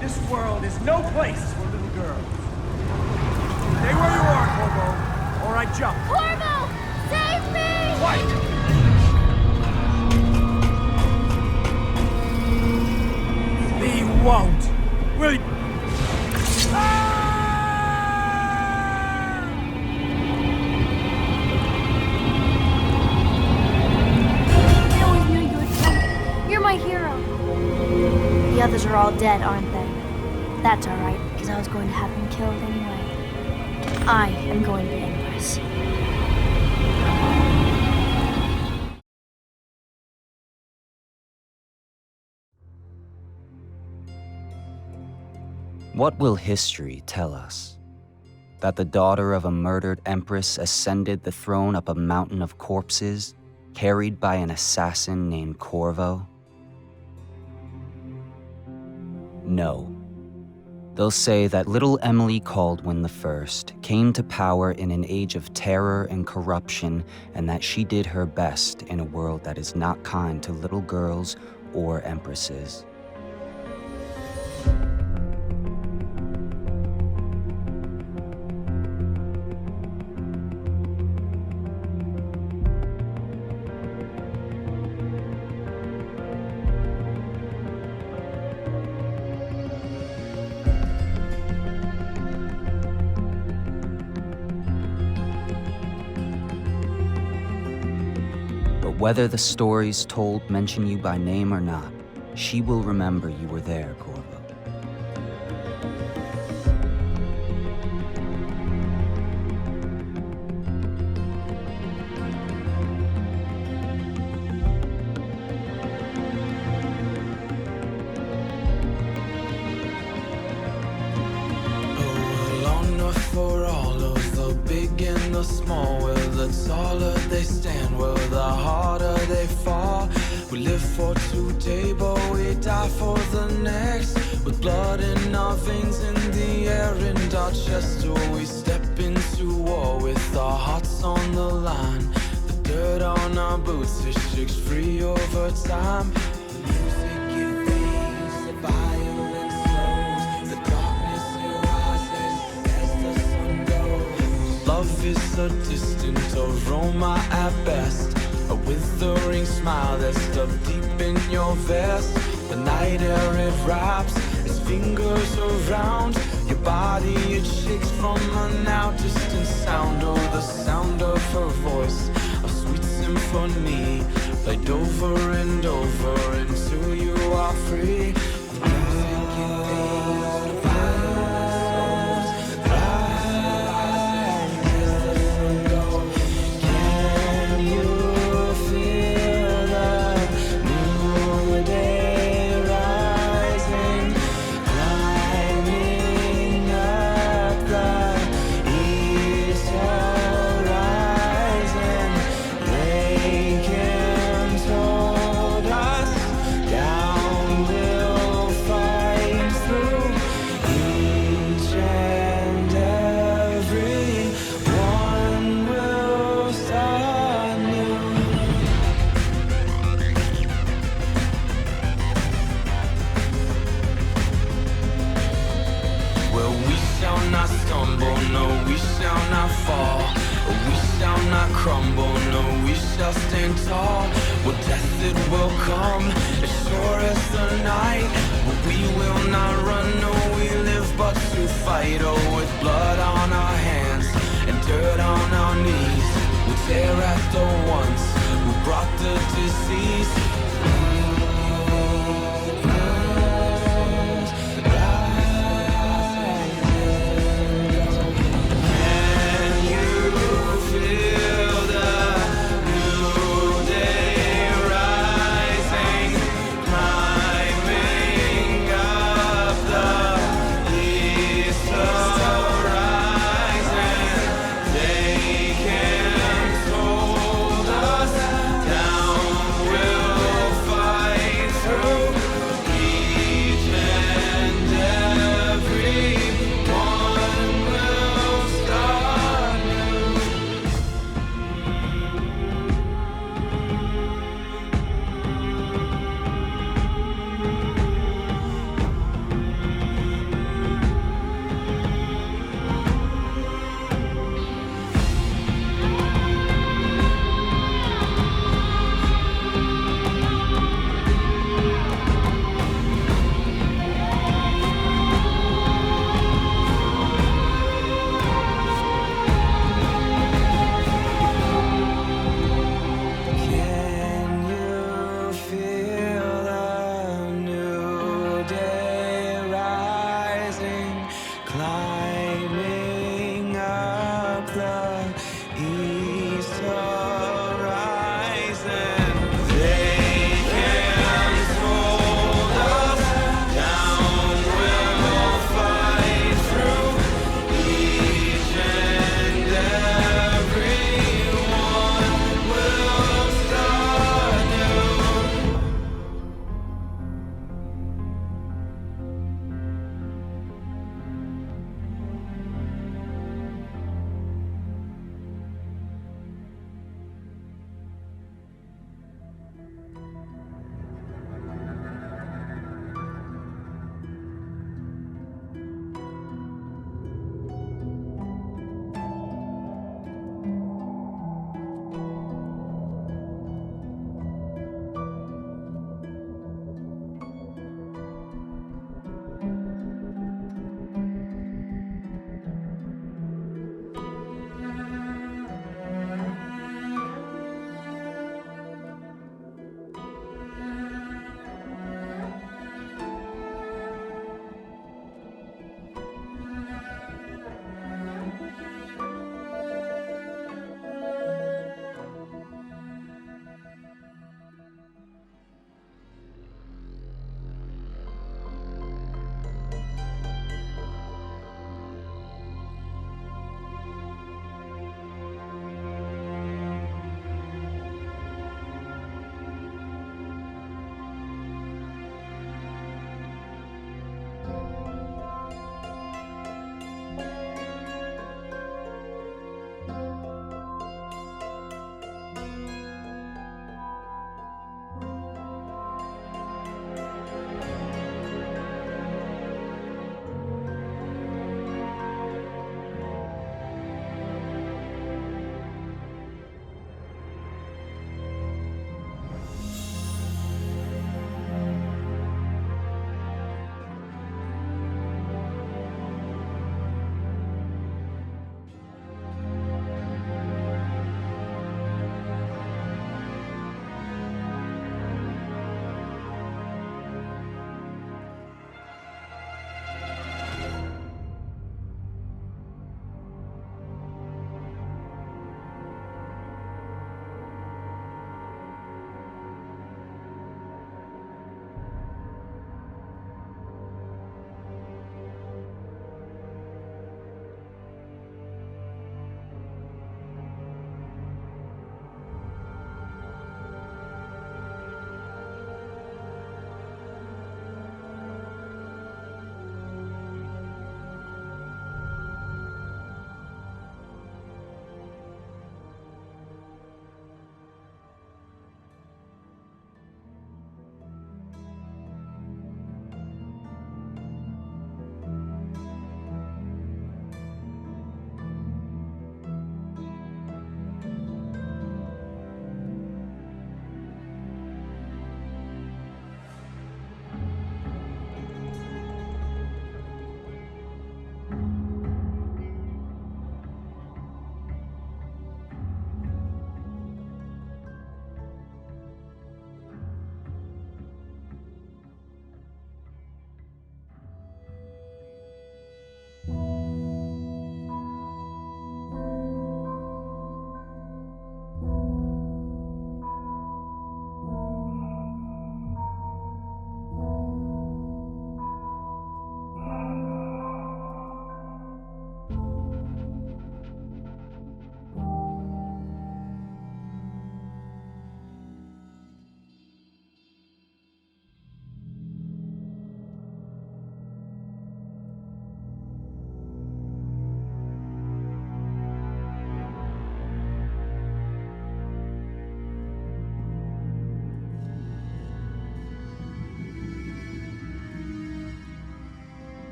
This world is no place for little girls. Stay where you are, Corvo, or I jump. Corvo! Save me! Quiet! He won't. Will you? I always knew you would come. You're my hero. The others are all dead, aren't they? That's alright, because I was going to have them killed anyway. I am going to be Empress. What will history tell us? That the daughter of a murdered empress ascended the throne up a mountain of corpses, carried by an assassin named Corvo? No. They'll say that little Emily Kaldwin I came to power in an age of terror and corruption, and that she did her best in a world that is not kind to little girls or empresses. Whether the stories told mention you by name or not, she will remember you were there, Corvo. For all of the big and the small, well, the taller they stand, well, the harder they fall. We live for today, but we die for the next. With blood in our veins, in the air, in our chest, oh, we step into war with our hearts on the line. The dirt on our boots, it shakes free over time. The music it fades, the violence slows, the darkness it rises as the sun goes. Love is a distant aroma at best, a withering smile that's stuffed deep in your vest. The night air it wraps its fingers around your body, it shakes from a now distant sound. Oh, the sound of her voice, a sweet symphony, played over and over until you are free. The music it fades, the violence slows, rise as the sun goes. Can you feel the new day? tall. Well, death it will come, as sure as the night. But we will not run, no, we live but to fight. Oh, with blood on our hands and dirt on our knees, we tear at the ones who brought the disease.